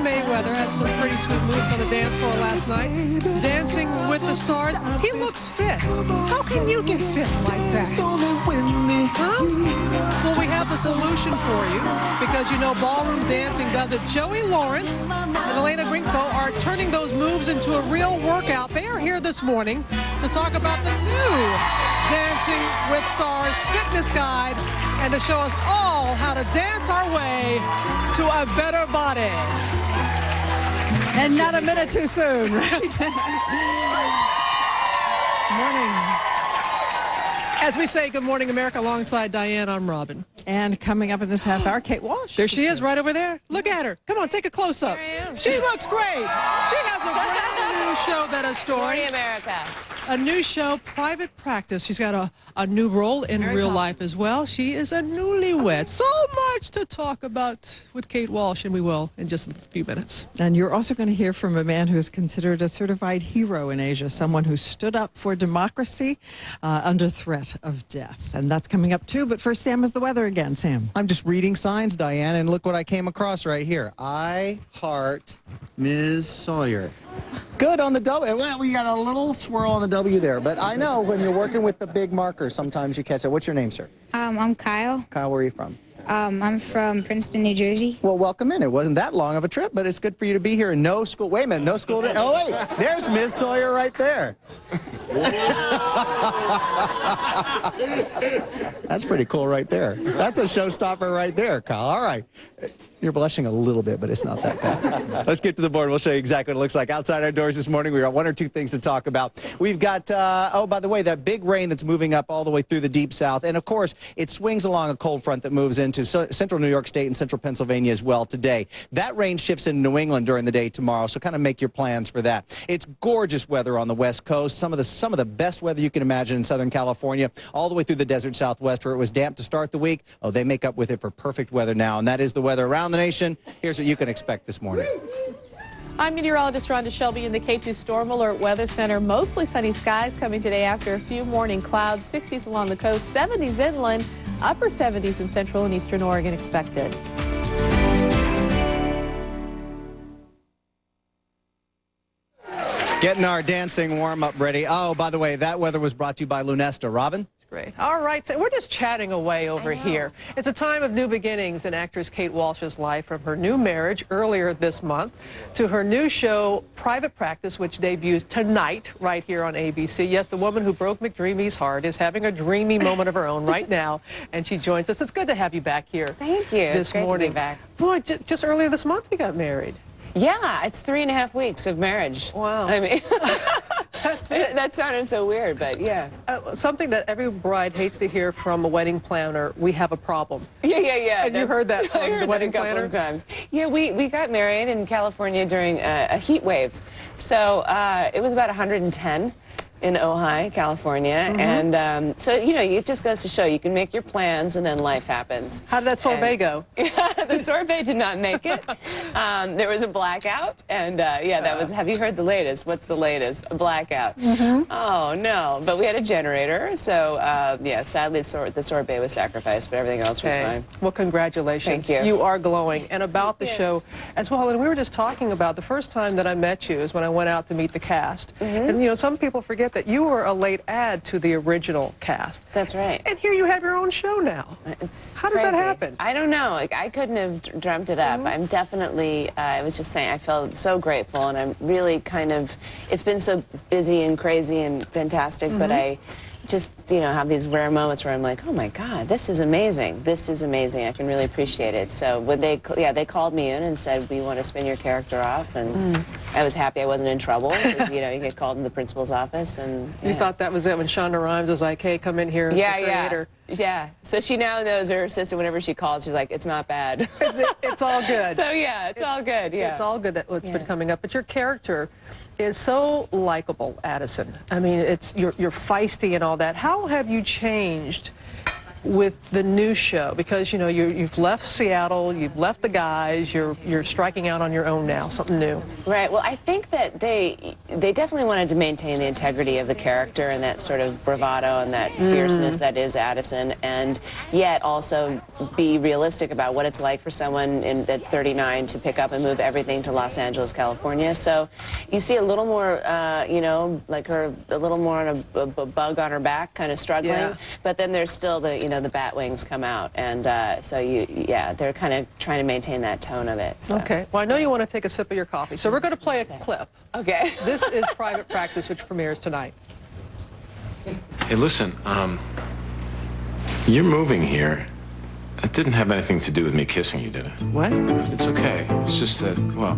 Mayweather had some pretty sweet moves on the dance floor last night. Dancing with the Stars. He looks fit. How can you get fit like that? Huh? Well, we have the solution for you because you know ballroom dancing does it. Joey Lawrence and Elena Grinko are turning those moves into a real workout. They are here this morning to talk about the new Dancing with Stars fitness guide and to show us all how to dance our way to a better body. And not a minute too soon, right? Morning. As we say, good morning, America, alongside Diane, I'm Robin. And coming up in this half hour, Kate Walsh. There she is, right over there. Look at her. Come on, take a close-up. She looks great. She has a brand new show that is story. Morning, America. A new show, Private Practice. She's got a new role in real life as well. She is a newlywed. So much to talk about with Kate Walsh, and we will in just a few minutes. And you're also going to hear from a man who is considered a certified hero in Asia, someone who stood up for democracy under threat of death. And that's coming up too. But first, Sam, is the weather again. Sam. I'm just reading signs, Diane, and look what I came across right here. I heart Ms. Sawyer. Good on the W. Well, we got a little swirl on the W there, but I know when you're working with the big marker, sometimes you catch it. What's your name, sir? I'm Kyle. Kyle, where are you from? I'm from Princeton, New Jersey. Well, welcome in. It wasn't that long of a trip, but it's good for you to be here. No school. Wait a minute. No school. Oh, wait. There's Miss Sawyer right there. That's pretty cool right there. That's a showstopper right there, Kyle. All right. You're blushing a little bit, but it's not that bad. Let's get to the board. We'll show you exactly what it looks like outside our doors this morning. We've got one or two things to talk about. We've got, oh, by the way, that big rain that's moving up all the way through the deep south. And, of course, it swings along a cold front that moves into central New York State and central Pennsylvania as well today. That rain shifts into New England during the day tomorrow, so kind of make your plans for that. It's gorgeous weather on the West Coast, some of the best weather you can imagine in Southern California, all the way through the desert Southwest where it was damp to start the week. Oh, they make up with it for perfect weather now, and that is the weather around the nation. Here's what you can expect this morning. I'm meteorologist Rhonda Shelby in the K2 Storm Alert Weather Center. Mostly sunny skies coming today after a few morning clouds. 60s along the coast, 70s inland, upper 70s in central and eastern Oregon expected. Getting our dancing warm-up ready. Oh, by the way, that weather was brought to you by Lunesta. Robin? Great. All right, so we're just chatting away over here. It's a time of new beginnings in actress Kate Walsh's life, from her new marriage earlier this month to her new show, Private Practice, which debuts tonight right here on ABC. Yes, the woman who broke McDreamy's heart is having a dreamy moment of her own right now, and she joins us. It's good to have you back here. Thank you. This it's great morning. To be back. Boy, just earlier this month we got married. Yeah, it's 3.5 weeks of marriage. Wow. I mean, that sounded so weird, but yeah. Something that every bride hates to hear from a wedding planner: we have a problem. Yeah. And you heard that from the wedding planner? I heard that a couple of times. Yeah, we got married in California during a heat wave. So it was about 110 in Ojai, California, and so it just goes to show you can make your plans and then life happens. How did that sorbet go? The sorbet did not make it. There was a blackout, and that was. Have you heard the latest? What's the latest? A blackout. Oh no! But we had a generator, so sadly the sorbet was sacrificed, but everything else was fine. Well, congratulations. Thank you. You are glowing, and about the show as well. And we were just talking about the first time that I met you is when I went out to meet the cast, and some people forget that you were a late add to the original cast. That's right. And here you have your own show now. How does that happen? I don't know. I couldn't have dreamt it up. I'm definitely, I was just saying, I felt so grateful, and I'm really it's been so busy and crazy and fantastic, but I just, have these rare moments where I'm like, oh my God, this is amazing. This is amazing. I can really appreciate it. So when they called me in and said, we want to spin your character off, and I was happy I wasn't in trouble because, you get called in the principal's office. And you thought that was it when Shonda Rhimes was like, hey, come in here. Yeah. So she now knows her assistant, whenever she calls, she's like, it's not bad. It's all good. So it's all good. Yeah. It's all good that what's been coming up. But your character is so likable, Addison. I mean, you're feisty and all that. How have you changed with the new show? Because you've left Seattle, you've left the guys, you're striking out on your own now, something new. Right. Well, I think that they definitely wanted to maintain the integrity of the character and that sort of bravado and that fierceness that is Addison, and yet also be realistic about what it's like for someone at 39 to pick up and move everything to Los Angeles, California. So you see a little more, like her a little more on a bug on her back, kind of struggling. But then there's still the the bat wings come out, and so they're kind of trying to maintain that tone of it. So. Okay. Well, I know you want to take a sip of your coffee, so we're going to play a clip. Okay. This is Private Practice, which premieres tonight. Hey, listen, you're moving here. It didn't have anything to do with me kissing you, did it? What? It's okay. It's just that, well,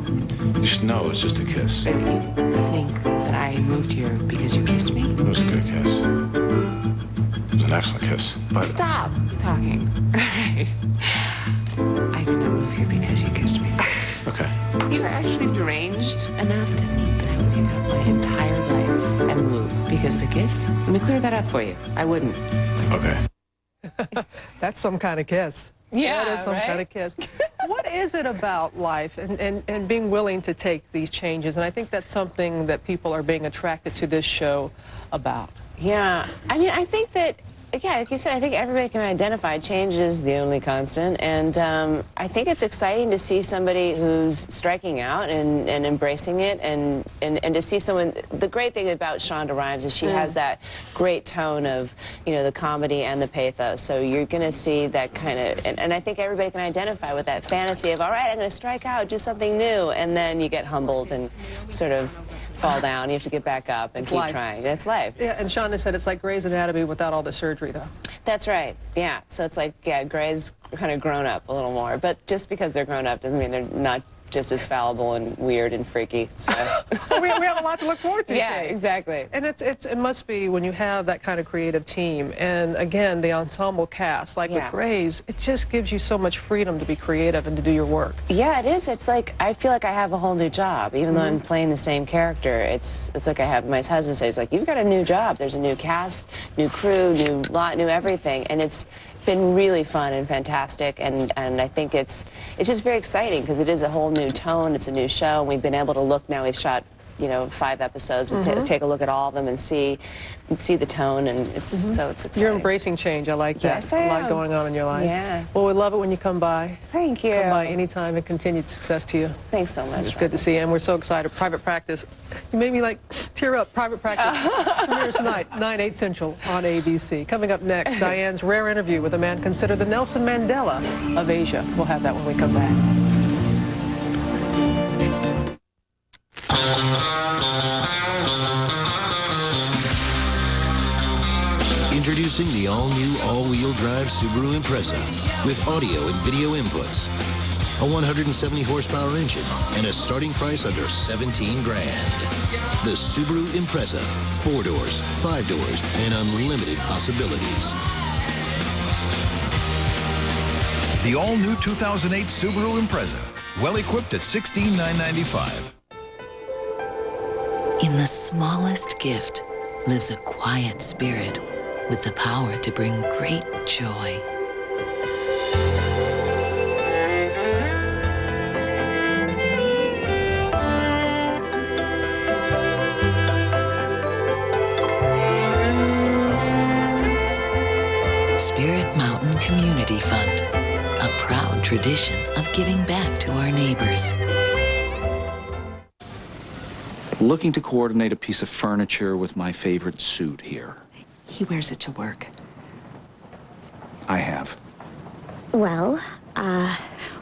you should know it's just a kiss. But you think that I moved here because you kissed me? It was a good kiss. It was an excellent kiss, but... Stop talking. I did not move here because you kissed me. Okay. You were actually deranged enough to think that I would pick up my entire life and move because of a kiss? Let me clear that up for you. I wouldn't. Okay. That's some kind of kiss. Yeah, that is some kind of kiss. What is it about life and being willing to take these changes? And I think that's something that people are being attracted to this show about. Yeah, I mean, I think that, like you said, I think everybody can identify change is the only constant, and I think it's exciting to see somebody who's striking out and embracing it, and to see someone. The great thing about Shonda Rhimes is she has that great tone of, the comedy and the pathos. So you're going to see that kind of, and I think everybody can identify with that fantasy of, all right, I'm going to strike out, do something new, and then you get humbled and sort of fall down. You have to get back up and keep trying. That's life. Yeah, and Shonda said it's like Grey's Anatomy without all the surgery, though. That's right. Yeah. So it's like, Grey's kind of grown up a little more. But just because they're grown up doesn't mean they're not just as fallible and weird and freaky. So we have a lot to look forward to. Yeah, exactly. And it must be when you have that kind of creative team, and again the ensemble cast, like with Grey's, it just gives you so much freedom to be creative and to do your work. Yeah, it is. It's like I feel like I have a whole new job, even though I'm playing the same character. It's like I have. My husband says, like, you've got a new job. There's a new cast, new crew, new lot, new everything, and it's been really fun and fantastic, and I think it's just very exciting because it is a whole new tone. It's a new show, and we've been able to look now. We've shot 5 episodes and take a look at all of them and see the tone, and so it's exciting. You're embracing change. I like that. Yes, I am. A lot going on in your life. Yeah. Well, we love it when you come by. Thank you. Come by anytime, and continued success to you. Thanks so much. It's good to see you, and we're so excited. Private Practice. You made me tear up. Private Practice premieres tonight, 9/8 Central on ABC. Coming up next, Diane's rare interview with a man considered the Nelson Mandela of Asia. We'll have that when we come back. Introducing the all-new all-wheel drive Subaru Impreza with audio and video inputs, a 170 horsepower engine, and a starting price under $17 grand. The Subaru Impreza, 4 doors, 5 doors, and unlimited possibilities. The all-new 2008 Subaru Impreza, well equipped at $16,995. In the smallest gift, lives a quiet spirit with the power to bring great joy. Spirit Mountain Community Fund, a proud tradition of giving back to our neighbors. Looking to coordinate a piece of furniture with my favorite suit here. He wears it to work. I have. Well,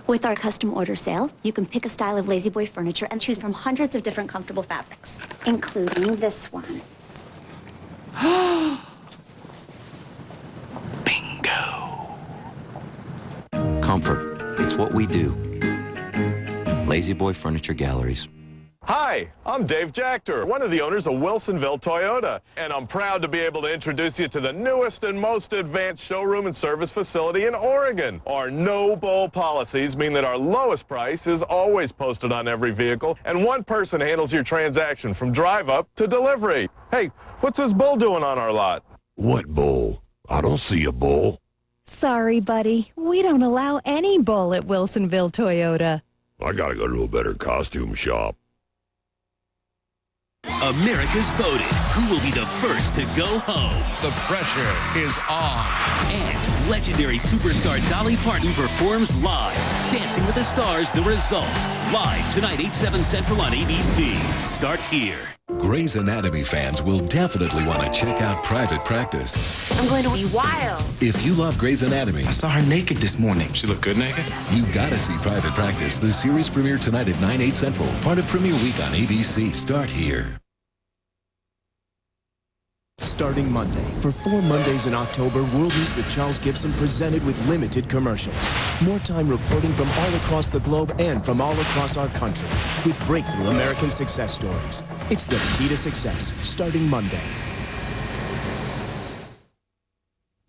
with our custom order sale, you can pick a style of Lazy Boy furniture and choose from hundreds of different comfortable fabrics, including this one. Comfort. It's what we do. Lazy Boy Furniture Galleries. Hi, I'm Dave Jachter, one of the owners of Wilsonville Toyota, and I'm proud to be able to introduce you to the newest and most advanced showroom and service facility in Oregon. Our no-bull policies mean that our lowest price is always posted on every vehicle, and one person handles your transaction from drive-up to delivery. Hey, what's this bull doing on our lot? What bull? I don't see a bull. Sorry, buddy. We don't allow any bull at Wilsonville Toyota. I gotta go to a better costume shop. America's voted. Who will be the first to go home? The pressure is on. And legendary superstar Dolly Parton performs live. Dancing with the Stars, the results. Live tonight, 8/7 Central on ABC. Start here. Grey's Anatomy fans will definitely want to check out Private Practice. I'm going to be wild. If you love Grey's Anatomy, I saw her naked this morning. She looked good naked? You gotta see Private Practice. The series premiere tonight at 9/8 Central. Part of Premiere Week on ABC. Start here. Starting Monday, for 4 Mondays in October, World News with Charles Gibson presented with limited commercials. More time reporting from all across the globe and from all across our country with breakthrough American success stories. It's the key to success, starting Monday.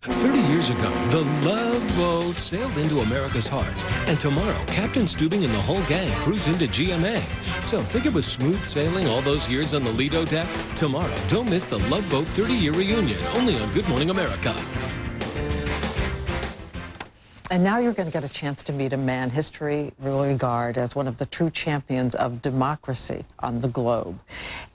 30 years ago, the Love Boat sailed into America's heart. And tomorrow, Captain Steubing and the whole gang cruise into GMA. So think it was smooth sailing all those years on the Lido deck? Tomorrow, don't miss the Love Boat 30-year reunion, only on Good Morning America. And now you're going to get a chance to meet a man history will regard as one of the true champions of democracy on the globe.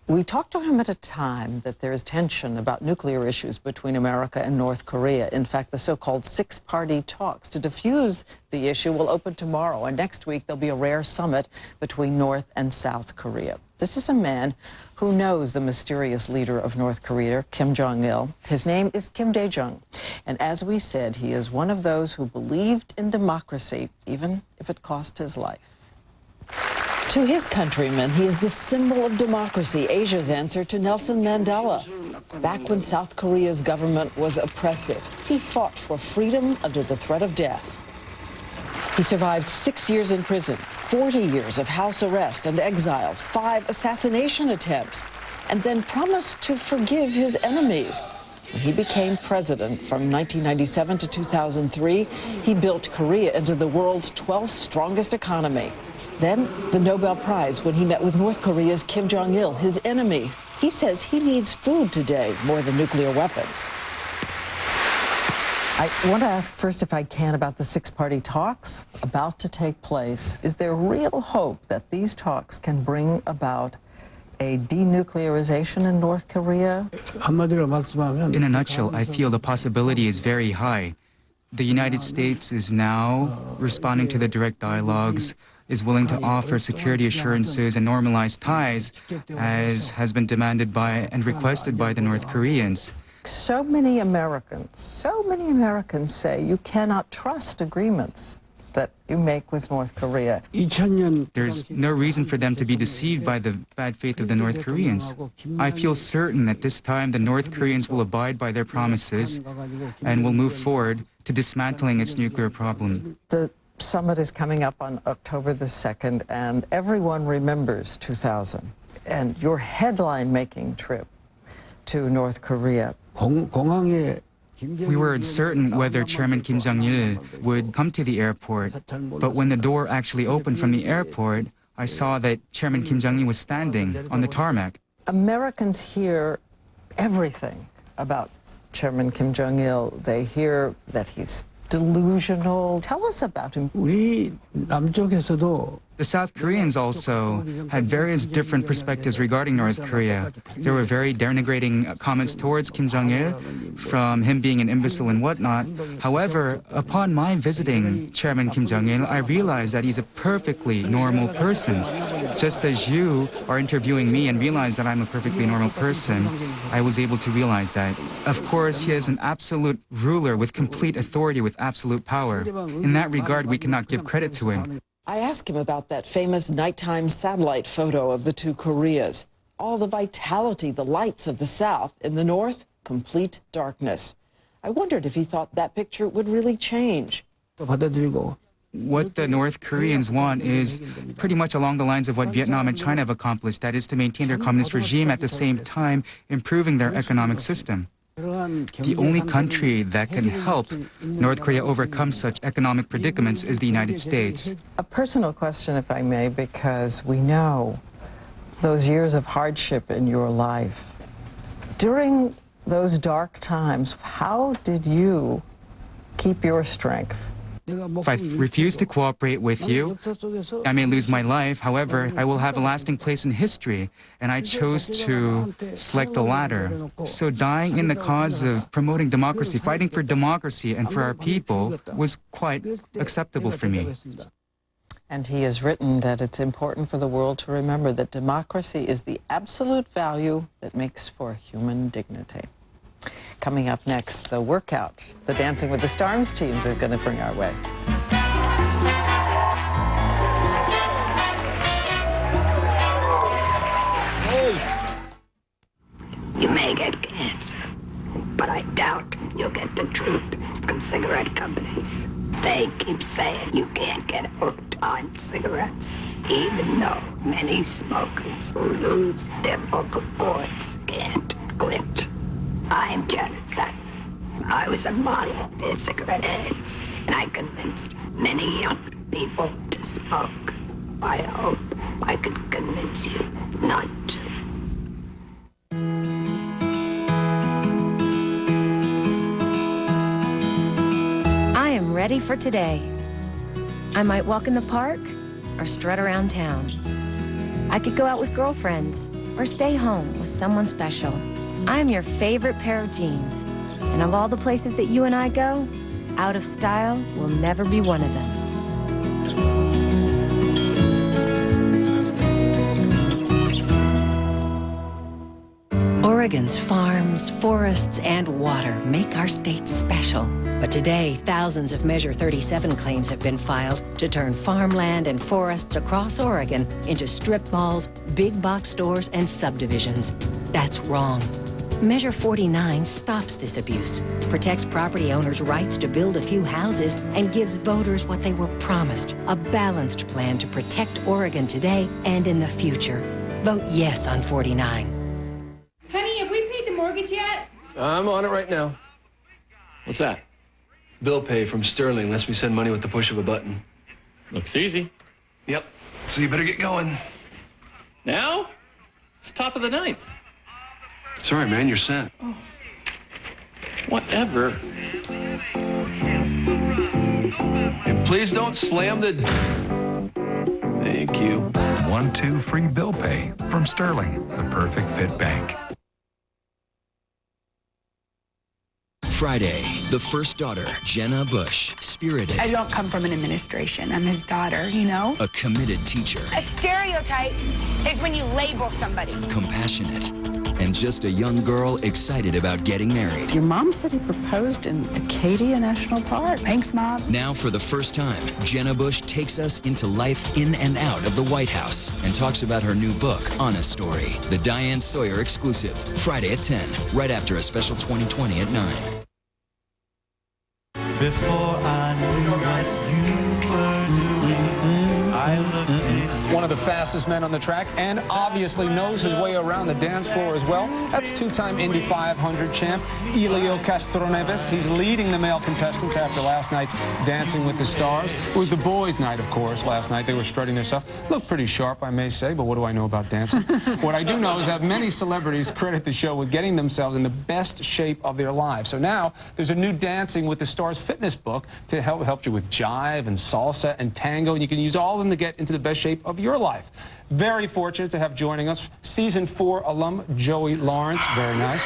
We talked to him at a time that there is tension about nuclear issues between America and North Korea. In fact, the so-called six-party talks to defuse the issue will open tomorrow. And next week, there'll be a rare summit between North and South Korea. This is a man who knows the mysterious leader of North Korea, Kim Jong-il. His name is Kim Dae-jung. And as we said, he is one of those who believed in democracy, even if it cost his life. To his countrymen, he is the symbol of democracy, Asia's answer to Nelson Mandela. Back when South Korea's government was oppressive, he fought for freedom under the threat of death. He survived 6 years in prison, 40 years of house arrest and exile, 5 assassination attempts, and then promised to forgive his enemies. When he became president from 1997 to 2003, he built Korea into the world's 12th strongest economy. Then the Nobel Prize when he met with North Korea's Kim Jong-il, his enemy. He says he needs food today more than nuclear weapons. I want to ask first, if I can, about the six-party talks about to take place. Is there real hope that these talks can bring about a denuclearization in North Korea? In a nutshell, I feel the possibility is very high. The United States is now responding to the direct dialogues, is willing to offer security assurances and normalize ties, as has been demanded by and requested by the North Koreans. So many Americans say you cannot trust agreements that you make with North Korea. There's no reason for them to be deceived by the bad faith of the North Koreans. I feel certain that this time the North Koreans will abide by their promises and will move forward to dismantling its nuclear problem. The summit is coming up on October the 2nd, and everyone remembers 2000 and your headline-making trip to North Korea. We were uncertain whether Chairman Kim Jong-il would come to the airport, but when the door actually opened from the airport, I saw that Chairman Kim Jong-il was standing on the tarmac. Americans here everything about Chairman Kim Jong-il. They hear that he's delusional. Tell us about him. The South Koreans also had various different perspectives regarding North Korea. There were very denigrating comments towards Kim Jong-il, from him being an imbecile and whatnot. However, upon my visiting Chairman Kim Jong-il, I realized that he's a perfectly normal person. Just as you are interviewing me and realize that I'm a perfectly normal person, I was able to realize that. Of course, he is an absolute ruler with complete authority, with absolute power. In that regard, we cannot give credit to him. I asked him about that famous nighttime satellite photo of the two Koreas. All the vitality, the lights of the South. In the North, complete darkness. I wondered if he thought that picture would really change. What the North Koreans want is pretty much along the lines of what Vietnam and China have accomplished, that is to maintain their communist regime at the same time improving their economic system. The only country that can help North Korea overcome such economic predicaments is the United States. A personal question, if I may, because we know those years of hardship in your life. During those dark times, how did you keep your strength? If I refuse to cooperate with you, I may lose my life. However, I will have a lasting place in history, and I chose to select the latter. So dying in the cause of promoting democracy, fighting for democracy and for our people was quite acceptable for me. And he has written that it's important for the world to remember that democracy is the absolute value that makes for human dignity. Coming up next, the workout the Dancing with the Stars teams are going to bring our way. You may get cancer, but I doubt you'll get the truth from cigarette companies. They keep saying you can't get hooked on cigarettes, even though many smokers who lose their vocal cords can't quit. I'm Janet Sutton. I was a model in cigarette ads, and I convinced many young people to smoke. I hope I can convince you not to. I am ready for today. I might walk in the park or strut around town. I could go out with girlfriends or stay home with someone special. I'm your favorite pair of jeans. And of all the places that you and I go, out of style will never be one of them. Oregon's farms, forests, and water make our state special. But today, thousands of Measure 37 claims have been filed to turn farmland and forests across Oregon into strip malls, big box stores, and subdivisions. That's wrong. Measure 49 stops this abuse, protects property owners' rights to build a few houses, and gives voters what they were promised, a balanced plan to protect Oregon today and in the future. Vote yes on 49. Honey, have we paid the mortgage yet? I'm on it right now. What's that? Bill pay from Sterling lets me send money with the push of a button. Looks easy. Yep. So you better get going. Now? It's top of the ninth. Sorry, man, you're sent. Oh. Whatever. And please don't slam the... Thank you. 1-2 free bill pay from Sterling, the perfect fit bank. Friday, the first daughter, Jenna Bush, spirited. I don't come from an administration. I'm his daughter, you know? A committed teacher. A stereotype is when you label somebody. Compassionate. And just a young girl excited about getting married. Your mom said he proposed in Acadia National Park. Thanks, Mom. Now, for the first time, Jenna Bush takes us into life in and out of the White House and talks about her new book, Honest Story, the Diane Sawyer exclusive, Friday at 10, right after a special 2020 at 9. Before I knew what you were doing, I looked at you. one of the fastest men on the track and obviously knows his way around the dance floor as well. That's two-time Indy 500 champ Elio Castroneves. He's leading the male contestants after last night's Dancing with the Stars. It was the boys' night, of course, last night. They were strutting their stuff. Looked pretty sharp, I may say, but what do I know about dancing? What I do know is that many celebrities credit the show with getting themselves in the best shape of their lives. So now there's a new Dancing with the Stars fitness book to help you with jive and salsa and tango, and you can use all of them to get into the best shape of your life. Very fortunate to have joining us Season 4 alum Joey Lawrence. Very nice.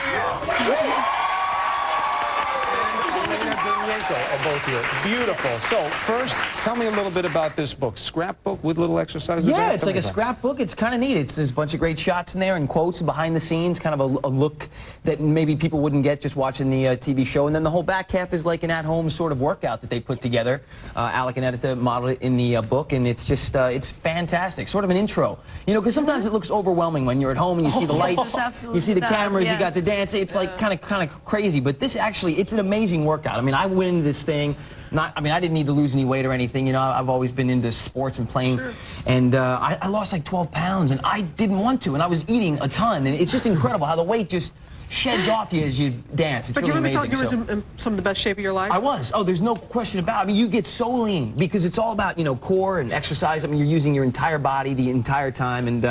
Are both here. Beautiful. So, first, tell me a little bit about this book. Scrapbook with little exercises? Yeah, it's like a scrapbook. It's kind of neat. There's a bunch of great shots in there and quotes behind the scenes, kind of a look that maybe people wouldn't get just watching the TV show. And then the whole back half is like an at-home sort of workout that they put together. Alec and Editha modeled it in the book, and it's just, it's fantastic. Sort of an intro. You know, because sometimes it looks overwhelming when you're at home and you see the lights, you see the cameras, you got the dance. It's like kind of crazy. But this actually, it's an amazing workout. I mean, I went into this thing. I mean, I didn't need to lose any weight or anything. You know, I've always been into sports and playing. Sure. And I lost like 12 pounds, and I didn't want to, and I was eating a ton. And it's just incredible how the weight just sheds off you as you dance. It's but really you really amazing. thought you were in some of the best shape of your life? I was. Oh, there's no question about it. I mean, you get so lean because it's all about, you know, core and exercise. I mean, you're using your entire body the entire time. And,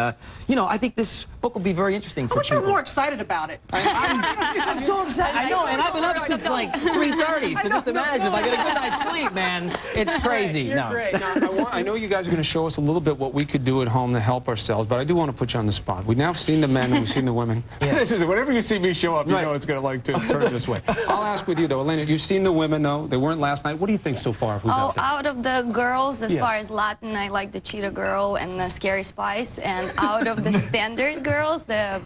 you know, I think this book will be very interesting for people. You're more excited about it. I'm so excited. I know, and I've been up since like 3:30, so just imagine if I get a good night's sleep, man. It's crazy. You're great. Now, I know you guys are going to show us a little bit what we could do at home to help ourselves, but I do want to put you on the spot. We've now seen the men and we've seen the women. Yeah. This is whenever you see me show up, you know it's going to like to turn this way. I'll ask with you, though. Elena, you've seen the women, though. They weren't last night. What do you think so far of who's out there? Out of the girls, as far as Latin, I like the Cheetah Girl and the Scary Spice. And out of the standard girls, the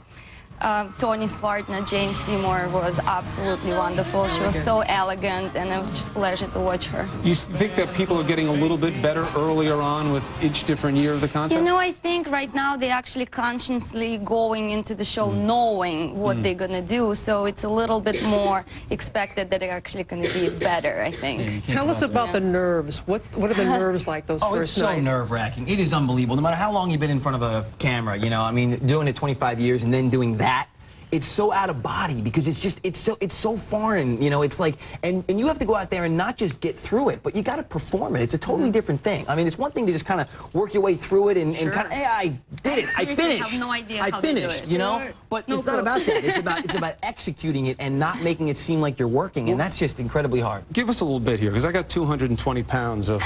Tony's partner, Jane Seymour, was absolutely wonderful. She was so elegant, and it was just a pleasure to watch her. You think that people are getting a little bit better earlier on with each different year of the contest? You know, I think right now they're actually consciously going into the show knowing what they're going to do, so it's a little bit more expected that they're actually going to be better, I think. Tell us about the nerves. What are the nerves like those first it's so nerve-wracking. It is unbelievable. No matter how long you've been in front of a camera, you know, I mean, doing it 25 years and then doing that, it's so out of body because it's so foreign, you know. It's like, and you have to go out there and not just get through it, but you got to perform it. It's a totally different thing. I mean, it's one thing to just kind of work your way through it and kind of, hey, I did it, I finished. I have no idea I how finished, to do it. you know. But it's not about that. It's about executing it and not making it seem like you're working, and that's just incredibly hard. Give us a little bit here, because I got 220 pounds of.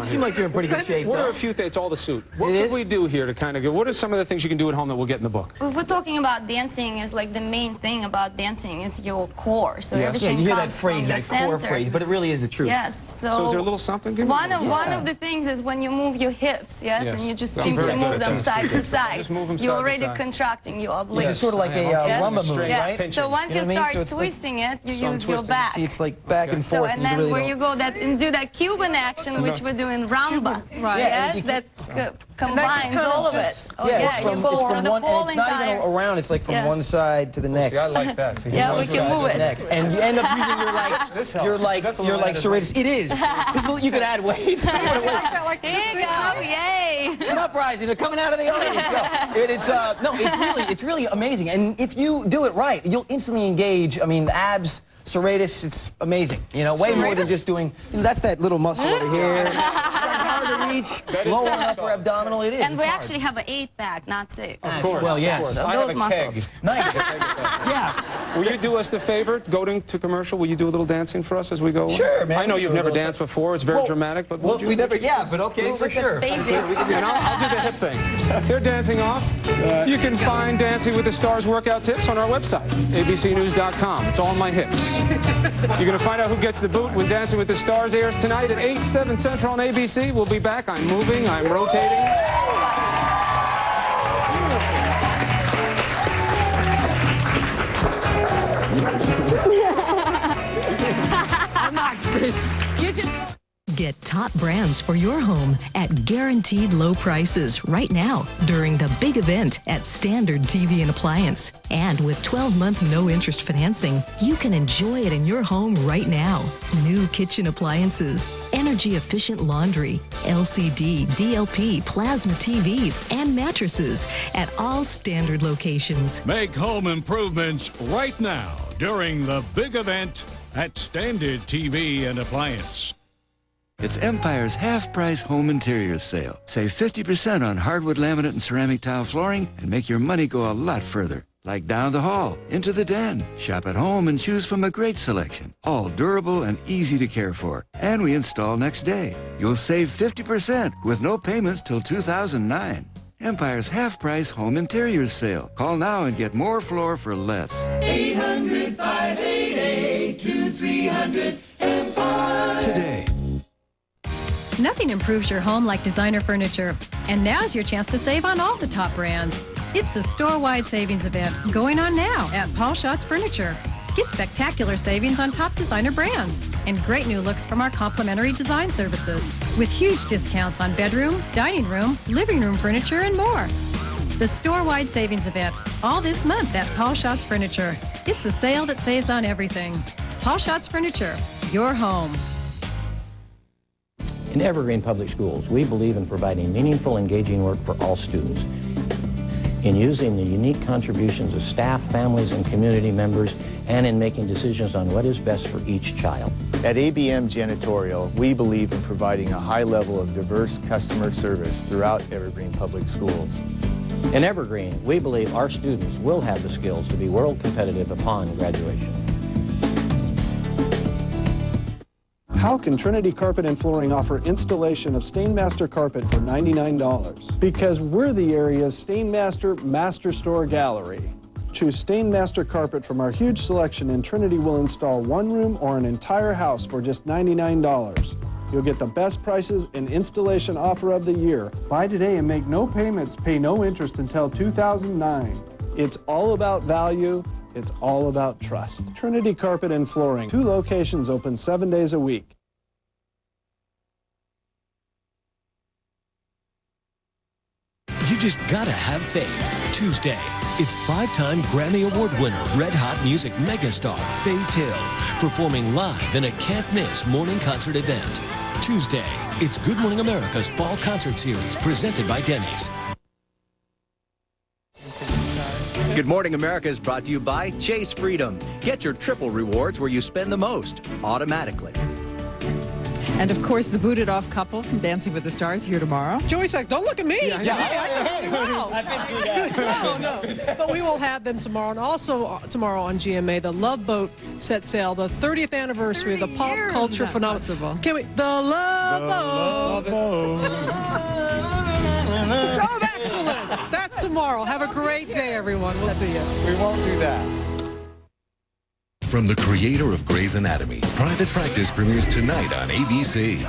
Seem like you're in pretty good shape. What are a few things? It's all the suit. What can we do here to kind of go? What are some of the things you can do at home that we'll get in the book? If we're talking about dancing, is like the main thing about dancing is your core. So everything you hear that comes phrase, from that the core center. phrase, but it really is the truth. Yes. So is there a little something? One of the things is when you move your hips, and you just simply move them side to side. You're already contracting your obliques. It's sort of like a rumba move, right? So once you start twisting it, you use your back. See, it's like back and forth. And then where you go and do that Cuban action, which we're doing rumba. Right. Yes, that combines all of it. It's from one, and it's not even around. It's like from one side to the next. See, I like that. See, we can move it. Next. And you end up using your like serratus. It is. You could add weight. Here you go! Yay! It's an uprising. They're coming out of the audience. It's really amazing. And if you do it right, you'll instantly engage. I mean, abs. Serratus, it's amazing. You know, way more than just doing. You know, that's that little muscle over here. Hard to reach. Lower and upper abdominal. It is. And we actually have an 8-pack, not 6. Of course. Well, yes. So those muscles. Nice. Yeah. Will you do us the favor, going to commercial? Will you do a little dancing for us as we go? Sure, man. I know you've never danced before. It's very dramatic, but we never. Yeah, but okay, for sure. And I'll do the hip thing. They're dancing off. You can find Dancing with the Stars workout tips on our website, abcnews.com. It's all on my hips. You're going to find out who gets the boot when Dancing with the Stars airs tonight at 8, 7 Central on ABC. We'll be back. I'm moving. I'm rotating. I'm not Chris. You just... Get top brands for your home at guaranteed low prices right now during the big event at Standard TV and Appliance. And with 12-month no-interest financing, you can enjoy it in your home right now. New kitchen appliances, energy-efficient laundry, LCD, DLP, plasma TVs, and mattresses at all Standard locations. Make home improvements right now during the big event at Standard TV and Appliance. It's Empire's half-price home interiors sale. Save 50% on hardwood laminate and ceramic tile flooring and make your money go a lot further. Like down the hall, into the den. Shop at home and choose from a great selection. All durable and easy to care for. And we install next day. You'll save 50% with no payments till 2009. Empire's half-price home interiors sale. Call now and get more floor for less. 800-588-2300 Empire. Today. Nothing improves your home like designer furniture. And now's your chance to save on all the top brands. It's a store-wide savings event going on now at Paul Schatz Furniture. Get spectacular savings on top designer brands and great new looks from our complimentary design services with huge discounts on bedroom, dining room, living room furniture, and more. The store-wide savings event all this month at Paul Schatz Furniture. It's a sale that saves on everything. Paul Schatz Furniture, your home. In Evergreen Public Schools, we believe in providing meaningful, engaging work for all students. In using the unique contributions of staff, families, and community members, and in making decisions on what is best for each child. At ABM Janitorial, we believe in providing a high level of diverse customer service throughout Evergreen Public Schools. In Evergreen, we believe our students will have the skills to be world competitive upon graduation. How can Trinity Carpet and Flooring offer installation of Stainmaster carpet for $99? Because we're the area's Stainmaster Master Store Gallery. Choose Stainmaster carpet from our huge selection, and Trinity will install one room or an entire house for just $99. You'll get the best prices and installation offer of the year. Buy today and make no payments, pay no interest until 2009. It's all about value. It's all about trust. Trinity Carpet and Flooring, 2 locations open 7 days a week. You just gotta have faith. Tuesday, it's 5-time Grammy Award winner, Red Hot Music megastar Faith Hill, performing live in a can't-miss morning concert event. Tuesday, it's Good Morning America's Fall Concert Series, presented by Denny's. Good Morning America is brought to you by Chase Freedom. Get your triple rewards where you spend the most, automatically. And of course, the booted off couple from Dancing with the Stars here tomorrow. Joey said, don't look at me. Yeah, I've been through that. No. But we will have them tomorrow. And also tomorrow on GMA, the Love Boat set sail, the 30th anniversary of the pop culture phenomenon. Can we? The Love Boat. Oh, excellent. That's tomorrow. Have a great day, everyone. We'll see you. We won't do that. From the creator of Grey's Anatomy, Private Practice premieres tonight on ABC.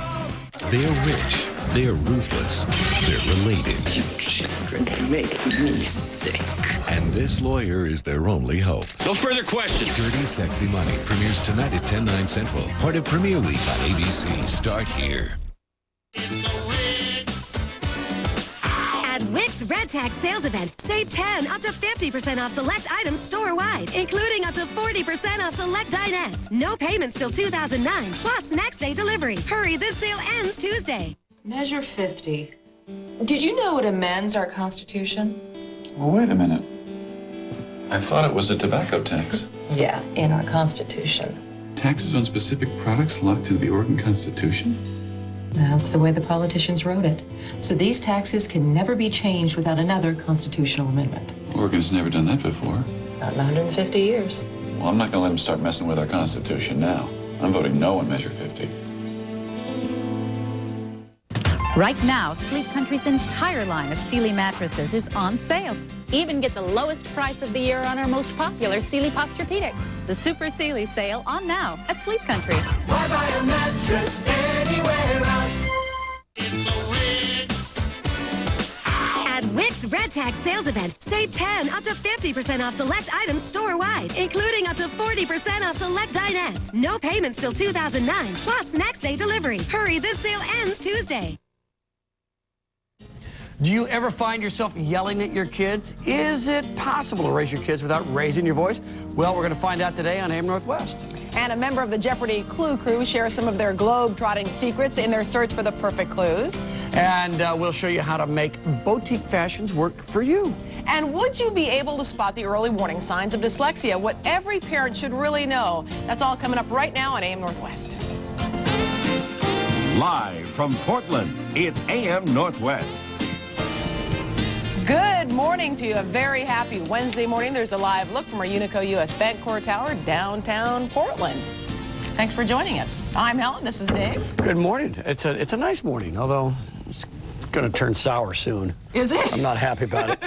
They're rich, they're ruthless, they're related. You children make me sick. And this lawyer is their only hope. No further questions. Dirty Sexy Money premieres tonight at 10, 9 Central. Part of Premiere Week on ABC. Start here. At Wix Red Tag Sales Event, save 10 up to 50% off select items store-wide, including up to 40% off select dinettes. No payments till 2009, plus next day delivery. Hurry, this sale ends Tuesday. Measure 50. Did you know it amends our Constitution? Well, wait a minute. I thought it was a tobacco tax. Yeah, in our Constitution. Taxes on specific products locked into the Oregon Constitution? That's the way the politicians wrote it. So these taxes can never be changed without another constitutional amendment. Oregon's never done that before. Not in 150 years. Well, I'm not going to let them start messing with our Constitution now. I'm voting no on Measure 50. Right now, Sleep Country's entire line of Sealy mattresses is on sale. Even get the lowest price of the year on our most popular Sealy Posturepedic. The Super Sealy sale on now at Sleep Country. Why buy a mattress anywhere else? It's a Wix. At Wix Red Red Tag sales event. Save 10 up to 50% off select items store-wide, including up to 40% off select dinettes. No payments till 2009, plus next day delivery. Hurry, this sale ends Tuesday. Do you ever find yourself yelling at your kids? Is it possible to raise your kids without raising your voice? Well, we're going to find out today on AM Northwest. And a member of the Jeopardy Clue Crew shares some of their globe-trotting secrets in their search for the perfect clues. And we'll show you how to make boutique fashions work for you. And would you be able to spot the early warning signs of dyslexia? What every parent should really know. That's all coming up right now on AM Northwest. Live from Portland, it's AM Northwest. Good morning to you. A very happy Wednesday morning. There's a live look from our Unico US Bancorp Tower, downtown Portland. Thanks for joining us. I'm Helen. This is Dave. Good morning. It's a nice morning, although it's going to turn sour soon. Is it? I'm not happy about it.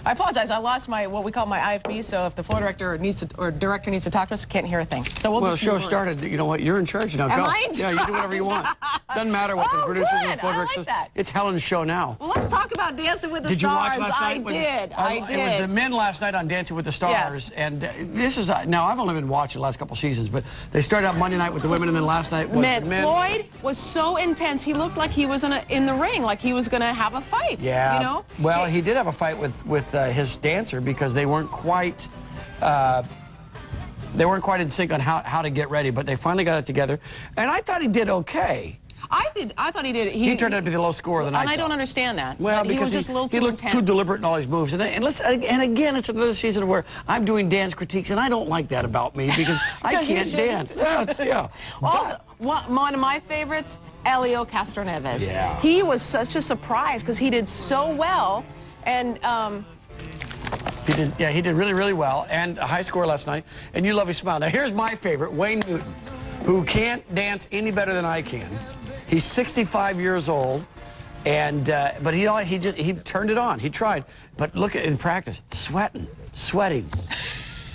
I apologize. I lost my what we call my IFB. So if the floor director needs to or director needs to talk to us, can't hear a thing. So we'll just the show started. You know what? You're in charge now. Am Go. I in charge? Yeah, you do whatever you want. Doesn't matter what the producers and the floor director says. That. It's Helen's show now. Well, let's talk about Dancing with the Did Stars. you watch last night? I did. It was the men last night on Dancing with the Stars, yes. And this is now I've only been watching the last couple seasons, but they started out Monday night with the women, and then last night was the men. Floyd was so intense. He looked like he was in the ring, like he was going to have a fight. Yeah. You know. Well, he did have a fight with his dancer because they weren't quite in sync on how to get ready, but they finally got it together, and I thought he did okay. I thought he did. He turned out to be the low scorer of the night. And I don't understand that. Well, because he was just a little he too looked intense. too deliberate in all his moves. And again, it's another season where I'm doing dance critiques, and I don't like that about me because I can't dance. Yeah. Also, one of my favorites, Elio Castroneves. Yeah. He was such a surprise because he did so well, and he did really, really well, and a high score last night. And you love his smile. Now here's my favorite, Wayne Newton, who can't dance any better than I can. He's 65 years old, and but he turned it on. He tried, but look at in practice, sweating,